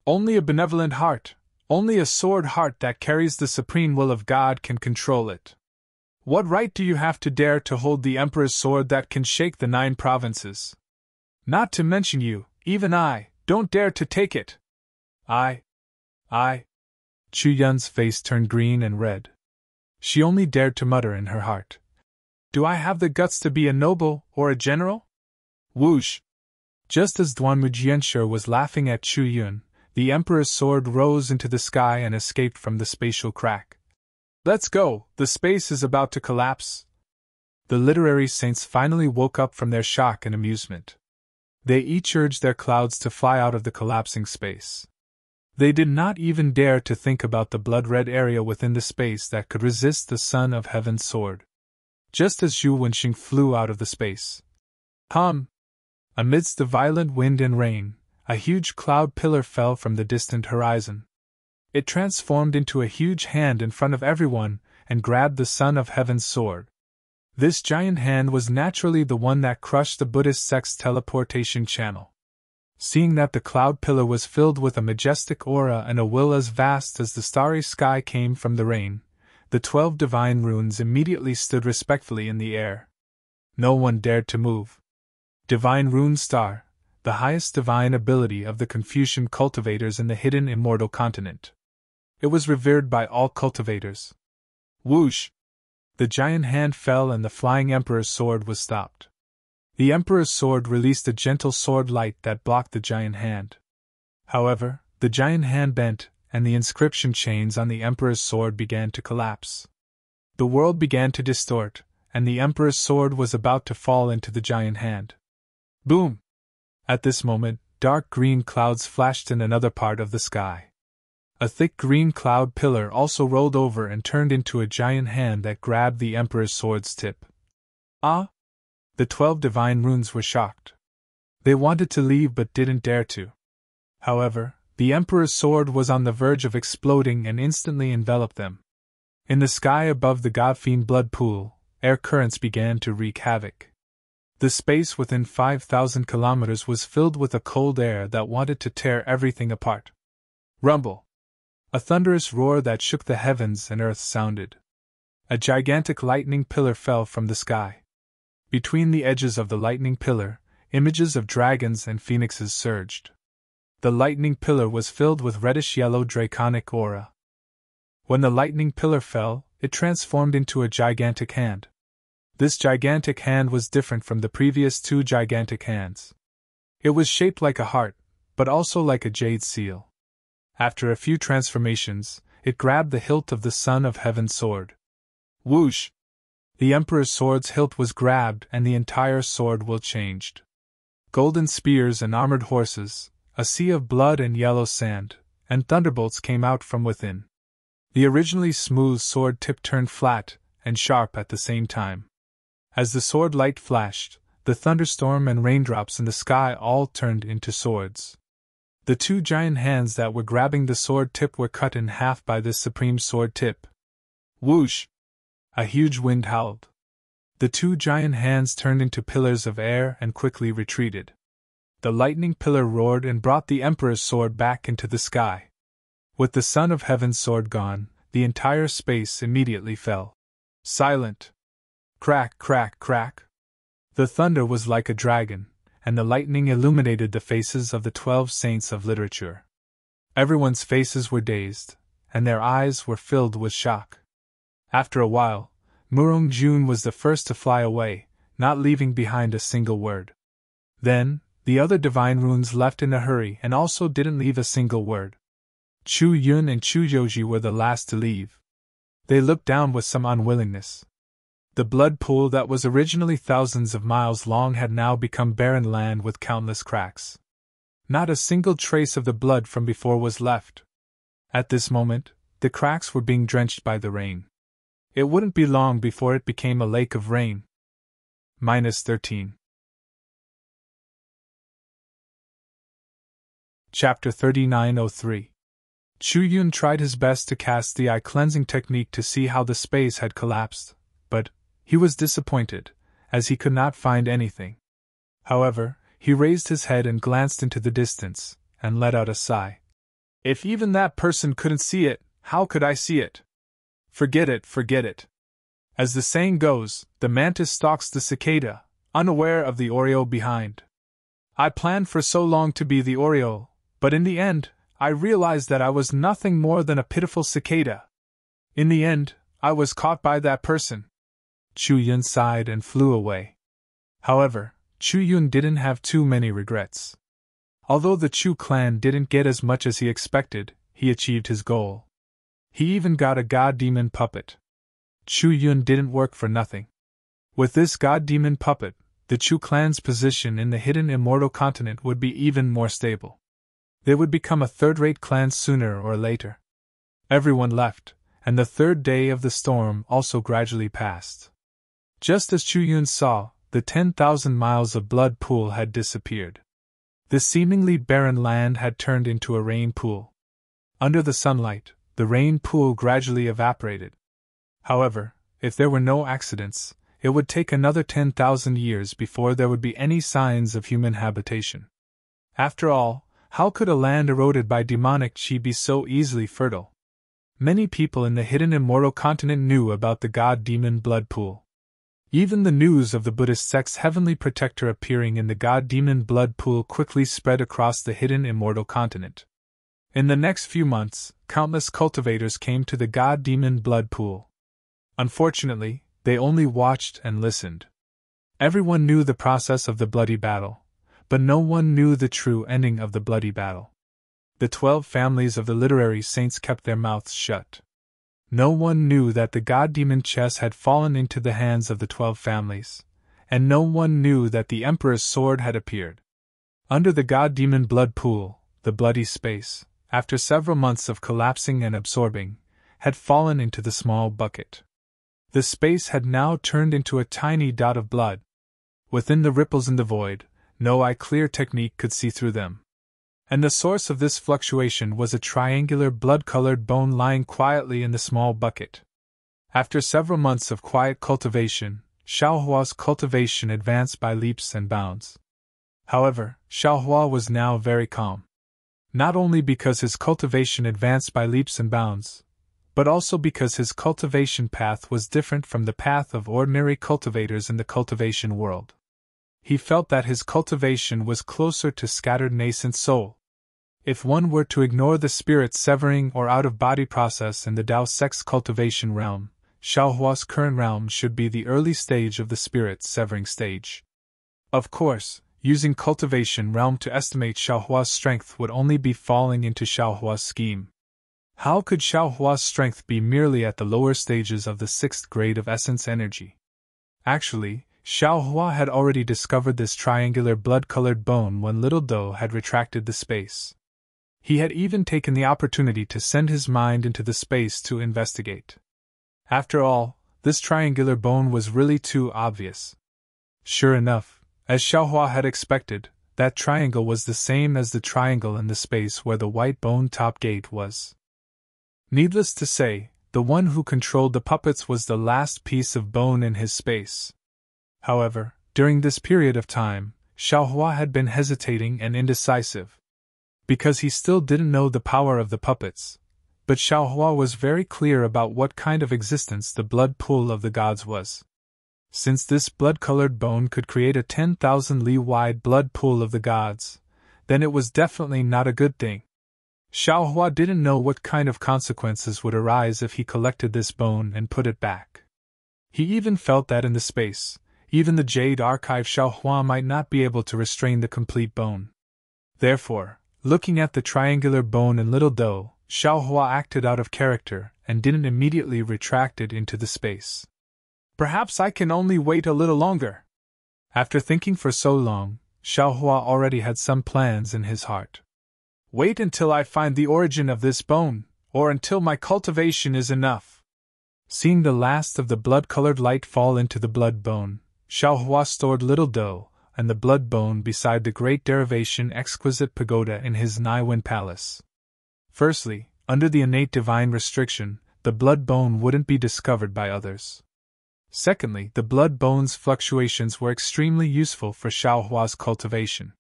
Only a benevolent heart, only a sword heart that carries the supreme will of God can control it. What right do you have to dare to hold the Emperor's sword that can shake the 9 provinces? Not to mention you, even I, don't dare to take it. I. Chu Yun's face turned green and red. She only dared to mutter in her heart. Do I have the guts to be a noble or a general? Whoosh! Just as Duanmu Jianshi was laughing at Chu Yun, the Emperor's sword rose into the sky and escaped from the spatial crack. Let's go, the space is about to collapse. The literary saints finally woke up from their shock and amusement. They each urged their clouds to fly out of the collapsing space. They did not even dare to think about the blood-red area within the space that could resist the Son of Heaven's sword. Just as Zhu Wenxing flew out of the space. Amidst the violent wind and rain, a huge cloud pillar fell from the distant horizon. It transformed into a huge hand in front of everyone and grabbed the Son of Heaven's sword. This giant hand was naturally the one that crushed the Buddhist sect's teleportation channel. Seeing that the cloud pillar was filled with a majestic aura and a will as vast as the starry sky came from the rain, the 12 divine runes immediately stood respectfully in the air. No one dared to move. Divine Rune Star, the highest divine ability of the Confucian cultivators in the hidden Immortal continent. It was revered by all cultivators. Whoosh! The giant hand fell and the flying Emperor's sword was stopped. The Emperor's sword released a gentle sword light that blocked the giant hand. However, the giant hand bent, and the inscription chains on the Emperor's sword began to collapse. The world began to distort, and the Emperor's sword was about to fall into the giant hand. Boom! At this moment, dark green clouds flashed in another part of the sky. A thick green cloud pillar also rolled over and turned into a giant hand that grabbed the Emperor's sword's tip. Ah! The 12 divine runes were shocked. They wanted to leave but didn't dare to. However, the Emperor's sword was on the verge of exploding and instantly enveloped them. In the sky above the Godfiend blood pool, air currents began to wreak havoc. The space within 5,000 kilometers was filled with a cold air that wanted to tear everything apart. Rumble! A thunderous roar that shook the heavens and earth sounded. A gigantic lightning pillar fell from the sky. Between the edges of the lightning pillar, images of dragons and phoenixes surged. The lightning pillar was filled with reddish-yellow draconic aura. When the lightning pillar fell, it transformed into a gigantic hand. This gigantic hand was different from the previous 2 gigantic hands. It was shaped like a heart, but also like a jade seal. After a few transformations, it grabbed the hilt of the Son of Heaven's sword. Whoosh! The Emperor's sword's hilt was grabbed and the entire sword will changed. Golden spears and armored horses, a sea of blood and yellow sand, and thunderbolts came out from within. The originally smooth sword tip turned flat and sharp at the same time. As the sword light flashed, the thunderstorm and raindrops in the sky all turned into swords. The 2 giant hands that were grabbing the sword tip were cut in half by this supreme sword tip. Whoosh! A huge wind howled. The 2 giant hands turned into pillars of air and quickly retreated. The lightning pillar roared and brought the Emperor's sword back into the sky. With the Son of Heaven's sword gone, the entire space immediately fell silent. Crack, crack, crack. The thunder was like a dragon, and the lightning illuminated the faces of the 12 saints of literature. Everyone's faces were dazed, and their eyes were filled with shock. After a while, Murong Jun was the first to fly away, not leaving behind a single word. Then, the other divine runes left in a hurry and also didn't leave a single word. Chu Yun and Chu Yoji were the last to leave. They looked down with some unwillingness. The blood pool that was originally thousands of miles long had now become barren land with countless cracks. Not a single trace of the blood from before was left. At this moment, the cracks were being drenched by the rain. It wouldn't be long before it became a lake of rain. -13. Chapter 3903. Chu Yun tried his best to cast the eye-cleansing technique to see how the space had collapsed, but he was disappointed, as he could not find anything. However, he raised his head and glanced into the distance, and let out a sigh. If even that person couldn't see it, how could I see it? Forget it, forget it. As the saying goes, the mantis stalks the cicada, unaware of the oriole behind. I planned for so long to be the oriole, but in the end, I realized that I was nothing more than a pitiful cicada. In the end, I was caught by that person. Chu Yun sighed and flew away. However, Chu Yun didn't have too many regrets. Although the Chu clan didn't get as much as he expected, he achieved his goal. He even got a god-demon puppet. Chu Yun didn't work for nothing. With this god-demon puppet, the Chu clan's position in the hidden immortal continent would be even more stable. They would become a third-rate clan sooner or later. Everyone left, and the third day of the storm also gradually passed. Just as Chu Yun saw, the 10,000 miles of blood pool had disappeared. The seemingly barren land had turned into a rain pool. Under the sunlight, the rain pool gradually evaporated. However, if there were no accidents, it would take another 10,000 years before there would be any signs of human habitation. After all, how could a land eroded by demonic chi be so easily fertile? Many people in the hidden immortal continent knew about the god-demon blood pool. Even the news of the Buddhist sect's heavenly protector appearing in the god-demon blood pool quickly spread across the hidden immortal continent. In the next few months, countless cultivators came to the god-demon blood pool. Unfortunately, they only watched and listened. Everyone knew the process of the bloody battle, but no one knew the true ending of the bloody battle. The 12 families of the literary saints kept their mouths shut. No one knew that the god-demon chess had fallen into the hands of the 12 families, and no one knew that the Emperor's sword had appeared. Under the god-demon blood pool, the bloody space, after several months of collapsing and absorbing, had fallen into the small bucket. The space had now turned into a tiny dot of blood. Within the ripples in the void, no eye-clear technique could see through them. And the source of this fluctuation was a triangular blood-colored bone lying quietly in the small bucket. After several months of quiet cultivation, Xiaohua's cultivation advanced by leaps and bounds. However, Xiaohua was now very calm. Not only because his cultivation advanced by leaps and bounds, but also because his cultivation path was different from the path of ordinary cultivators in the cultivation world. He felt that his cultivation was closer to scattered nascent soul. If one were to ignore the spirit severing or out-of-body process in the Tao sex cultivation realm, Xiaohua's current realm should be the early stage of the spirit severing stage. Of course, using cultivation realm to estimate Xiaohua's strength would only be falling into Xiaohua's scheme. How could Xiaohua's strength be merely at the lower stages of the 6th grade of essence energy? Actually, Xiaohua had already discovered this triangular blood-colored bone when Little Do had retracted the space. He had even taken the opportunity to send his mind into the space to investigate. After all, this triangular bone was really too obvious. Sure enough, as Xiaohua had expected, that triangle was the same as the triangle in the space where the white bone top gate was. Needless to say, the one who controlled the puppets was the last piece of bone in his space. However, during this period of time, Xiaohua had been hesitating and indecisive. Because he still didn't know the power of the puppets, but Xiaohua was very clear about what kind of existence the blood pool of the gods was. Since this blood-colored bone could create a 10,000 li wide blood pool of the gods, then it was definitely not a good thing. Xiaohua didn't know what kind of consequences would arise if he collected this bone and put it back. He even felt that in the space, even the Jade Archive Xiaohua might not be able to restrain the complete bone. Therefore, looking at the triangular bone in Little Do, Xiaohua acted out of character and didn't immediately retract it into the space. Perhaps I can only wait a little longer. After thinking for so long, Xiaohua already had some plans in his heart. Wait until I find the origin of this bone, or until my cultivation is enough. Seeing the last of the blood-colored light fall into the blood bone, Xiaohua stored Little Do and the blood bone beside the great derivation exquisite pagoda in his Naiwen palace. Firstly, under the innate divine restriction, the blood bone wouldn't be discovered by others. Secondly, the blood bone's fluctuations were extremely useful for Xiaohua's cultivation.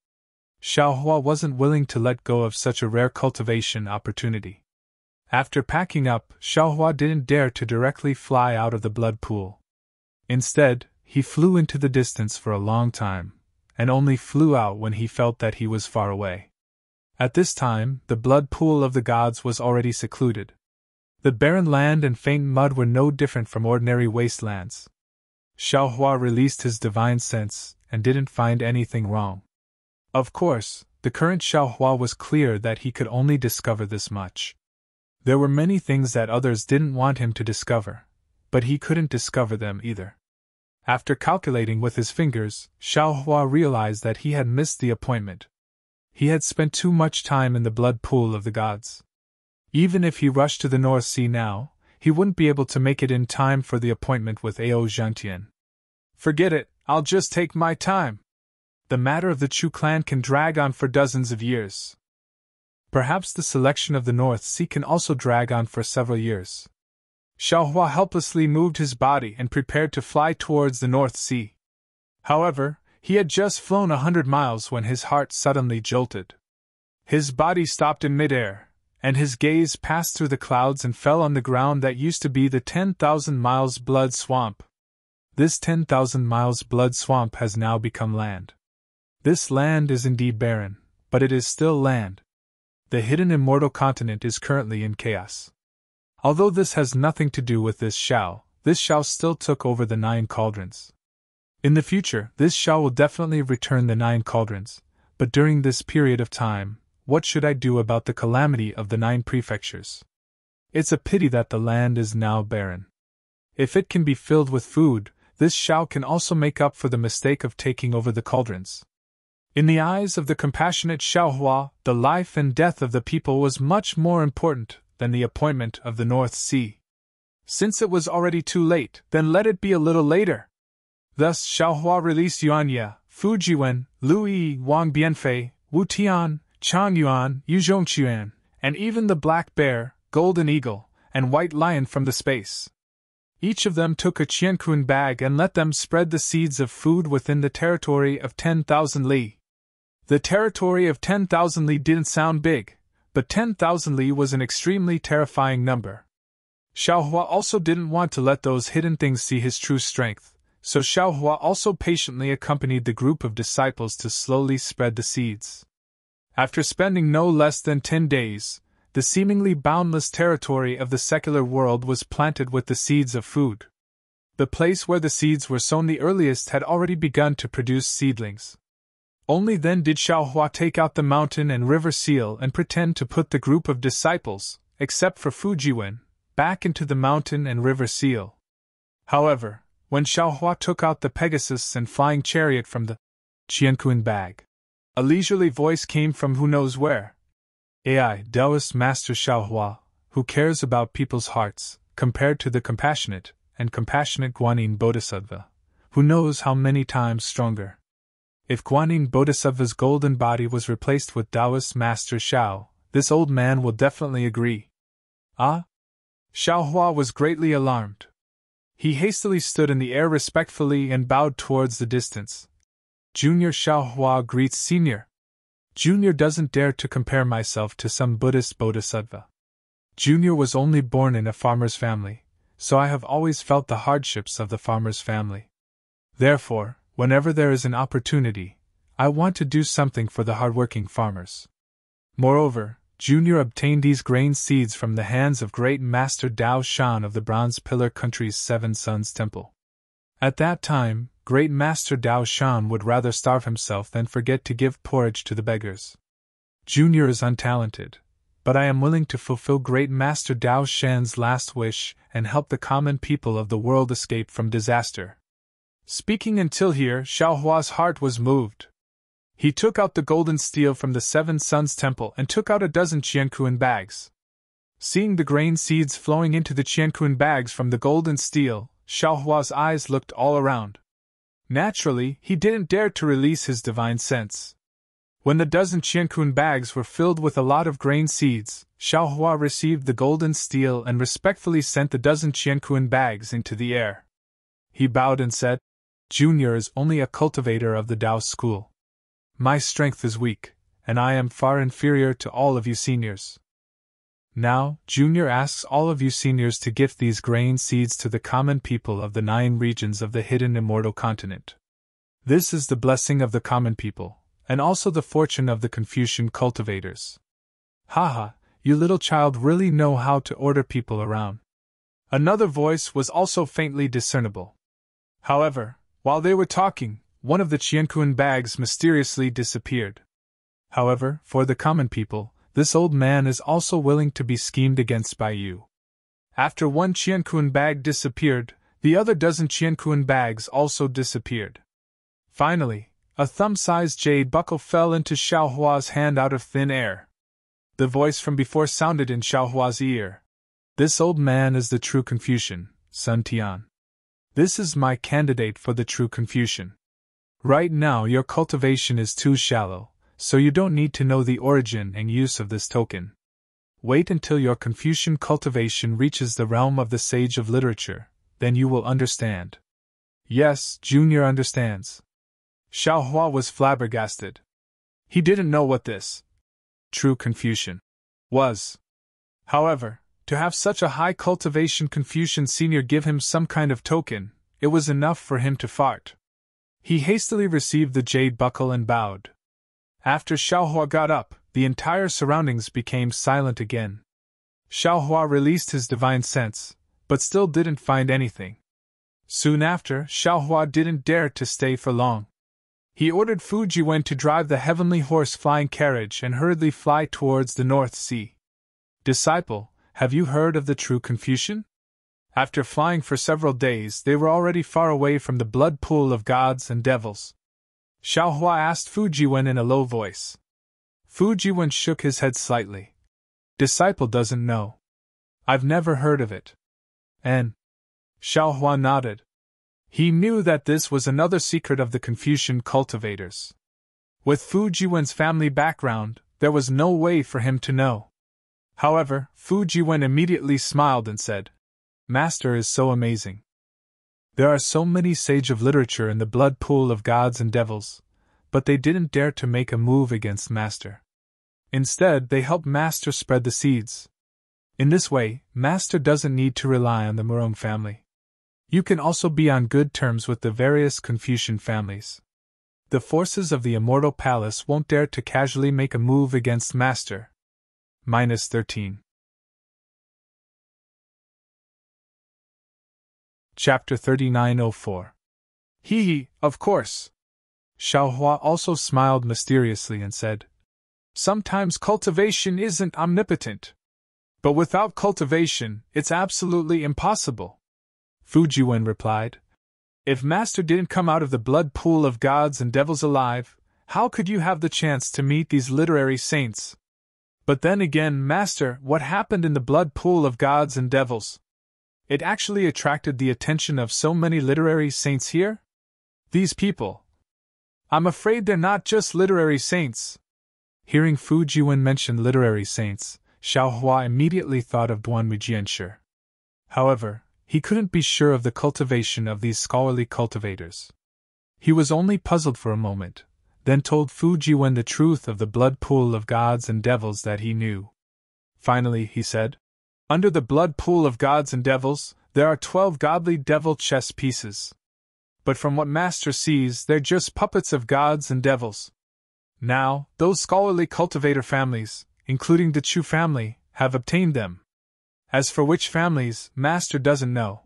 Xiaohua wasn't willing to let go of such a rare cultivation opportunity. After packing up, Xiaohua didn't dare to directly fly out of the blood pool. Instead, he flew into the distance for a long time, and only flew out when he felt that he was far away. At this time, the blood pool of the gods was already secluded. The barren land and faint mud were no different from ordinary wastelands. Xiaohua released his divine sense and didn't find anything wrong. Of course, the current Xiaohua was clear that he could only discover this much. There were many things that others didn't want him to discover, but he couldn't discover them either. After calculating with his fingers, Xiaohua realized that he had missed the appointment. He had spent too much time in the blood pool of the gods. Even if he rushed to the North Sea now, he wouldn't be able to make it in time for the appointment with Ao Zhantian. Forget it, I'll just take my time. The matter of the Chu clan can drag on for dozens of years. Perhaps the selection of the North Sea can also drag on for several years. Xiaohua helplessly moved his body and prepared to fly towards the North Sea. However, he had just flown 100 miles when his heart suddenly jolted. His body stopped in midair, and his gaze passed through the clouds and fell on the ground that used to be the 10,000 miles blood swamp. This 10,000 miles blood swamp has now become land. This land is indeed barren, but it is still land. The hidden immortal continent is currently in chaos. Although this has nothing to do with this Shao still took over the 9 cauldrons. In the future, this Shao will definitely return the 9 cauldrons, but during this period of time, what should I do about the calamity of the 9 prefectures? It's a pity that the land is now barren. If it can be filled with food, this Shao can also make up for the mistake of taking over the cauldrons. In the eyes of the compassionate Xiaohua, the life and death of the people was much more important than the appointment of the North Sea. Since it was already too late, then let it be a little later. Thus Xiaohua released Yuanye, Fu Jiwen, Lu Yi, Wang Bianfei, Wu Tian, Chang Yuan, Yu Zhongquan, and even the Black Bear, Golden Eagle, and White Lion from the space. Each of them took a qiankun bag and let them spread the seeds of food within the territory of 10,000 li. The territory of 10,000 li didn't sound big, but 10,000 li was an extremely terrifying number. Xiaohua also didn't want to let those hidden things see his true strength, so Xiaohua also patiently accompanied the group of disciples to slowly spread the seeds. After spending no less than 10 days, the seemingly boundless territory of the secular world was planted with the seeds of food. The place where the seeds were sown the earliest had already begun to produce seedlings. Only then did Xiaohua take out the mountain and river seal and pretend to put the group of disciples, except for Fu Jiwen, back into the mountain and river seal. However, when Xiaohua took out the Pegasus and flying chariot from the qiankun bag, a leisurely voice came from who knows where. AI, Taoist Master Xiaohua, who cares about people's hearts, compared to the compassionate Guanyin Bodhisattva, who knows how many times stronger. If Guanyin Bodhisattva's golden body was replaced with Taoist Master Xiao, this old man will definitely agree. Ah? Xiaohua was greatly alarmed. He hastily stood in the air respectfully and bowed towards the distance. Junior Xiaohua greets Senior. Junior doesn't dare to compare myself to some Buddhist bodhisattva. Junior was only born in a farmer's family, so I have always felt the hardships of the farmer's family. Therefore, whenever there is an opportunity, I want to do something for the hardworking farmers. Moreover, Junior obtained these grain seeds from the hands of great Master Dao Shan of the Bronze Pillar Country's 7 Sons Temple. At that time, great Master Dao Shan would rather starve himself than forget to give porridge to the beggars. Junior is untalented, but I am willing to fulfill great Master Dao Shan's last wish and help the common people of the world escape from disaster. Speaking until here, Xiaohua's heart was moved. He took out the golden steel from the 7 Sons Temple and took out a dozen qiankun bags. Seeing the grain seeds flowing into the qiankun bags from the golden steel, Xiaohua's eyes looked all around. Naturally, he didn't dare to release his divine sense. When the dozen qiankun bags were filled with a lot of grain seeds, Xiaohua received the golden steel and respectfully sent the dozen qiankun bags into the air. He bowed and said, Junior is only a cultivator of the Tao school. My strength is weak, and I am far inferior to all of you seniors. Now, Junior asks all of you seniors to gift these grain seeds to the common people of the 9 regions of the hidden immortal continent. This is the blessing of the common people, and also the fortune of the Confucian cultivators. Haha, you little child really know how to order people around. Another voice was also faintly discernible. However, while they were talking, one of the Qianquan bags mysteriously disappeared. However, for the common people, this old man is also willing to be schemed against by you. After one Qianquan bag disappeared, the other dozen Qianquan bags also disappeared. Finally, a thumb-sized jade buckle fell into Xiao Hua's hand out of thin air. The voice from before sounded in Xiao Hua's ear. This old man is the true Confucian, Sun Tian. This is my candidate for the true Confucian. Right now your cultivation is too shallow, so you don't need to know the origin and use of this token. Wait until your Confucian cultivation reaches the realm of the sage of literature, then you will understand. Yes, Junior understands. Xiao Hua was flabbergasted. He didn't know what this true Confucian was. However, to have such a high cultivation Confucian senior give him some kind of token, it was enough for him to fart. He hastily received the jade buckle and bowed. After Xiao Hua got up, the entire surroundings became silent again. Xiao Hua released his divine sense, but still didn't find anything. Soon after, Xiao Hua didn't dare to stay for long. He ordered Fu Jiwen to drive the heavenly horse flying carriage and hurriedly fly towards the North Sea. Disciple, have you heard of the true Confucian? After flying for several days, they were already far away from the blood pool of gods and devils. Xiao Hua asked Fu Jiwen in a low voice. Fu Jiwen shook his head slightly. Disciple doesn't know. I've never heard of it. And Xiao Hua nodded. He knew that this was another secret of the Confucian cultivators. With Fu Jiwen's family background, there was no way for him to know. However, Fu Jiwen immediately smiled and said, Master is so amazing. There are so many sage of literature in the blood pool of gods and devils, but they didn't dare to make a move against Master. Instead, they helped Master spread the seeds. In this way, Master doesn't need to rely on the Murong family. You can also be on good terms with the various Confucian families. The forces of the Immortal Palace won't dare to casually make a move against Master. -13. Chapter 3904. Hee, of course. Xiao Hua also smiled mysteriously and said, Sometimes cultivation isn't omnipotent. But without cultivation, it's absolutely impossible. Fu Jiwen replied, If Master didn't come out of the blood pool of gods and devils alive, how could you have the chance to meet these literary saints? But then again, Master, what happened in the blood pool of gods and devils? It actually attracted the attention of so many literary saints here? These people. I'm afraid they're not just literary saints. Hearing Fu Jiwen mention literary saints, Xiao Hua immediately thought of Duan Mujianshi. However, he couldn't be sure of the cultivation of these scholarly cultivators. He was only puzzled for a moment, then told Fu Jiwen the truth of the blood pool of gods and devils that he knew. Finally, he said, Under the blood pool of gods and devils, there are 12 godly devil chess pieces. But from what Master sees, they're just puppets of gods and devils. Now, those scholarly cultivator families, including the Chu family, have obtained them. As for which families, Master doesn't know.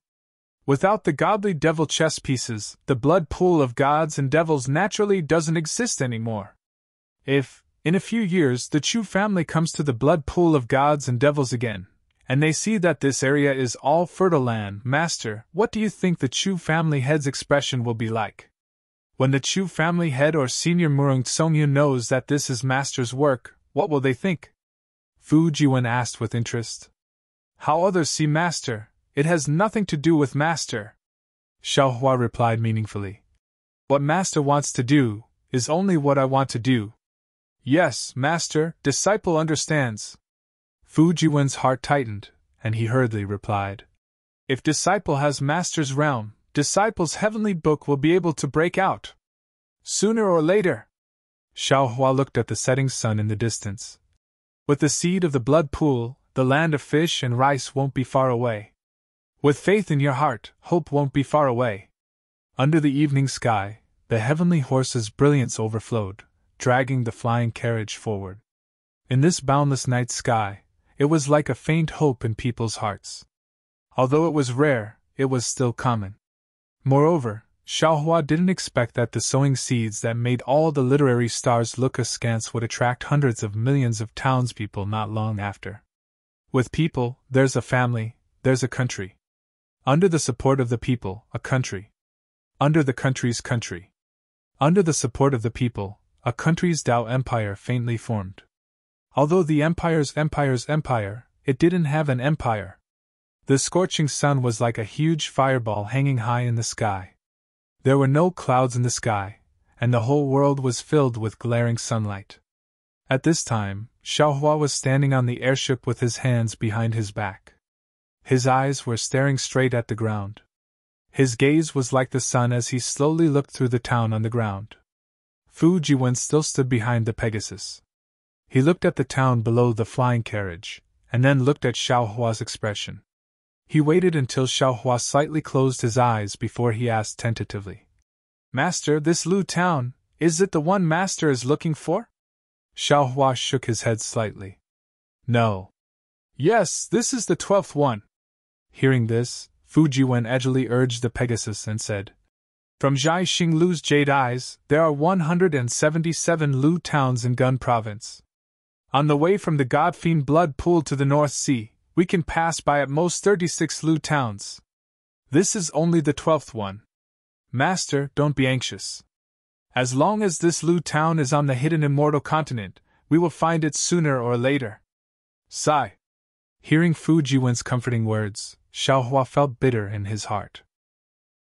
Without the godly devil chess pieces, the blood pool of gods and devils naturally doesn't exist anymore. If, in a few years, the Chu family comes to the blood pool of gods and devils again, and they see that this area is all fertile land, Master, what do you think the Chu family head's expression will be like? When the Chu family head or senior Murong Tsongyu knows that this is Master's work, what will they think? Fu Jiwen asked with interest. How others see Master, it has nothing to do with Master. Xiao Hua replied meaningfully. What Master wants to do, is only what I want to do. Yes, Master, disciple understands. Fu Jiwen's heart tightened, and he hurriedly replied. If disciple has Master's realm, disciple's heavenly book will be able to break out. Sooner or later. Xiao Hua looked at the setting sun in the distance. With the seed of the blood pool, the land of fish and rice won't be far away. With faith in your heart, hope won't be far away. Under the evening sky, the heavenly horse's brilliance overflowed, dragging the flying carriage forward. In this boundless night sky, it was like a faint hope in people's hearts. Although it was rare, it was still common. Moreover, Xiaohua didn't expect that the sowing seeds that made all the literary stars look askance would attract hundreds of millions of townspeople not long after. With people, there's a family, there's a country. Under the support of the people, a country. Under the country's country. Under the support of the people, a country's Tao empire faintly formed. Although the empire's empire, it didn't have an empire. The scorching sun was like a huge fireball hanging high in the sky. There were no clouds in the sky, and the whole world was filled with glaring sunlight. At this time, Xiaohua was standing on the airship with his hands behind his back. His eyes were staring straight at the ground. His gaze was like the sun as he slowly looked through the town on the ground. Fu Jiwen still stood behind the Pegasus. He looked at the town below the flying carriage, and then looked at Xiaohua's expression. He waited until Xiaohua slightly closed his eyes before he asked tentatively, "Master, this Lu town, is it the one Master is looking for?" Xiaohua shook his head slightly. "No." "Yes, this is the 12th one." Hearing this, Fu Jiwen edgily urged the Pegasus and said, "From Zhai Xing Lu's Jade Eyes, there are 177 Lu towns in Gun Province. On the way from the God-fiend Blood Pool to the North Sea, we can pass by at most 36 Lu towns. This is only the 12th one. Master, don't be anxious. As long as this Lu town is on the hidden Immortal continent, we will find it sooner or later." Sigh. Hearing Fu Jiwen's comforting words, Xiaohua felt bitter in his heart.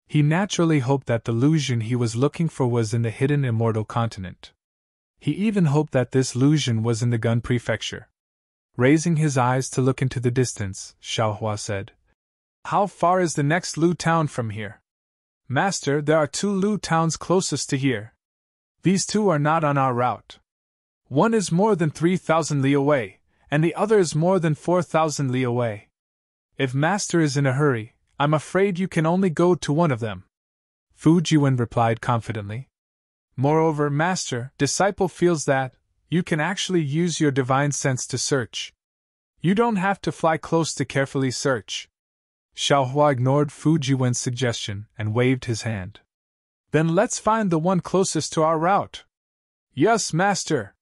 He naturally hoped that the illusion he was looking for was in the hidden Immortal continent. He even hoped that this illusion was in the Gun Prefecture. Raising his eyes to look into the distance, Xiaohua said, "How far is the next Lu town from here?" "Master, there are 2 Lu towns closest to here. These 2 are not on our route. One is more than 3,000 li away, and the other is more than 4,000 li away. If Master is in a hurry, I'm afraid you can only go to one of them." Fu Jiwen replied confidently. "Moreover, Master, disciple feels that you can actually use your divine sense to search. You don't have to fly close to carefully search." Xiaohua ignored Fu Jiwen's suggestion and waved his hand. "Then let's find the one closest to our route." "Yes, Master."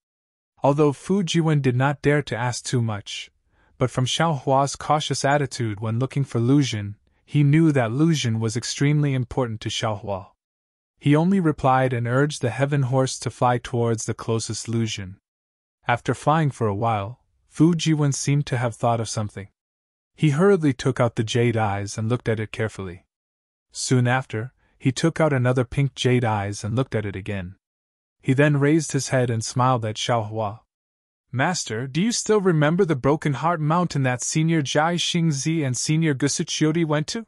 Although Fu Jiwen did not dare to ask too much, but from Xiaohua's cautious attitude when looking for Luzhin, he knew that Luzhin was extremely important to Xiaohua. He only replied and urged the heaven horse to fly towards the closest Luzhin. After flying for a while, Fu Jiwen seemed to have thought of something. He hurriedly took out the jade eyes and looked at it carefully. Soon after, he took out another pink jade eyes and looked at it again. He then raised his head and smiled at Xiaohua. "Master, do you still remember the Broken Heart Mountain that Senior Zhai Xingzi and Senior Gusichiodi went to?"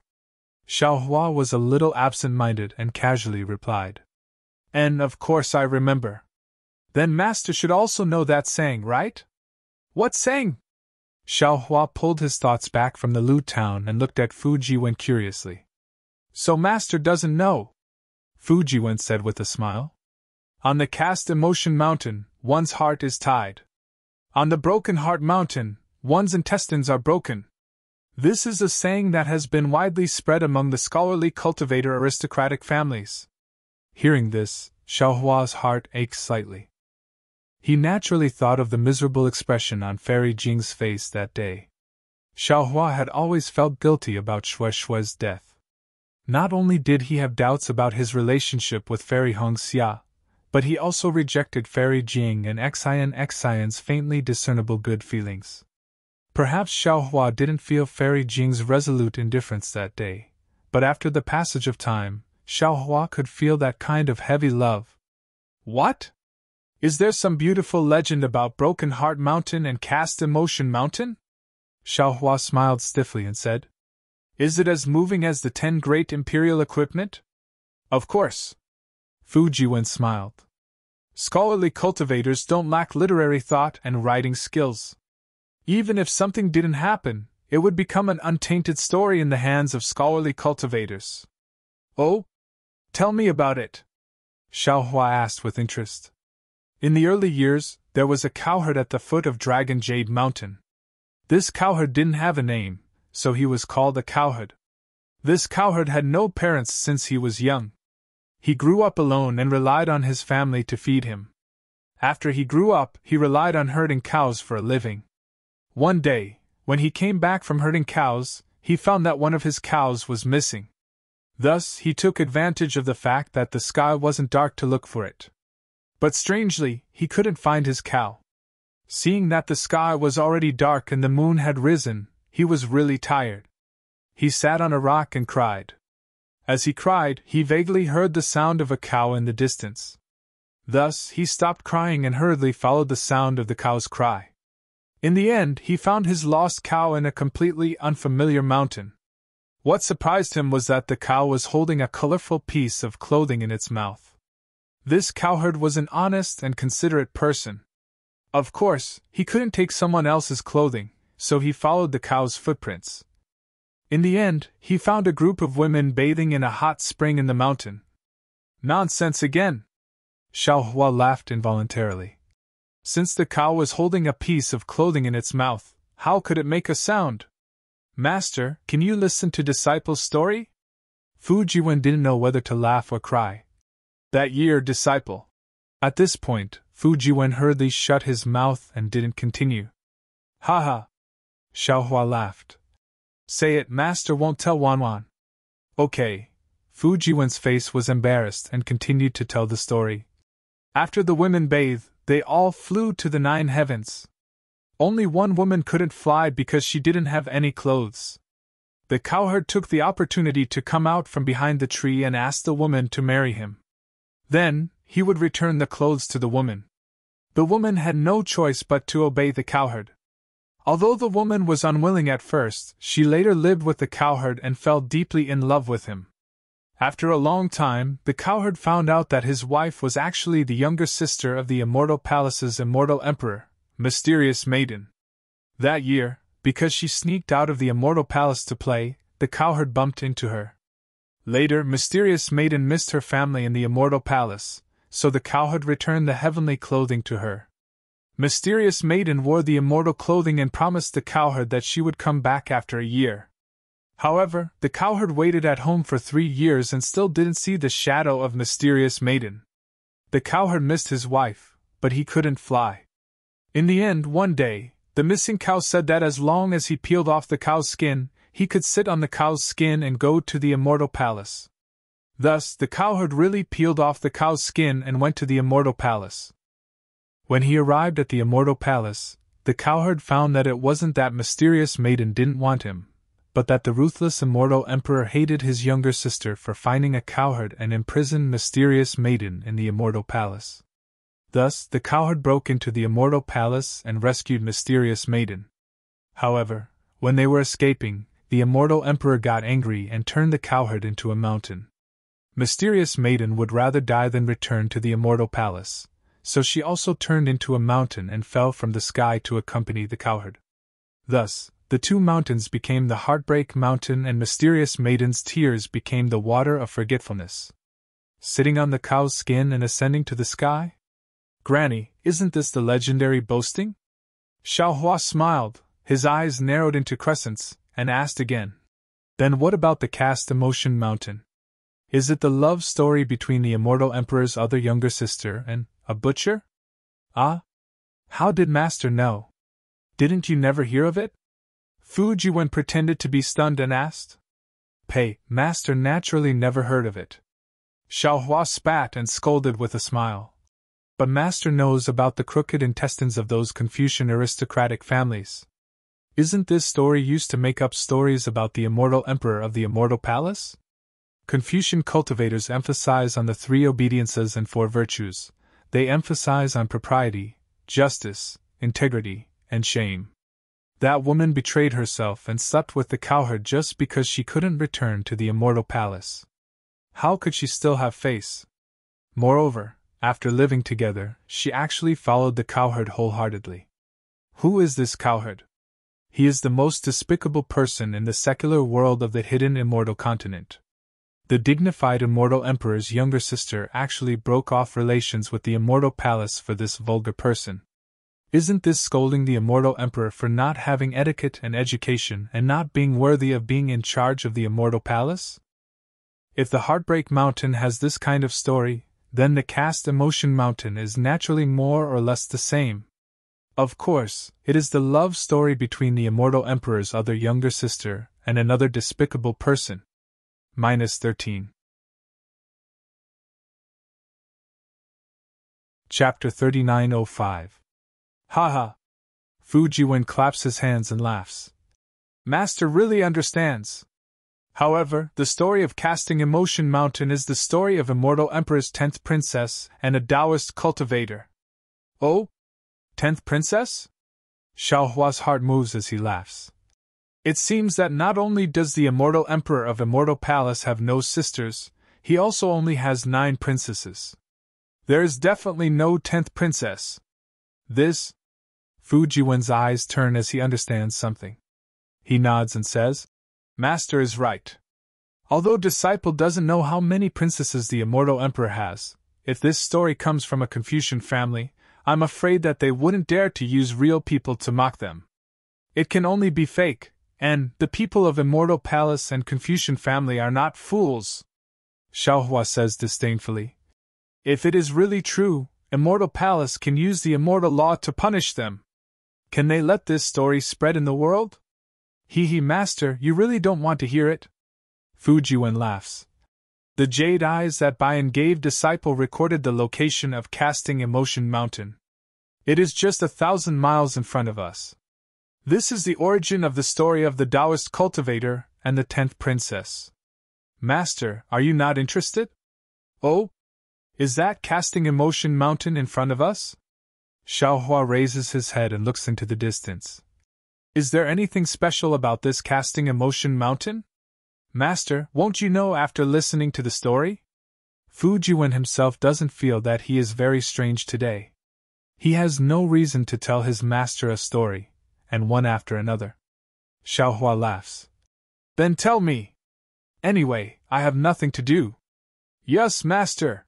Xiaohua was a little absent-minded and casually replied, "And of course I remember." "Then Master should also know that saying, right?" "What saying?" Xiaohua pulled his thoughts back from the Lu town and looked at Fu Jiwen curiously. "So Master doesn't know?" Fu Jiwen said with a smile. "On the Cast Emotion Mountain, one's heart is tied. On the Broken Heart Mountain, one's intestines are broken. This is a saying that has been widely spread among the scholarly cultivator aristocratic families." Hearing this, Xiaohua's heart ached slightly. He naturally thought of the miserable expression on Fairy Jing's face that day. Xiaohua had always felt guilty about Shue's death. Not only did he have doubts about his relationship with Fairy Hongxia, but he also rejected Fairy Jing and Xian's faintly discernible good feelings. Perhaps Xiaohua didn't feel Fairy Jing's resolute indifference that day, but after the passage of time, Xiaohua could feel that kind of heavy love. "What? Is there some beautiful legend about Broken Heart Mountain and Cast Emotion Mountain?" Xiaohua smiled stiffly and said, "Is it as moving as the 10 great imperial equipment?" "Of course." Fu Jiwen smiled. "Scholarly cultivators don't lack literary thought and writing skills. Even if something didn't happen, it would become an untainted story in the hands of scholarly cultivators." "Oh? Tell me about it," Xiaohua asked with interest. In the early years, there was a cowherd at the foot of Dragon Jade Mountain. This cowherd didn't have a name, so he was called a cowherd. This cowherd had no parents since he was young. He grew up alone and relied on his family to feed him. After he grew up, he relied on herding cows for a living. One day, when he came back from herding cows, he found that one of his cows was missing. Thus, he took advantage of the fact that the sky wasn't dark to look for it. But strangely, he couldn't find his cow. Seeing that the sky was already dark and the moon had risen, he was really tired. He sat on a rock and cried. As he cried, he vaguely heard the sound of a cow in the distance. Thus, he stopped crying and hurriedly followed the sound of the cow's cry. In the end, he found his lost cow in a completely unfamiliar mountain. What surprised him was that the cow was holding a colorful piece of clothing in its mouth. This cowherd was an honest and considerate person. Of course, he couldn't take someone else's clothing, so he followed the cow's footprints. In the end, he found a group of women bathing in a hot spring in the mountain. Nonsense again! Xiao Hua laughed involuntarily. Since the cow was holding a piece of clothing in its mouth, how could it make a sound? Master, can you listen to disciple's story? Fu Jiwen didn't know whether to laugh or cry. That year, disciple. At this point, Fu Jiwen hurriedly shut his mouth and didn't continue. Ha ha! Xiao Hua laughed. Say it, master won't tell Wanwan. Okay. Fu Jiwen's face was embarrassed and continued to tell the story. After the women bathed, they all flew to the 9 heavens. Only one woman couldn't fly because she didn't have any clothes. The cowherd took the opportunity to come out from behind the tree and asked the woman to marry him. Then, he would return the clothes to the woman. The woman had no choice but to obey the cowherd. Although the woman was unwilling at first, she later lived with the cowherd and fell deeply in love with him. After a long time, the cowherd found out that his wife was actually the younger sister of the Immortal Palace's immortal emperor, Mysterious Maiden. That year, because she sneaked out of the Immortal Palace to play, the cowherd bumped into her. Later, Mysterious Maiden missed her family in the Immortal Palace, so the cowherd returned the heavenly clothing to her. Mysterious Maiden wore the immortal clothing and promised the cowherd that she would come back after a year. However, the cowherd waited at home for 3 years and still didn't see the shadow of Mysterious Maiden. The cowherd missed his wife, but he couldn't fly. In the end, one day, the missing cow said that as long as he peeled off the cow's skin, he could sit on the cow's skin and go to the Immortal Palace. Thus, the cowherd really peeled off the cow's skin and went to the Immortal Palace. When he arrived at the Immortal Palace, the cowherd found that it wasn't that Mysterious Maiden didn't want him, but that the ruthless Immortal Emperor hated his younger sister for finding a cowherd and imprisoned Mysterious Maiden in the Immortal Palace. Thus, the cowherd broke into the Immortal Palace and rescued Mysterious Maiden. However, when they were escaping, the Immortal Emperor got angry and turned the cowherd into a mountain. Mysterious Maiden would rather die than return to the Immortal Palace, so she also turned into a mountain and fell from the sky to accompany the cowherd. Thus, the 2 mountains became the Heartbreak Mountain and Mysterious Maiden's tears became the Water of Forgetfulness. Sitting on the cow's skin and ascending to the sky? Granny, isn't this the legendary boasting? Xiao Hua smiled, his eyes narrowed into crescents, and asked again. Then what about the Cast Emotion Mountain? Is it the love story between the Immortal Emperor's other younger sister and a butcher? Ah? How did Master know? Didn't you never hear of it? Fu Jiwen pretended to be stunned and asked. Master naturally never heard of it. Xiao Hua spat and scolded with a smile. But Master knows about the crooked intestines of those Confucian aristocratic families. Isn't this story used to make up stories about the Immortal Emperor of the Immortal Palace? Confucian cultivators emphasize on the 3 obediences and 4 virtues. They emphasize on propriety, justice, integrity, and shame. That woman betrayed herself and slept with the cowherd just because she couldn't return to the Immortal Palace. How could she still have face? Moreover, after living together, she actually followed the cowherd wholeheartedly. Who is this cowherd? He is the most despicable person in the secular world of the hidden immortal continent. The dignified Immortal Emperor's younger sister actually broke off relations with the Immortal Palace for this vulgar person. Isn't this scolding the Immortal Emperor for not having etiquette and education and not being worthy of being in charge of the Immortal Palace? If the Heartbreak Mountain has this kind of story, then the Cast Emotion Mountain is naturally more or less the same. Of course, it is the love story between the Immortal Emperor's other younger sister and another despicable person. -13. Chapter 3905. Haha! Fujiwin claps his hands and laughs. Master really understands. However, the story of Casting Emotion Mountain is the story of Immortal Emperor's 10th princess and a Taoist cultivator. Oh? 10th princess? Xiaohua's heart moves as he laughs. It seems that not only does the Immortal Emperor of Immortal Palace have no sisters, he also only has 9 princesses. There is definitely no 10th princess. This? Fujiwen's eyes turn as he understands something. He nods and says, Master is right. Although Disciple doesn't know how many princesses the Immortal Emperor has, if this story comes from a Confucian family, I'm afraid that they wouldn't dare to use real people to mock them. It can only be fake, and the people of Immortal Palace and Confucian family are not fools. Xiaohua says disdainfully. If it is really true, Immortal Palace can use the immortal law to punish them. Can they let this story spread in the world? Hee, Master, you really don't want to hear it? Fujiwen laughs. The jade eyes that Bayan gave Disciple recorded the location of Casting Emotion Mountain. It is just 1,000 miles in front of us. This is the origin of the story of the Taoist cultivator and the 10th princess. Master, are you not interested? Oh? Is that Casting Emotion Mountain in front of us? Xiaohua raises his head and looks into the distance. Is there anything special about this Casting Emotion Mountain? Master, won't you know after listening to the story? Fujiwen himself doesn't feel that he is very strange today. He has no reason to tell his master a story, and one after another. Xiaohua laughs. Then tell me. Anyway, I have nothing to do. Yes, Master.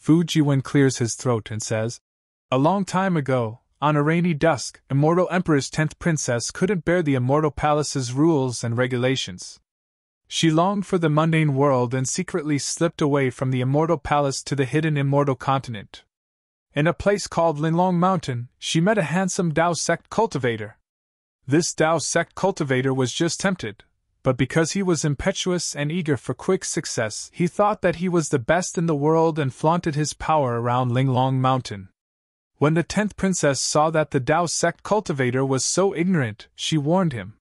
Fujiwen clears his throat and says, A long time ago, on a rainy dusk, Immortal Emperor's 10th princess couldn't bear the Immortal Palace's rules and regulations. She longed for the mundane world and secretly slipped away from the Immortal Palace to the hidden Immortal Continent. In a place called Linlong Mountain, she met a handsome Dao sect cultivator. This Dao sect cultivator was just tempted, but because he was impetuous and eager for quick success, he thought that he was the best in the world and flaunted his power around Linlong Mountain. When the 10th princess saw that the Dao sect cultivator was so ignorant, she warned him.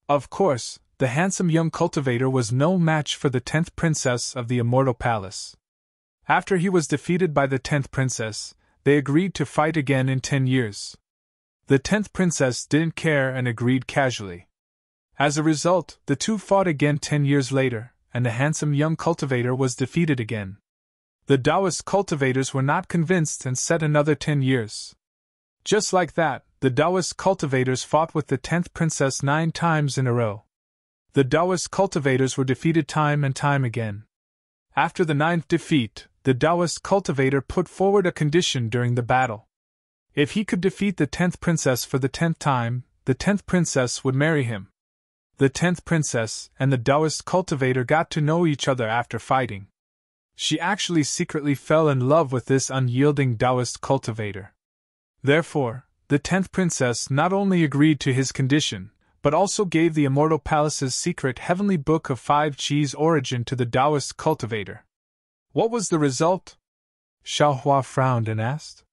Of course, the handsome young cultivator was no match for the 10th princess of the Immortal Palace. After he was defeated by the 10th princess, they agreed to fight again in 10 years. The 10th princess didn't care and agreed casually. As a result, the two fought again 10 years later, and the handsome young cultivator was defeated again. The Taoist cultivators were not convinced and set another 10 years. Just like that, the Taoist cultivators fought with the 10th princess 9 times in a row. The Taoist cultivators were defeated time and time again. After the 9th defeat, the Taoist cultivator put forward a condition during the battle. If he could defeat the 10th princess for the 10th time, the 10th princess would marry him. The 10th princess and the Taoist cultivator got to know each other after fighting. She actually secretly fell in love with this unyielding Taoist cultivator. Therefore, the 10th princess not only agreed to his condition, but also gave the Immortal Palace's secret heavenly book of 5 Chi's origin to the Taoist cultivator. What was the result? Xiaohua frowned and asked.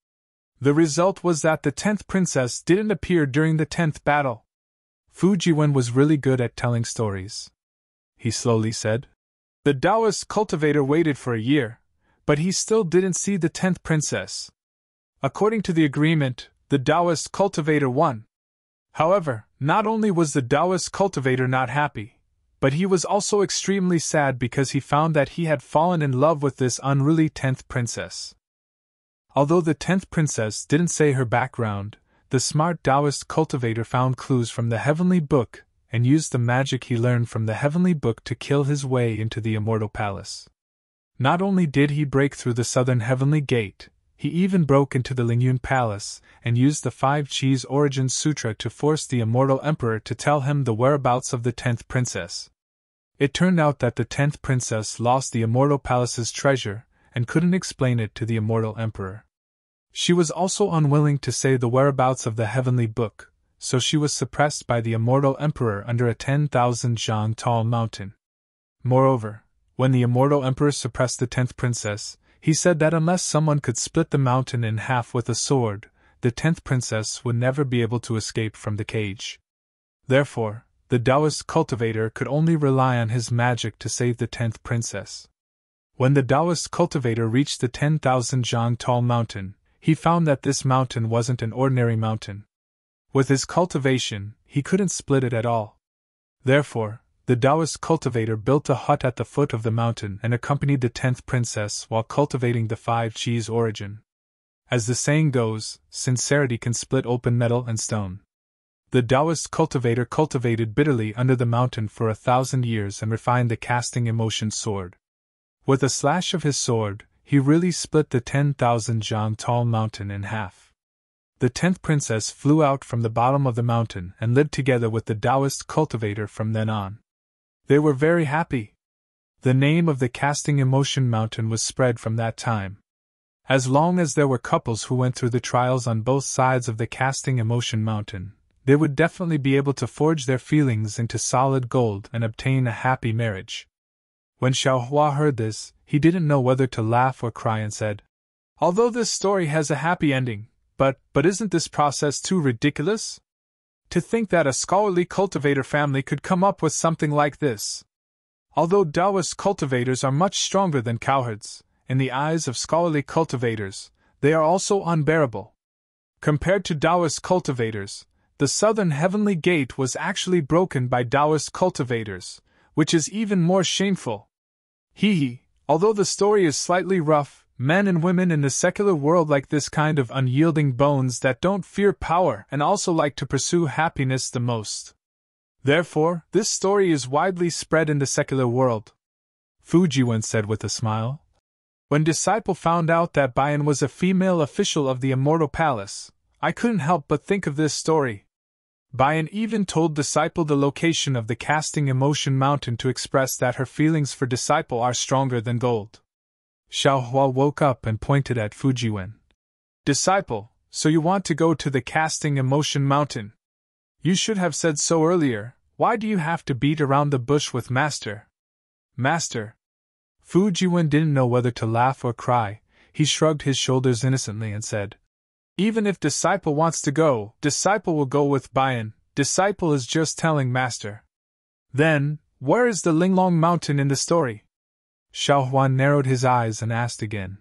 The result was that the 10th princess didn't appear during the 10th battle. Fujiwen was really good at telling stories. He slowly said. The Taoist cultivator waited for a year, but he still didn't see the 10th princess. According to the agreement, the Taoist cultivator won. However, not only was the Taoist cultivator not happy, but he was also extremely sad because he found that he had fallen in love with this unruly 10th princess. Although the 10th princess didn't say her background, the smart Taoist cultivator found clues from the heavenly book and used the magic he learned from the heavenly book to kill his way into the Immortal Palace. Not only did he break through the southern heavenly gate, he even broke into the Lingyun Palace and used the 5 Cheese Origin Sutra to force the Immortal Emperor to tell him the whereabouts of the 10th princess. It turned out that the 10th princess lost the Immortal Palace's treasure and couldn't explain it to the Immortal Emperor. She was also unwilling to say the whereabouts of the heavenly book, so she was suppressed by the Immortal Emperor under a 10,000 zhang tall mountain. Moreover, when the Immortal Emperor suppressed the 10th princess, he said that unless someone could split the mountain in half with a sword, the 10th princess would never be able to escape from the cage. Therefore, the Taoist cultivator could only rely on his magic to save the 10th princess. When the Taoist cultivator reached the 10,000 zhang tall mountain, he found that this mountain wasn't an ordinary mountain. With his cultivation, he couldn't split it at all. Therefore, the Taoist cultivator built a hut at the foot of the mountain and accompanied the 10th princess while cultivating the 5 Cheese Origin. As the saying goes, sincerity can split open metal and stone. The Taoist cultivator cultivated bitterly under the mountain for 1,000 years and refined the casting emotion sword. With a slash of his sword, he really split the 10,000 zhang tall mountain in half. The 10th princess flew out from the bottom of the mountain and lived together with the Taoist cultivator from then on. They were very happy. The name of the casting emotion mountain was spread from that time. As long as there were couples who went through the trials on both sides of the casting emotion mountain, they would definitely be able to forge their feelings into solid gold and obtain a happy marriage. When Xiaohua heard this, he didn't know whether to laugh or cry and said, "Although this story has a happy ending, but isn't this process too ridiculous? To think that a scholarly cultivator family could come up with something like this. Although Taoist cultivators are much stronger than cowherds, in the eyes of scholarly cultivators, they are also unbearable. Compared to Taoist cultivators, the southern heavenly gate was actually broken by Taoist cultivators, which is even more shameful. Although the story is slightly rough, men and women in the secular world like this kind of unyielding bones that don't fear power and also like to pursue happiness the most. Therefore, this story is widely spread in the secular world," Fu Jiwen said with a smile. "When Disciple found out that Bayan was a female official of the Immortal Palace, I couldn't help but think of this story. Bayan even told Disciple the location of the casting emotion mountain to express that her feelings for Disciple are stronger than gold." Xiaohua woke up and pointed at Fu Jiwen. "Disciple, so you want to go to the casting emotion mountain? You should have said so earlier. Why do you have to beat around the bush with Master?" "Master?" Fu Jiwen didn't know whether to laugh or cry. He shrugged his shoulders innocently and said, "Even if Disciple wants to go, Disciple will go with Bayan. Disciple is just telling Master." "Then, where is the Linglong mountain in the story?" Xiaohua narrowed his eyes and asked again.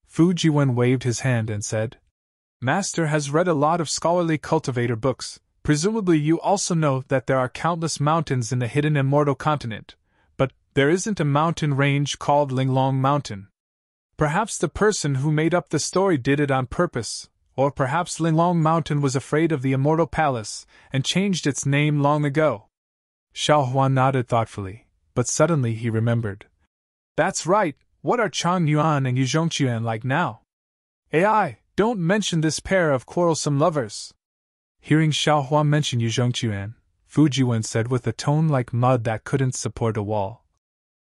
Fu Jiwen waved his hand and said, "Master has read a lot of scholarly cultivator books. Presumably you also know that there are countless mountains in the hidden Immortal continent, but there isn't a mountain range called Linglong Mountain. Perhaps the person who made up the story did it on purpose, or perhaps Linglong Mountain was afraid of the Immortal Palace and changed its name long ago." Xiaohua nodded thoughtfully, but suddenly he remembered. "That's right, what are Chang Yuan and Yu Zhongquan like now? AI, don't mention this pair of quarrelsome lovers." Hearing Xiaohua mention Yu Zhongquan, Fu Jiwen said with a tone like mud that couldn't support a wall.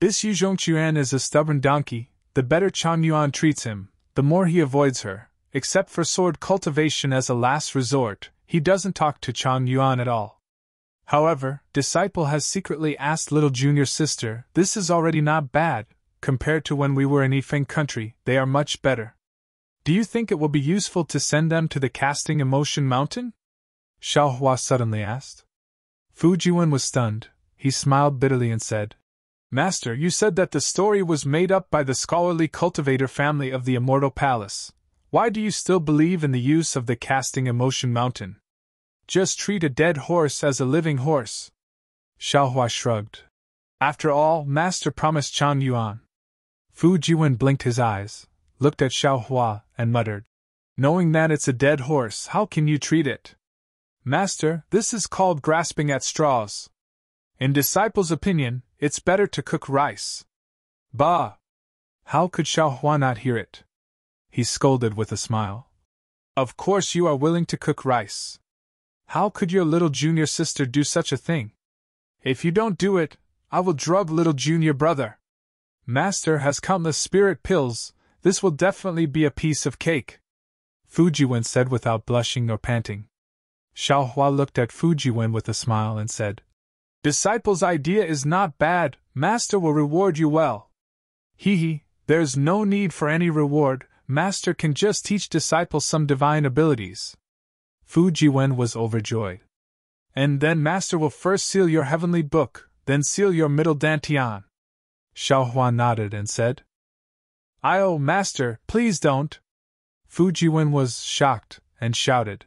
"This Yu Zhongquan is a stubborn donkey. The better Chang Yuan treats him, the more he avoids her. Except for sword cultivation as a last resort, he doesn't talk to Chang Yuan at all. However, Disciple has secretly asked little junior sister. This is already not bad. Compared to when we were in Yifeng country, they are much better. Do you think it will be useful to send them to the casting emotion mountain?" Xiaohua suddenly asked. Fu Jiwen was stunned. He smiled bitterly and said, "Master, you said that the story was made up by the scholarly cultivator family of the Immortal Palace. Why do you still believe in the use of the casting emotion mountain? Just treat a dead horse as a living horse." Xiaohua shrugged. "After all, Master promised Chang Yuan." Fu Jiwen blinked his eyes, looked at Xiaohua, and muttered, "Knowing that it's a dead horse, how can you treat it?" Master, this is called grasping at straws. In disciples' opinion, it's better to cook rice. Bah! How could Xiaohua not hear it? He scolded with a smile. Of course you are willing to cook rice. How could your little junior sister do such a thing? If you don't do it, I will drug little junior brother. Master has countless spirit pills, this will definitely be a piece of cake. Fujiwen said without blushing or panting. Xiaohua looked at Fujiwen with a smile and said, Disciple's idea is not bad, Master will reward you well. Hee, there's no need for any reward, Master can just teach disciples some divine abilities. Fujiwen was overjoyed. And then Master will first seal your heavenly book, then seal your middle dantian. Xiaohua nodded and said, Oh, Master, please don't. Fujiwen was shocked and shouted,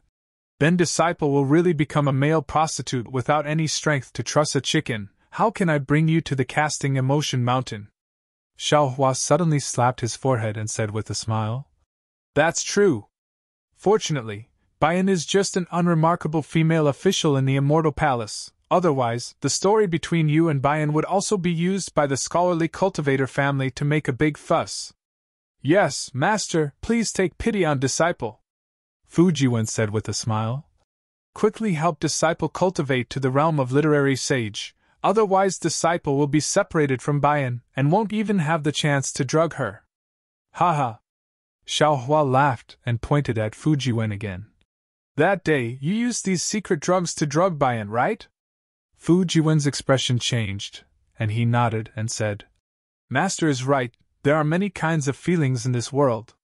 Then disciple will really become a male prostitute without any strength to truss a chicken. How can I bring you to the casting emotion mountain? Xiaohua suddenly slapped his forehead and said with a smile, That's true. Fortunately, Bayan is just an unremarkable female official in the Immortal Palace, otherwise, the story between you and Bayan would also be used by the scholarly cultivator family to make a big fuss. Yes, Master, please take pity on disciple. Fujiwen said with a smile. Quickly help disciple cultivate to the realm of literary sage, otherwise disciple will be separated from Bayan and won't even have the chance to drug her. Haha. Xiaohua laughed and pointed at Fujiwen again. That day, you used these secret drugs to drug Bayan, right? Fujiwen's expression changed, and he nodded and said, Master is right, there are many kinds of feelings in this world.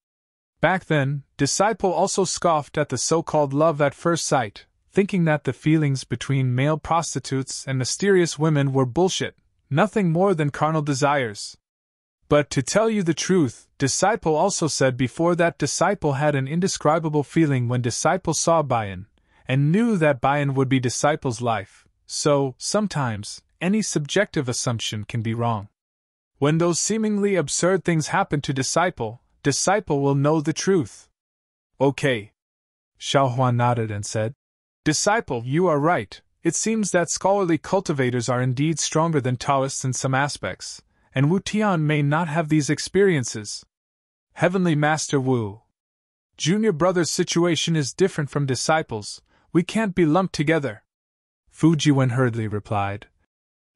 Back then, disciple also scoffed at the so-called love at first sight, thinking that the feelings between male prostitutes and mysterious women were bullshit, nothing more than carnal desires. But to tell you the truth, disciple also said before that disciple had an indescribable feeling when disciple saw Bayan, and knew that Bayan would be disciple's life, so, sometimes, any subjective assumption can be wrong. When those seemingly absurd things happen to disciple will know the truth. Okay. Xiaohua nodded and said, Disciple, you are right, it seems that scholarly cultivators are indeed stronger than Taoists in some aspects, and Wu Tian may not have these experiences. Heavenly Master Wu. Junior brother's situation is different from disciples, we can't be lumped together. Fujiwen hurriedly replied.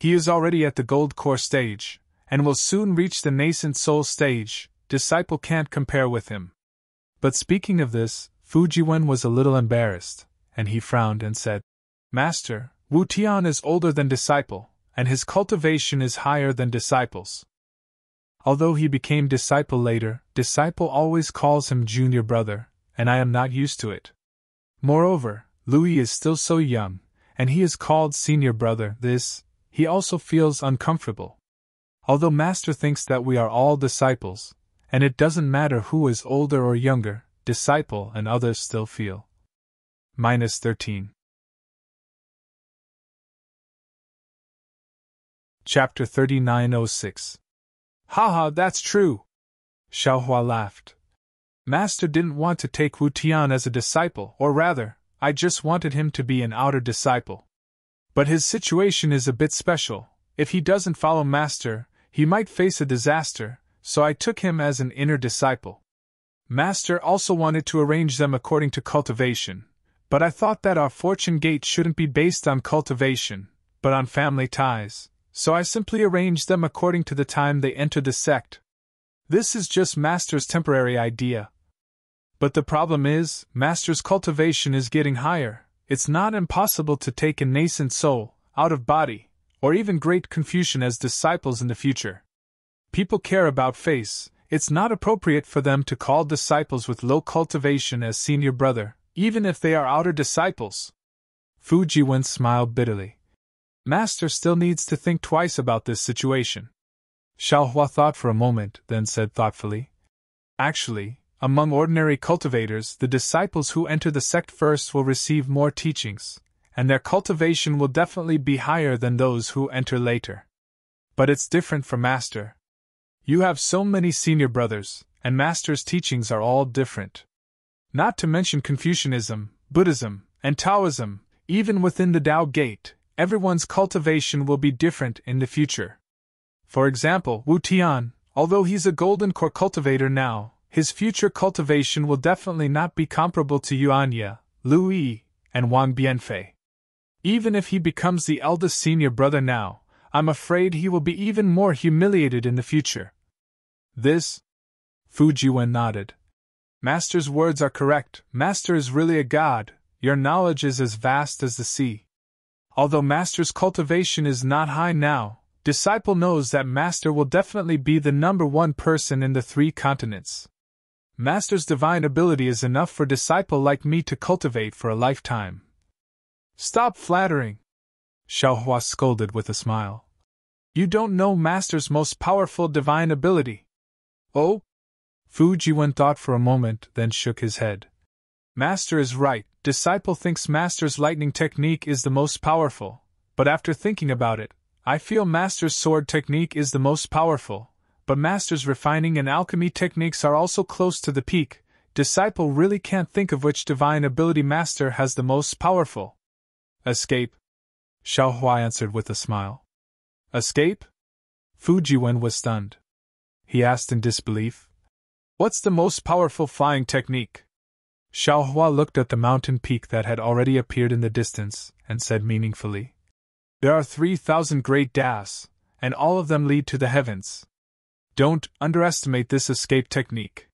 He is already at the gold core stage, and will soon reach the nascent soul stage, disciple can't compare with him. But speaking of this, Fujiwen was a little embarrassed, and he frowned and said, Master, Wu Tian is older than disciple, and his cultivation is higher than disciple's. Although he became disciple later, disciple always calls him junior brother, and I am not used to it. Moreover, Louis is still so young, and he is called senior brother, he also feels uncomfortable. Although Master thinks that we are all disciples, and it doesn't matter who is older or younger, disciple and others still feel. -13. Chapter 3906. Haha, that's true! Xiaohua laughed. Master didn't want to take Wu Tian as a disciple, or rather, I just wanted him to be an outer disciple. But his situation is a bit special. If he doesn't follow Master, he might face a disaster, so I took him as an inner disciple. Master also wanted to arrange them according to cultivation, but I thought that our fortune gate shouldn't be based on cultivation, but on family ties, so I simply arranged them according to the time they enter the sect. This is just Master's temporary idea. But the problem is, Master's cultivation is getting higher. It's not impossible to take a nascent soul, out of body, or even great Confucian as disciples in the future. People care about face, it's not appropriate for them to call disciples with low cultivation as senior brother, even if they are outer disciples. Fujiwen smiled bitterly. Master still needs to think twice about this situation. Xiaohua thought for a moment, then said thoughtfully, Actually, among ordinary cultivators, the disciples who enter the sect first will receive more teachings, and their cultivation will definitely be higher than those who enter later. But it's different for Master. You have so many senior brothers, and Master's teachings are all different. Not to mention Confucianism, Buddhism, and Taoism, even within the Tao Gate, everyone's cultivation will be different in the future. For example, Wu Tian, although he's a golden core cultivator now, his future cultivation will definitely not be comparable to Yuan Ye, Lu Yi, and Wang Bianfei. Even if he becomes the eldest senior brother now, I'm afraid he will be even more humiliated in the future. This? Fu Jiwen nodded. Master's words are correct. Master is really a god. Your knowledge is as vast as the sea. Although Master's cultivation is not high now, disciple knows that Master will definitely be the #1 person in the 3 continents. Master's divine ability is enough for disciple like me to cultivate for a lifetime. Stop flattering, Xiaohua scolded with a smile. You don't know Master's most powerful divine ability. Oh? Fu Jiwen thought for a moment, then shook his head. Master is right. Disciple thinks Master's lightning technique is the most powerful, but after thinking about it, I feel Master's sword technique is the most powerful, but Master's refining and alchemy techniques are also close to the peak. Disciple really can't think of which divine ability Master has the most powerful. Escape? Xiaohua answered with a smile. Escape? Fu Jiwen was stunned. He asked in disbelief. What's the most powerful flying technique? Xiaohua looked at the mountain peak that had already appeared in the distance, and said meaningfully. There are 3,000 great Das, and all of them lead to the heavens. Don't underestimate this escape technique.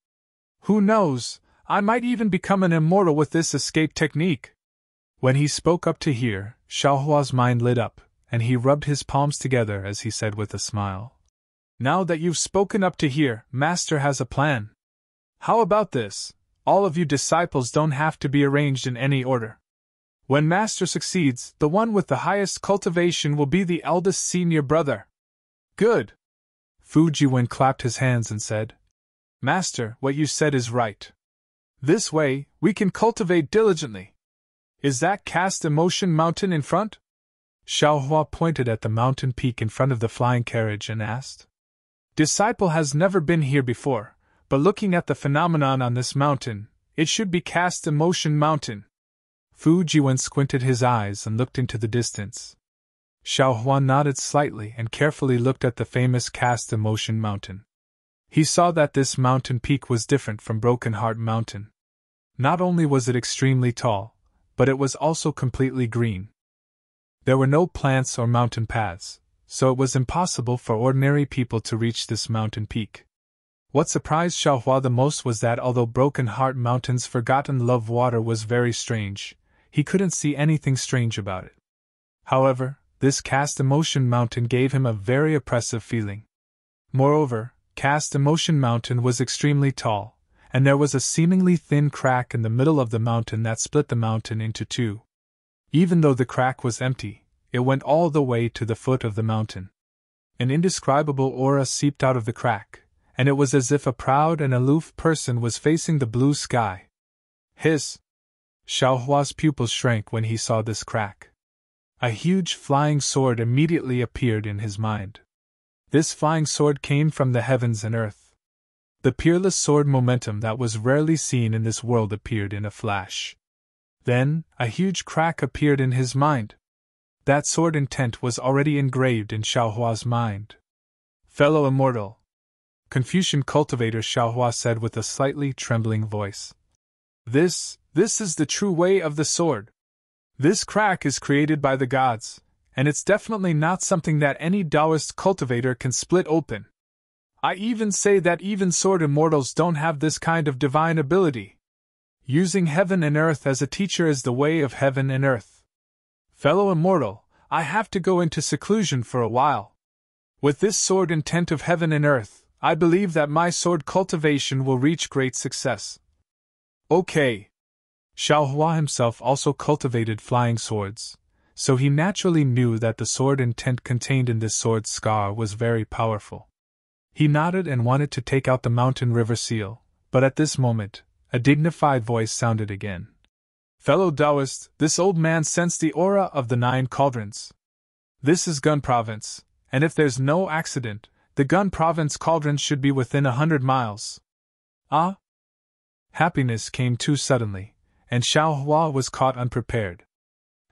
Who knows, I might even become an immortal with this escape technique. When he spoke up to here, Xiaohua's mind lit up, and he rubbed his palms together as he said with a smile. Now that you've spoken up to here, Master has a plan. How about this? All of you disciples don't have to be arranged in any order. When Master succeeds, the one with the highest cultivation will be the eldest senior brother. Good. Fu Jiwen clapped his hands and said, Master, what you said is right. This way, we can cultivate diligently. Is that Cast Emotion Mountain in front? Xiaohua pointed at the mountain peak in front of the flying carriage and asked. Disciple has never been here before. But looking at the phenomenon on this mountain, it should be Cast Emotion Mountain. Fu Jiwen squinted his eyes and looked into the distance. Xiaohua nodded slightly and carefully looked at the famous Cast Emotion Mountain. He saw that this mountain peak was different from Broken Heart Mountain. Not only was it extremely tall, but it was also completely green. There were no plants or mountain paths, so it was impossible for ordinary people to reach this mountain peak. What surprised Xiaohua the most was that although Broken Heart Mountain's forgotten love water was very strange, he couldn't see anything strange about it. However, this Cast Emotion Mountain gave him a very oppressive feeling. Moreover, Cast Emotion Mountain was extremely tall, and there was a seemingly thin crack in the middle of the mountain that split the mountain into 2. Even though the crack was empty, it went all the way to the foot of the mountain. An indescribable aura seeped out of the crack, and it was as if a proud and aloof person was facing the blue sky. Hiss! Xiaohua's pupils shrank when he saw this crack. A huge flying sword immediately appeared in his mind. This flying sword came from the heavens and earth. The peerless sword momentum that was rarely seen in this world appeared in a flash. Then, a huge crack appeared in his mind. That sword intent was already engraved in Xiaohua's mind. Fellow Immortal, Confucian cultivator Xiaohua said with a slightly trembling voice. This is the true way of the sword. This crack is created by the gods, and it's definitely not something that any Taoist cultivator can split open. I even say that even sword immortals don't have this kind of divine ability. Using heaven and earth as a teacher is the way of heaven and earth. Fellow immortal, I have to go into seclusion for a while. With this sword intent of heaven and earth, I believe that my sword cultivation will reach great success. Okay. Xiaohua himself also cultivated flying swords, so he naturally knew that the sword intent contained in this sword scar was very powerful. He nodded and wanted to take out the mountain river seal, but at this moment, a dignified voice sounded again. Fellow Taoist, this old man sensed the aura of the 9 cauldrons. This is Gun Province, and if there's no accident, the Gun Province cauldrons should be within 100 miles. Ah? Happiness came too suddenly, and Xiaohua was caught unprepared.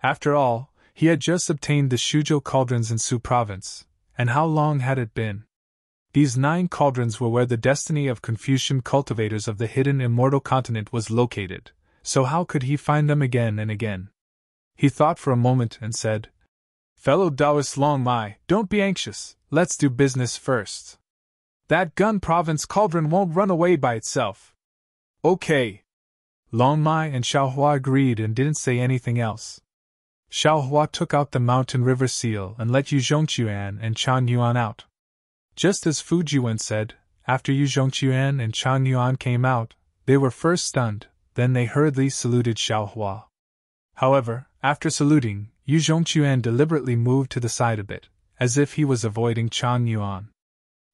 After all, he had just obtained the Shuzhou cauldrons in Su province, and how long had it been? These 9 cauldrons were where the destiny of Confucian cultivators of the hidden immortal continent was located, so how could he find them again and again? He thought for a moment and said, "Fellow Taoist Long Mai, don't be anxious, let's do business first. That Gun province cauldron won't run away by itself." "Okay." Long Mai and Xiaohua agreed and didn't say anything else. Xiaohua took out the mountain river seal and let Yu Zhongquan and Chang Yuan out. Just as Fu Jiwen said, after Yu Zhongquan and Chang Yuan came out, they were first stunned, then they hurriedly saluted Xiaohua. However, after saluting, Yu Zhongquan deliberately moved to the side a bit, as if he was avoiding Chang Yuan.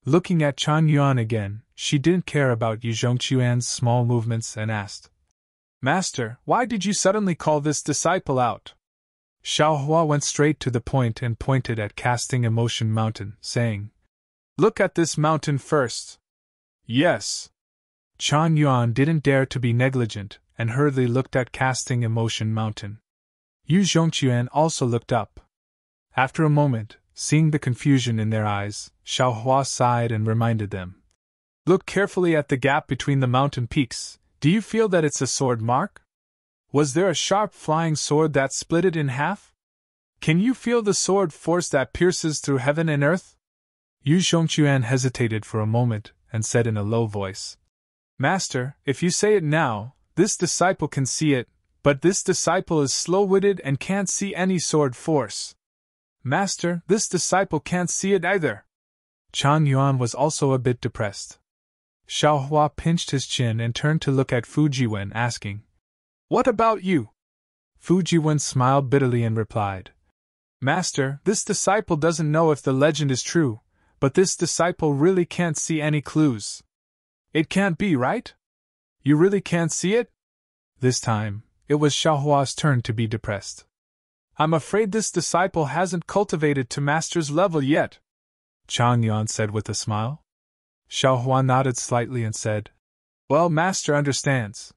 Looking at Chang Yuan again, she didn't care about Yu Zhongquan's small movements and asked, "Master, why did you suddenly call this disciple out?" Xiaohua went straight to the point and pointed at Casting Emotion Mountain, saying, "Look at this mountain first." "Yes." Chang Yuan didn't dare to be negligent, and hurriedly looked at Casting Emotion Mountain. Yu Zhongquan also looked up. After a moment, seeing the confusion in their eyes, Xiaohua sighed and reminded them, "Look carefully at the gap between the mountain peaks. Do you feel that it's a sword mark? Was there a sharp flying sword that split it in half? Can you feel the sword force that pierces through heaven and earth?" Yu Zhongquan hesitated for a moment, and said in a low voice, "Master, if you say it now, this disciple can see it, but this disciple is slow-witted and can't see any sword force." "Master, this disciple can't see it either." Chang Yuan was also a bit depressed. Xiaohua pinched his chin and turned to look at Fu Jiwen, asking, "What about you?" Fu Jiwen smiled bitterly and replied, "Master, this disciple doesn't know if the legend is true, but this disciple really can't see any clues." "It can't be, right? You really can't see it?" This time, it was Xiaohua's turn to be depressed. "I'm afraid this disciple hasn't cultivated to master's level yet," Chang Yuan said with a smile. Xiaohua nodded slightly and said, "Well, master understands.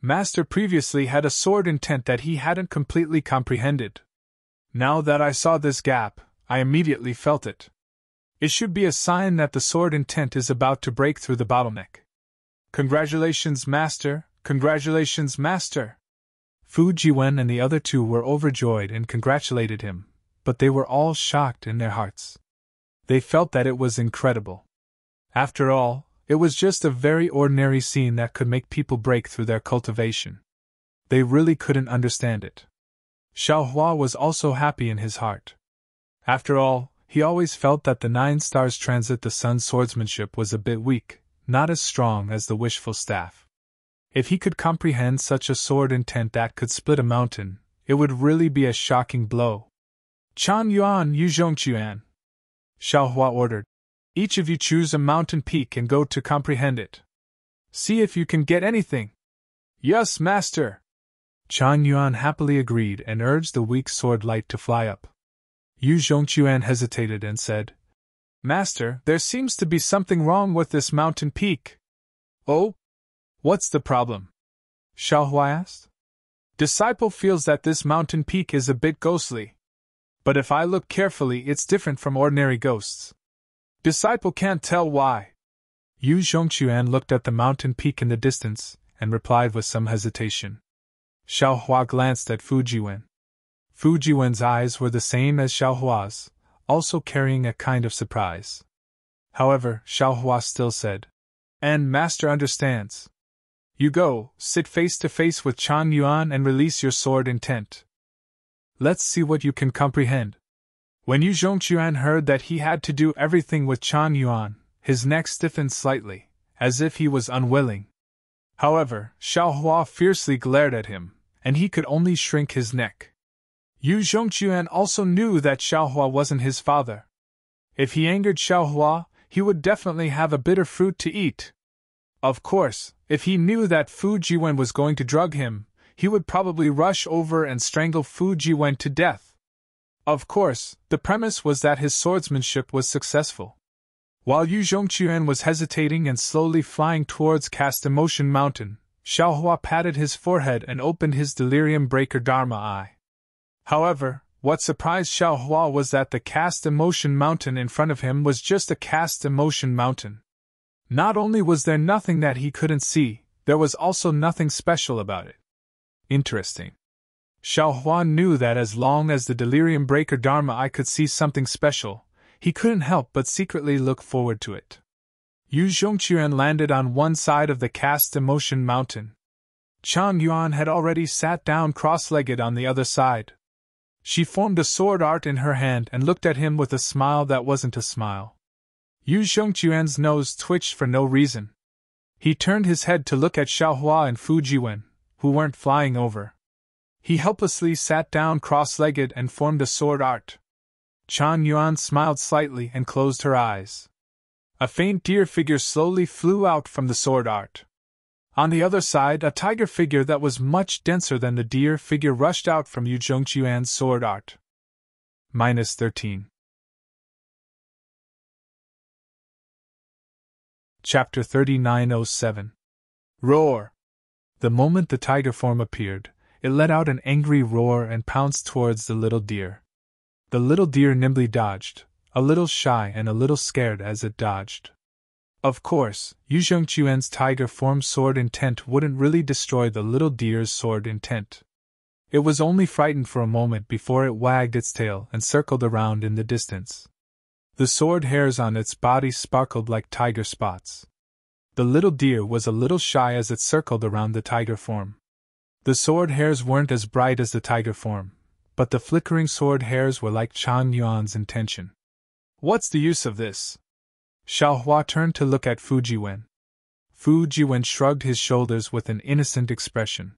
Master previously had a sword intent that he hadn't completely comprehended. Now that I saw this gap, I immediately felt it. It should be a sign that the sword intent is about to break through the bottleneck. Congratulations, master! Congratulations, master!" Fu Jiwen and the other 2 were overjoyed and congratulated him, but they were all shocked in their hearts. They felt that it was incredible. After all, it was just a very ordinary scene that could make people break through their cultivation. They really couldn't understand it. Xiaohua was also happy in his heart. After all, he always felt that the 9 stars transit the sun's swordsmanship was a bit weak, not as strong as the wishful staff. If he could comprehend such a sword intent that could split a mountain, it would really be a shocking blow. "Chang Yuan, Yu Zhongquan," Xiaohua ordered, "each of you choose a mountain peak and go to comprehend it. See if you can get anything." "Yes, master." Chang Yuan happily agreed and urged the weak sword light to fly up. Yu Zhongquan hesitated and said, "Master, there seems to be something wrong with this mountain peak." "Oh? What's the problem?" Xiaohua asked. "Disciple feels that this mountain peak is a bit ghostly. But if I look carefully, it's different from ordinary ghosts. Disciple can't tell why." Yu Zhongquan looked at the mountain peak in the distance, and replied with some hesitation. Xiaohua glanced at Fu Jiwen. Fu Jiwen's eyes were the same as Xiaohua's, also carrying a kind of surprise. However, Xiaohua still said, "And master understands. You go, sit face to face with Chang Yuan and release your sword intent. Let's see what you can comprehend." When Yu Zhongquan heard that he had to do everything with Chang Yuan, his neck stiffened slightly, as if he was unwilling. However, Xiaohua fiercely glared at him, and he could only shrink his neck. Yu Zhongquan also knew that Xiaohua wasn't his father. If he angered Xiaohua, he would definitely have a bitter fruit to eat. Of course, if he knew that Fu Jiwen was going to drug him, he would probably rush over and strangle Fu Jiwen to death. Of course, the premise was that his swordsmanship was successful. While Yu Zhongquan was hesitating and slowly flying towards Cast Emotion Mountain, Xiaohua patted his forehead and opened his delirium breaker Dharma eye. However, what surprised Xiaohua was that the cast emotion mountain in front of him was just a cast emotion mountain. Not only was there nothing that he couldn't see, there was also nothing special about it. Interesting. Xiaohua knew that as long as the delirium breaker Dharma I could see something special, he couldn't help but secretly look forward to it. Yu Zhongqian landed on one side of the cast emotion mountain. Chang Yuan had already sat down cross-legged on the other side. She formed a sword art in her hand and looked at him with a smile that wasn't a smile. Yu Zhongqian's nose twitched for no reason. He turned his head to look at Xiaohua and Fu Jiwen, who weren't flying over. He helplessly sat down cross-legged and formed a sword art. Chang Yuan smiled slightly and closed her eyes. A faint deer figure slowly flew out from the sword art. On the other side, a tiger figure that was much denser than the deer figure rushed out from Yu Zhongqian's sword art. -13. Chapter 3907. Roar! The moment the tiger form appeared, it let out an angry roar and pounced towards the little deer. The little deer nimbly dodged, a little shy and a little scared as it dodged. Of course, Yu Zhongqian's tiger form sword intent wouldn't really destroy the little deer's sword intent. It was only frightened for a moment before it wagged its tail and circled around in the distance. The sword hairs on its body sparkled like tiger spots. The little deer was a little shy as it circled around the tiger form. The sword hairs weren't as bright as the tiger form, but the flickering sword hairs were like Chang Yuan's intention. What's the use of this? Xiaohua turned to look at Fu Jiwen. Fu Jiwen shrugged his shoulders with an innocent expression.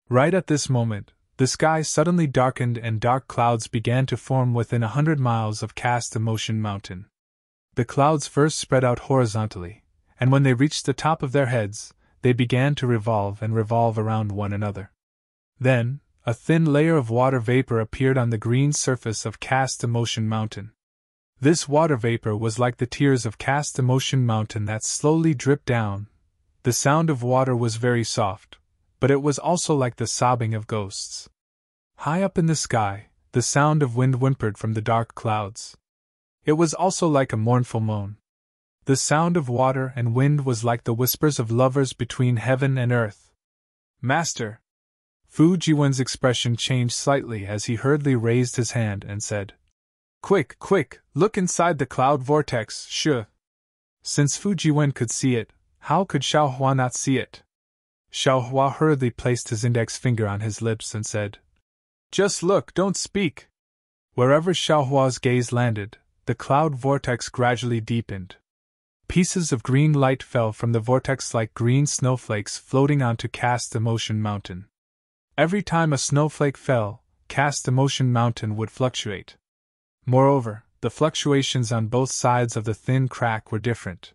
Right at this moment, the sky suddenly darkened and dark clouds began to form within 100 miles of Cast Emotion Mountain. The clouds first spread out horizontally, and when they reached the top of their heads, they began to revolve around one another. Then, a thin layer of water vapor appeared on the green surface of Cast Emotion Mountain. This water vapor was like the tears of Cast Emotion Mountain that slowly dripped down. The sound of water was very soft, but it was also like the sobbing of ghosts. High up in the sky, the sound of wind whimpered from the dark clouds. It was also like a mournful moan. The sound of water and wind was like the whispers of lovers between heaven and earth. Master! Fu Jiwen's expression changed slightly as he hurriedly raised his hand and said, Quick, quick, look inside the cloud vortex, sure. Since Fu Jiwen could see it, how could Xiaohua not see it? Xiaohua hurriedly placed his index finger on his lips and said, Just look, don't speak. Wherever Xiaohua's gaze landed, the cloud vortex gradually deepened. Pieces of green light fell from the vortex like green snowflakes floating onto Cast Emotion Mountain. Every time a snowflake fell, Cast Emotion Mountain would fluctuate. Moreover, the fluctuations on both sides of the thin crack were different.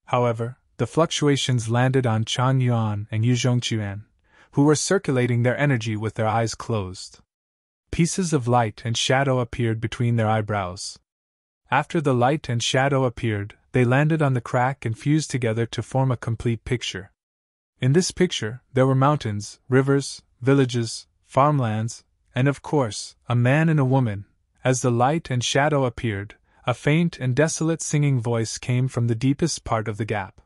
However, the fluctuations landed on Chang Yuan and Yu Zhongqian, who were circulating their energy with their eyes closed. Pieces of light and shadow appeared between their eyebrows. After the light and shadow appeared, they landed on the crack and fused together to form a complete picture. In this picture, there were mountains, rivers, villages, farmlands, and of course, a man and a woman. As the light and shadow appeared, a faint and desolate singing voice came from the deepest part of the gap.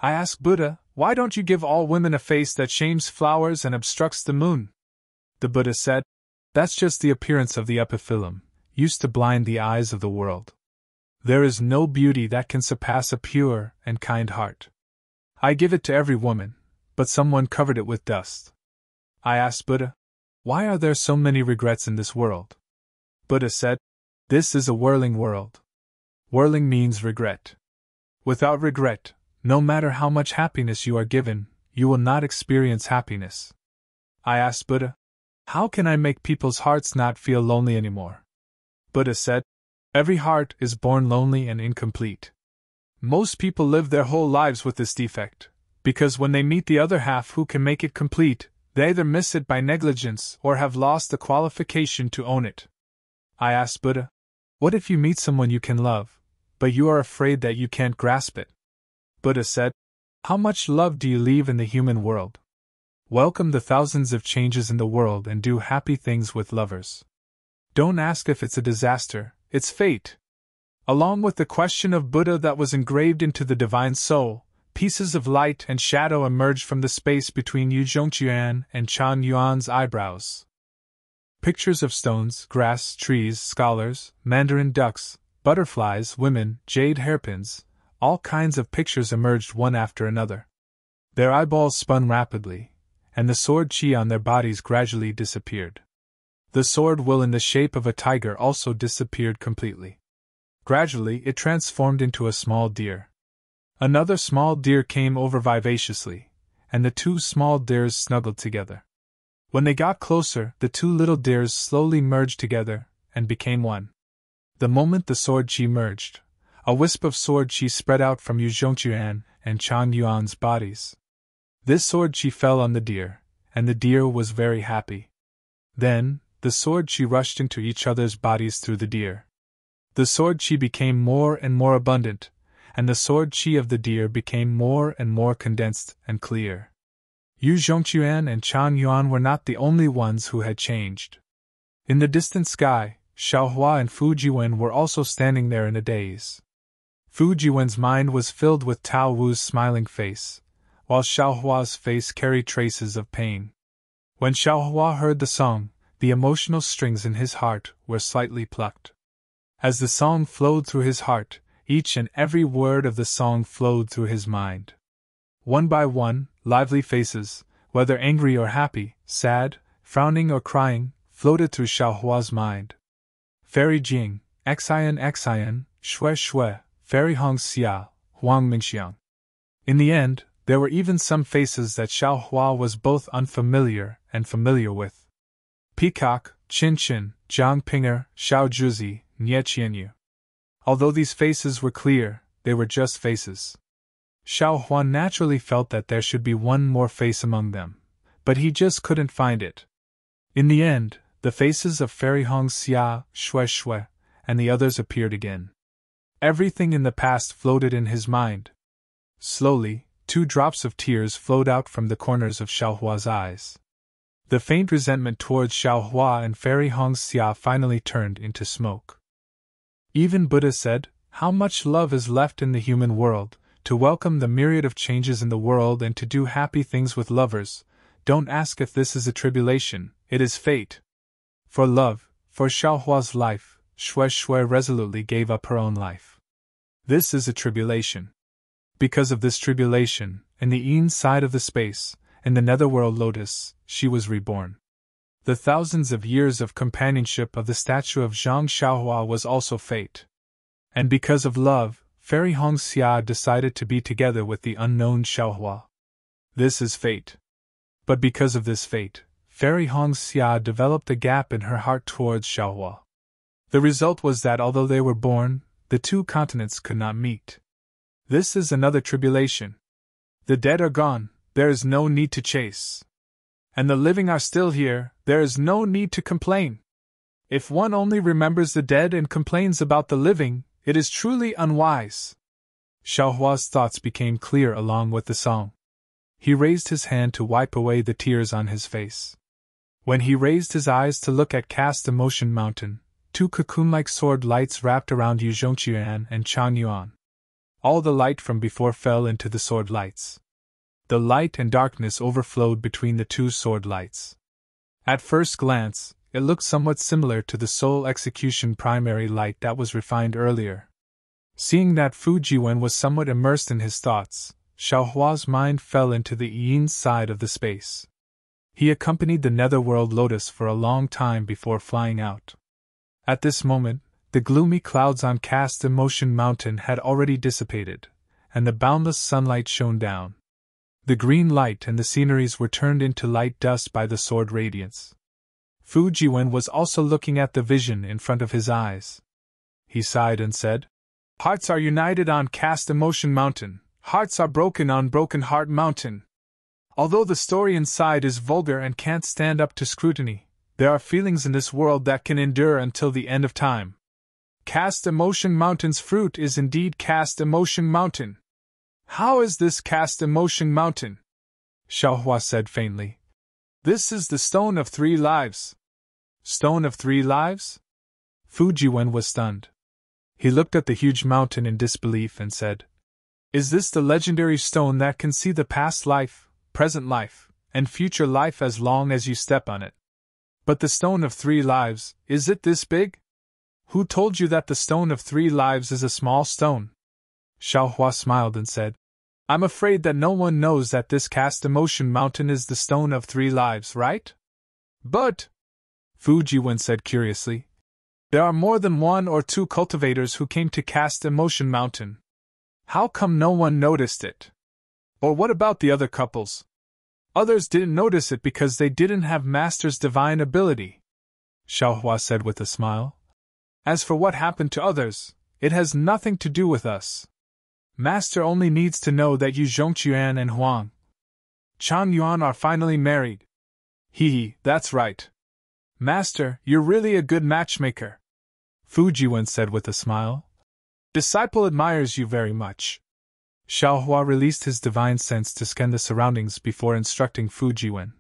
I ask Buddha, why don't you give all women a face that shames flowers and obstructs the moon? The Buddha said, That's just the appearance of the epiphyllum, used to blind the eyes of the world. There is no beauty that can surpass a pure and kind heart. I give it to every woman, but someone covered it with dust. I asked Buddha, why are there so many regrets in this world? Buddha said, This is a whirling world. Whirling means regret. Without regret, no matter how much happiness you are given, you will not experience happiness. I asked Buddha, how can I make people's hearts not feel lonely anymore? Buddha said, Every heart is born lonely and incomplete. Most people live their whole lives with this defect, because when they meet the other half who can make it complete, they either miss it by negligence or have lost the qualification to own it. I asked Buddha, what if you meet someone you can love, but you are afraid that you can't grasp it? Buddha said, how much love do you leave in the human world? Welcome the thousands of changes in the world and do happy things with lovers. Don't ask if it's a disaster, it's fate. Along with the question of Buddha that was engraved into the divine soul, pieces of light and shadow emerged from the space between Yu Zhongquan and Chan Yuan's eyebrows. Pictures of stones, grass, trees, scholars, mandarin ducks, butterflies, women, jade hairpins, all kinds of pictures emerged one after another. Their eyeballs spun rapidly, and the sword chi on their bodies gradually disappeared. The sword will in the shape of a tiger also disappeared completely. Gradually it transformed into a small deer. Another small deer came over vivaciously, and the two small deers snuggled together. When they got closer, the two little deers slowly merged together and became one. The moment the sword chi merged, a wisp of sword chi spread out from Yu Zhongquan and Chan Yuan's bodies. This sword chi fell on the deer, and the deer was very happy. Then, the sword chi rushed into each other's bodies through the deer. The sword chi became more and more abundant, and the sword chi of the deer became more and more condensed and clear. Yu Zhongquan and Chan Yuan were not the only ones who had changed. In the distant sky, Xiaohua and Fu Jiwen were also standing there in a daze. Fu Jiwen's mind was filled with Tao Wu's smiling face, while Xiaohua's face carried traces of pain. When Xiaohua heard the song, the emotional strings in his heart were slightly plucked. As the song flowed through his heart, each and every word of the song flowed through his mind. One by one, lively faces, whether angry or happy, sad, frowning or crying, floated through Xiaohua's mind. Fairy Jing, Xian, Shui, Fairy Hong Xia, Huang Mingxiang. In the end, there were even some faces that Xiaohua was both unfamiliar and familiar with. Peacock, Qin, Jiang Pinger, Xiao Zhuzi, Nie Qianyu. Although these faces were clear, they were just faces. Xiaohua naturally felt that there should be one more face among them, but he just couldn't find it. In the end, the faces of Fairy Hong Xia, Shui, and the others appeared again. Everything in the past floated in his mind. Slowly, 2 drops of tears flowed out from the corners of Xiaohua's eyes. The faint resentment towards Xiaohua and Fairy Hong Xia finally turned into smoke. Even Buddha said, "How much love is left in the human world, to welcome the myriad of changes in the world and to do happy things with lovers. Don't ask if this is a tribulation, it is fate." For love, for Xiaohua's life, Shui resolutely gave up her own life. This is a tribulation. Because of this tribulation, in the yin side of the space, in the netherworld lotus, she was reborn. The thousands of years of companionship of the statue of Zhang Xiaohua was also fate. And because of love, Fairy Hong Xia decided to be together with the unknown Xiaohua. This is fate. But because of this fate, Fairy Hong Xia developed a gap in her heart towards Xiaohua. The result was that although they were born, the 2 continents could not meet. This is another tribulation. The dead are gone, there is no need to chase. And the living are still here, there is no need to complain. If one only remembers the dead and complains about the living, it is truly unwise. Xiaohua's thoughts became clear along with the song. He raised his hand to wipe away the tears on his face. When he raised his eyes to look at Cast Emotion Mountain, 2 cocoon-like sword lights wrapped around Yu Zhongquan and Chan Yuan. All the light from before fell into the sword lights. The light and darkness overflowed between the 2 sword lights. At first glance, it looked somewhat similar to the soul execution primary light that was refined earlier. Seeing that Fu Jiwen was somewhat immersed in his thoughts, Xiaohua's mind fell into the yin side of the space. He accompanied the netherworld lotus for a long time before flying out. At this moment, the gloomy clouds on Cast Emotion Mountain had already dissipated, and the boundless sunlight shone down. The green light and the sceneries were turned into light dust by the sword radiance. Fu Jiwen was also looking at the vision in front of his eyes. He sighed and said, "Hearts are united on Cast Emotion Mountain, hearts are broken on Broken Heart Mountain. Although the story inside is vulgar and can't stand up to scrutiny, there are feelings in this world that can endure until the end of time. Cast Emotion Mountain's fruit is indeed Cast Emotion Mountain. How is this Cast Emotion Mountain? Xiaohua said faintly. This is the Stone of Three Lives. Stone of Three Lives? Fu Jiwen was stunned. He looked at the huge mountain in disbelief and said, Is this the legendary stone that can see the past life, present life, and future life as long as you step on it? But the Stone of Three Lives, is it this big? Who told you that the Stone of Three Lives is a small stone? Xiaohua smiled and said, I'm afraid that no one knows that this cast emotion mountain is the Stone of Three Lives, right? But, Fu Jiwen said curiously, there are more than one or two cultivators who came to cast emotion mountain. How come no one noticed it? Or what about the other couples? Others didn't notice it because they didn't have Master's divine ability, Xiaohua said with a smile. As for what happened to others, it has nothing to do with us. Master only needs to know that Yu Zhongquan and Huang Changyuan are finally married. Hee, that's right. Master, you're really a good matchmaker, Fu Jiwen said with a smile. Disciple admires you very much. Xiaohua released his divine sense to scan the surroundings before instructing Fu Jiwen.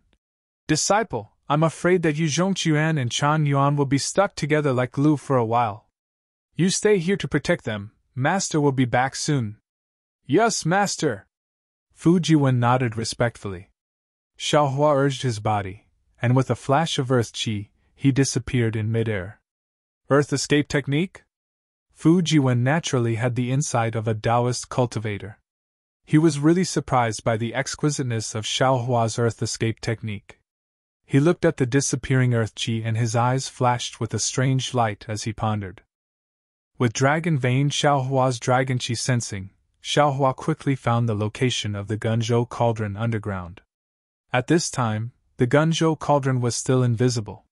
Disciple, I'm afraid that Yu Zhongquan and Chan Yuan will be stuck together like glue for a while. You stay here to protect them. Master will be back soon. Yes, Master. Fu Jiwen nodded respectfully. Xiaohua urged his body, and with a flash of earth qi, he disappeared in midair. Earth escape technique? Fu Jiwen naturally had the insight of a Taoist cultivator. He was really surprised by the exquisiteness of Xiaohua's earth escape technique. He looked at the disappearing earth qi and his eyes flashed with a strange light as he pondered. With dragon vein Xiaohua's dragon qi sensing, Xiaohua quickly found the location of the Gunzhou cauldron underground. At this time, the Gunzhou cauldron was still invisible.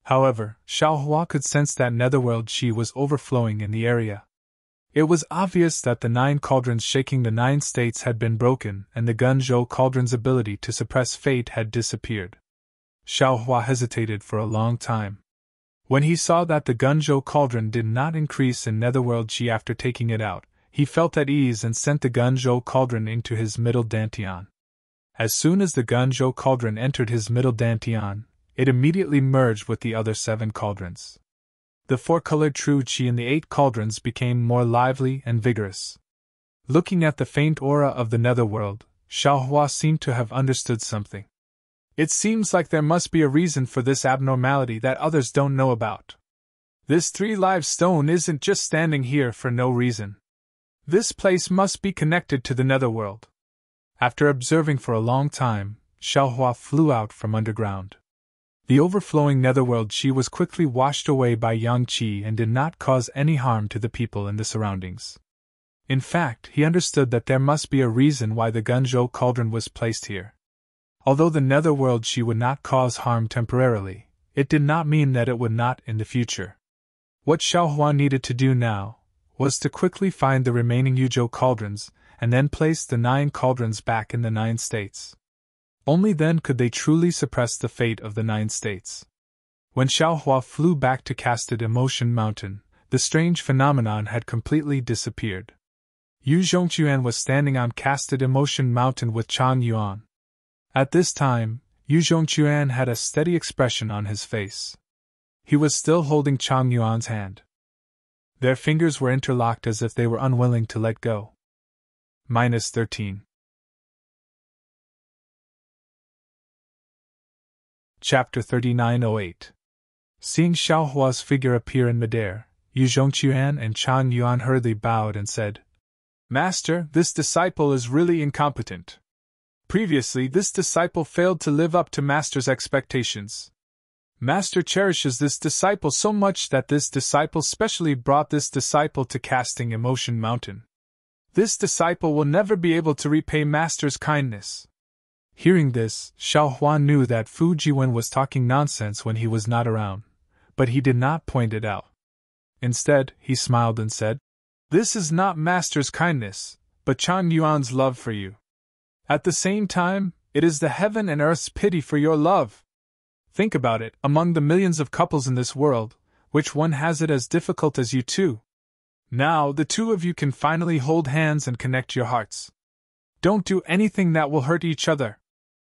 However, Xiaohua could sense that netherworld qi was overflowing in the area. It was obvious that the 9 cauldrons shaking the 9 states had been broken and the Gunzhou cauldron's ability to suppress fate had disappeared. Xiaohua hesitated for a long time. When he saw that the Gunzhou cauldron did not increase in netherworld qi after taking it out, he felt at ease and sent the Gunzhou cauldron into his middle dantian. As soon as the Gunzhou cauldron entered his middle dantian, it immediately merged with the other 7 cauldrons. The 4-colored true qi in the 8 cauldrons became more lively and vigorous. Looking at the faint aura of the netherworld, Xiaohua seemed to have understood something. It seems like there must be a reason for this abnormality that others don't know about. This 3-live stone isn't just standing here for no reason. This place must be connected to the netherworld. After observing for a long time, Xiaohua flew out from underground. The overflowing netherworld qi was quickly washed away by yang qi and did not cause any harm to the people in the surroundings. In fact, he understood that there must be a reason why the Gunzhou cauldron was placed here. Although the netherworld qi would not cause harm temporarily, it did not mean that it would not in the future. What Xiaohua needed to do now was to quickly find the remaining Yuzhou cauldrons and then place the 9 cauldrons back in the 9 states. Only then could they truly suppress the fate of the 9 states. When Xiaohua flew back to casted emotion mountain, the strange phenomenon had completely disappeared. Yu Zhongquan was standing on casted emotion mountain with Chang Yuan. At this time, Yu Zhongquan had a steady expression on his face. He was still holding Chang Yuan's hand. Their fingers were interlocked as if they were unwilling to let go. -13. Chapter 3908. Seeing Xiaohua's figure appear in midair, Yu Zhongquan and Chang Yuan hurriedly bowed and said, Master, this disciple is really incompetent. Previously, this disciple failed to live up to Master's expectations. Master cherishes this disciple so much that this disciple specially brought this disciple to casting emotion mountain. This disciple will never be able to repay Master's kindness. Hearing this, Xiaohua knew that Fu Jiwen was talking nonsense when he was not around, but he did not point it out. Instead, he smiled and said, This is not Master's kindness, but Chang Yuan's love for you. At the same time, it is the heaven and earth's pity for your love. Think about it, among the millions of couples in this world, which one has it as difficult as you two? Now, the two of you can finally hold hands and connect your hearts. Don't do anything that will hurt each other.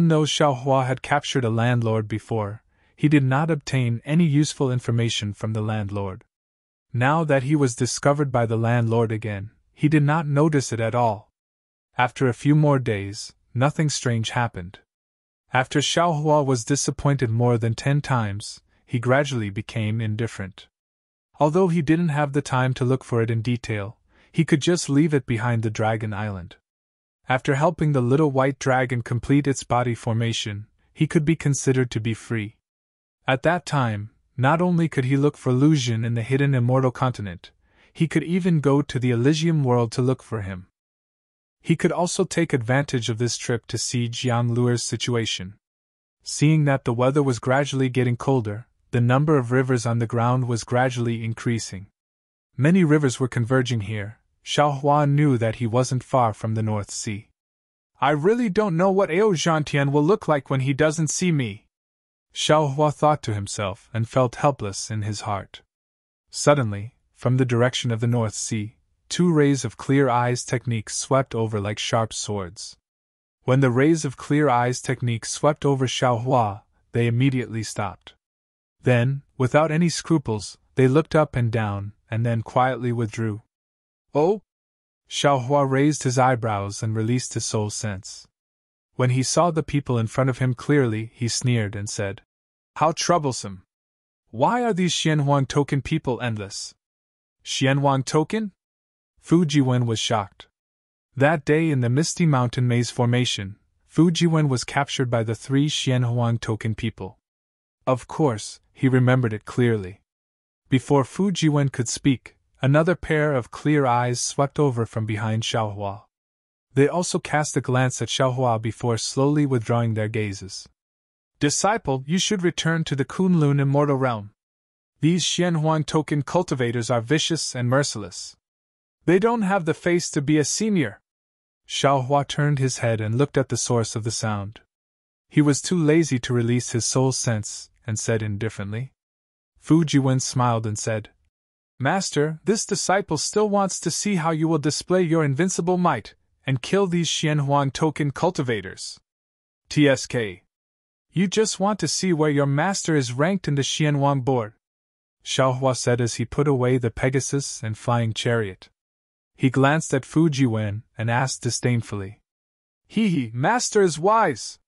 Even though Xiao Hua had captured a landlord before, he did not obtain any useful information from the landlord. Now that he was discovered by the landlord again, he did not notice it at all. After a few more days, nothing strange happened. After Xiao Hua was disappointed more than 10 times, he gradually became indifferent. Although he didn't have the time to look for it in detail, he could just leave it behind the Dragon Island. After helping the little white dragon complete its body formation, he could be considered to be free. At that time, not only could he look for Lu Xun in the hidden Immortal continent, he could even go to the Elysium world to look for him. He could also take advantage of this trip to see Jiang Luer's situation. Seeing that the weather was gradually getting colder, the number of rivers on the ground was gradually increasing. Many rivers were converging here. Xiao Hua knew that he wasn't far from the North Sea. I really don't know what Ao Zhantian will look like when he doesn't see me, Xiao Hua thought to himself and felt helpless in his heart. Suddenly, from the direction of the North Sea, 2 rays of clear eyes technique swept over like sharp swords. When the rays of clear eyes technique swept over Xiao Hua, they immediately stopped. Then, without any scruples, they looked up and down, and then quietly withdrew. Oh! Xiao Hua raised his eyebrows and released his soul sense. When he saw the people in front of him clearly, he sneered and said, How troublesome! Why are these Xianhuang token people endless? Xianhuang token? Fu Jiwen was shocked. That day in the Misty Mountain Maze formation, Fu Jiwen was captured by the 3 Xianhuang token people. Of course, he remembered it clearly. Before Fu Jiwen could speak, another pair of clear eyes swept over from behind Xiao Hua. They also cast a glance at Xiao Hua before slowly withdrawing their gazes. Disciple, you should return to the Kunlun Immortal Realm. These Xianhuang token cultivators are vicious and merciless. They don't have the face to be a senior. Xiao Hua turned his head and looked at the source of the sound. He was too lazy to release his soul sense, and said indifferently. Fu Jiwen smiled and said, Master, this disciple still wants to see how you will display your invincible might, and kill these Xianhuang token cultivators. TSK. You just want to see where your master is ranked in the Xianhuang board, Xiaohua said as he put away the Pegasus and flying chariot. He glanced at Fu Jiwen and asked disdainfully. Hee, master is wise.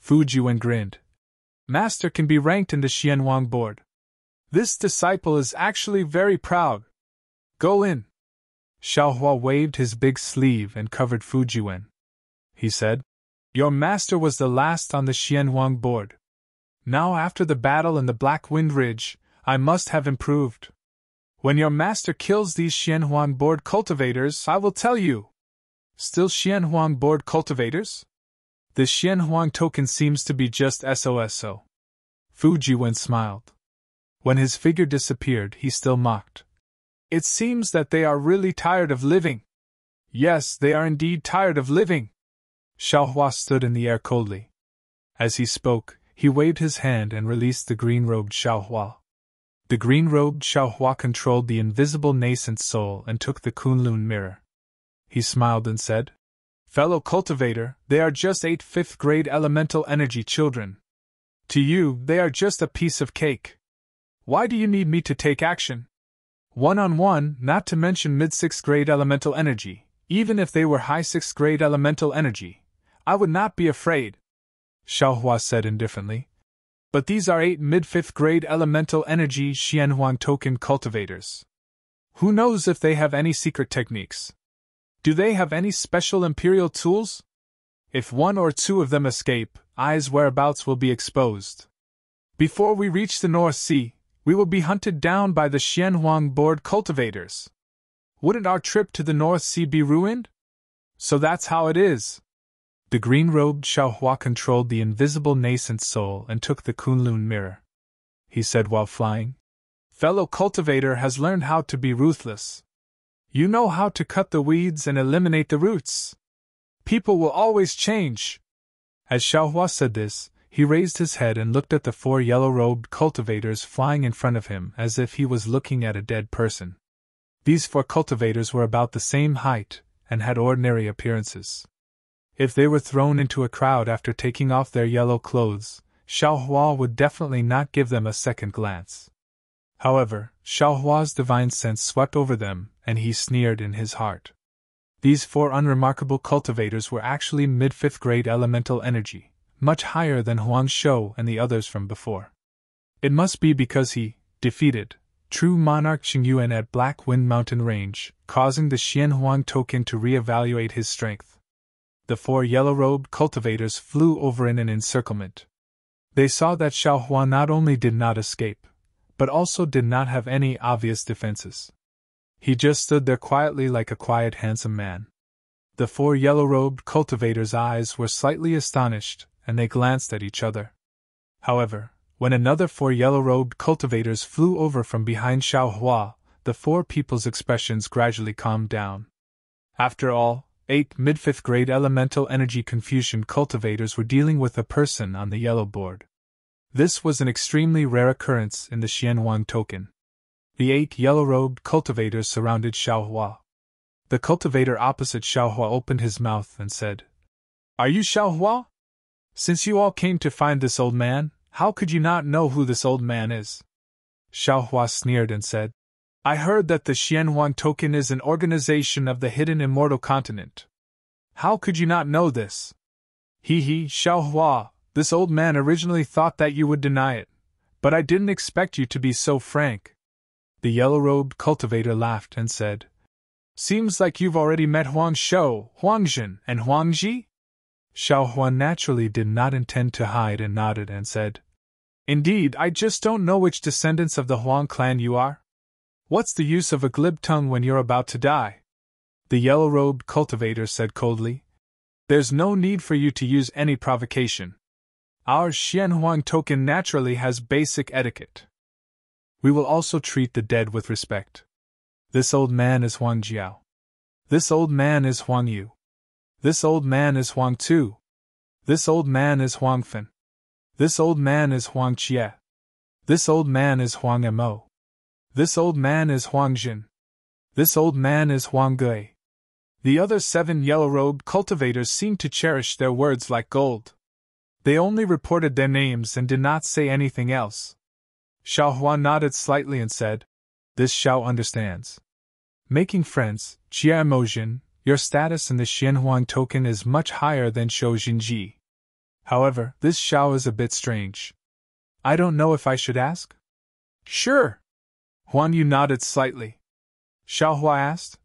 Fu Jiwen grinned. Master can be ranked in the Xianhuang board. This disciple is actually very proud. Go in. Xiaohua waved his big sleeve and covered Fu Jiwen. He said, Your master was the last on the Xianhuang board. Now after the battle in the Black Wind Ridge, I must have improved. When your master kills these Xianhuang board cultivators, I will tell you. Still Xianhuang board cultivators? The Xianhuang token seems to be just SOSO. Fu Jiwen smiled. When his figure disappeared, he still mocked. It seems that they are really tired of living. Yes, they are indeed tired of living. Xiaohua stood in the air coldly. As he spoke, he waved his hand and released the green-robed Xiaohua. The green-robed Xiaohua controlled the invisible nascent soul and took the Kunlun mirror. He smiled and said, Fellow cultivator, they are just 8 fifth-grade elemental energy children. To you, they are just a piece of cake. Why do you need me to take action? One-on-one, not to mention mid-6th grade elemental energy, even if they were high 6th grade elemental energy, I would not be afraid, Xiaohua said indifferently. But these are 8 mid-5th grade elemental energy Xianhuang token cultivators. Who knows if they have any secret techniques? Do they have any special imperial tools? If 1 or 2 of them escape, Ai's whereabouts will be exposed. Before we reach the North Sea, we will be hunted down by the Xianhuang board cultivators. Wouldn't our trip to the North Sea be ruined? So that's how it is. The green-robed Xiaohua controlled the invisible nascent soul and took the Kunlun mirror. He said while flying, Fellow cultivator has learned how to be ruthless. You know how to cut the weeds and eliminate the roots. People will always change. As Xiaohua said this, he raised his head and looked at the 4 yellow-robed cultivators flying in front of him as if he was looking at a dead person. These 4 cultivators were about the same height and had ordinary appearances. If they were thrown into a crowd after taking off their yellow clothes, Xiaohua would definitely not give them a second glance. However, Xiaohua's divine sense swept over them, and he sneered in his heart. These 4 unremarkable cultivators were actually mid-5th grade elemental energy, much higher than Huang Shou and the others from before. It must be because he defeated true monarch Qingyuan at Black Wind Mountain Range, causing the Xianhuang token to re-evaluate his strength. The 4 yellow-robed cultivators flew over in an encirclement. They saw that Xiaohua not only did not escape, but also did not have any obvious defenses. He just stood there quietly like a quiet, handsome man. The 4 yellow-robed cultivators' eyes were slightly astonished, and they glanced at each other. However, when another 4 yellow-robed cultivators flew over from behind Xiaohua, the 4 people's expressions gradually calmed down. After all, 8 mid-5th grade elemental energy Confucian cultivators were dealing with a person on the yellow board. This was an extremely rare occurrence in the Xianhuang token. The 8 yellow-robed cultivators surrounded Xiaohua. The cultivator opposite Xiaohua opened his mouth and said, Are you Xiaohua? Since you all came to find this old man, how could you not know who this old man is? Xiaohua sneered and said, I heard that the Xianhuang token is an organization of the hidden Immortal continent. How could you not know this? Xiaohua, this old man originally thought that you would deny it, but I didn't expect you to be so frank. The yellow-robed cultivator laughed and said, Seems like you've already met Huang Shou, Huang Zhen, and Huang Ji? Xiaohua naturally did not intend to hide and nodded and said, Indeed, I just don't know which descendants of the Huang clan you are. What's the use of a glib tongue when you're about to die? The yellow-robed cultivator said coldly, There's no need for you to use any provocation. Our Xianhuang token naturally has basic etiquette. We will also treat the dead with respect. This old man is Huang Jiao. This old man is Huang Yu. This old man is Huang Tu. This old man is Huang Fen. This old man is Huang Jie. This old man is Huang Mo. This old man is Huang Jin. This old man is Huang Gui. The other 7 yellow-robed cultivators seemed to cherish their words like gold. They only reported their names and did not say anything else. Xiao Hua nodded slightly and said, "This Xiao understands. Making friends, Jia Emojin, your status in the Xianhuang token is much higher than Shou Jinji. However, this Xiao is a bit strange. I don't know if I should ask?" "Sure." Huan Yu nodded slightly. Xiao Hua asked.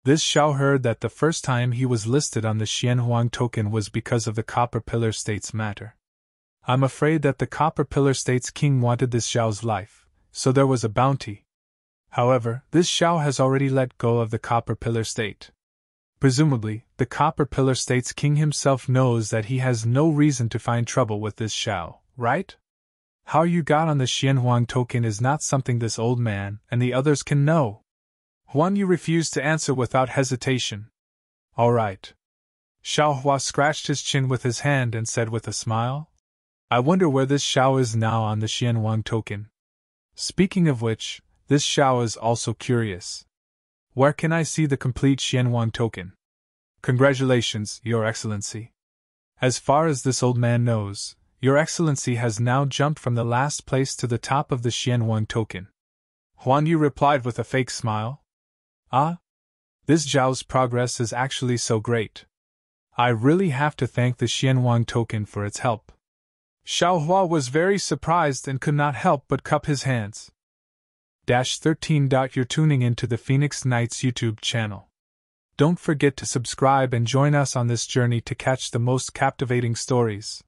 This Xiao heard that the first time he was listed on the Xianhuang token was because of the Copper Pillar State's matter. I'm afraid that the Copper Pillar State's king wanted this Xiao's life, so there was a bounty. However, this Xiao has already let go of the Copper Pillar State. Presumably, the Copper Pillar State's king himself knows that he has no reason to find trouble with this Xiao, right? How you got on the Xianhuang token is not something this old man and the others can know. Huan Yu refused to answer without hesitation. All right. Xiao Hua scratched his chin with his hand and said with a smile, I wonder where this Xiao is now on the Xianhuang token. Speaking of which, this Xiao is also curious. Where can I see the complete Xianhuang token? Congratulations, Your Excellency. As far as this old man knows, Your Excellency has now jumped from the last place to the top of the Xianhuang token. Huan Yu replied with a fake smile. Ah? This Zhao's progress is actually so great. I really have to thank the Xianhuang token for its help. Xiao Hua was very surprised and could not help but cup his hands. 13. You're tuning into the Phoenix Knights YouTube channel. Don't forget to subscribe and join us on this journey to catch the most captivating stories.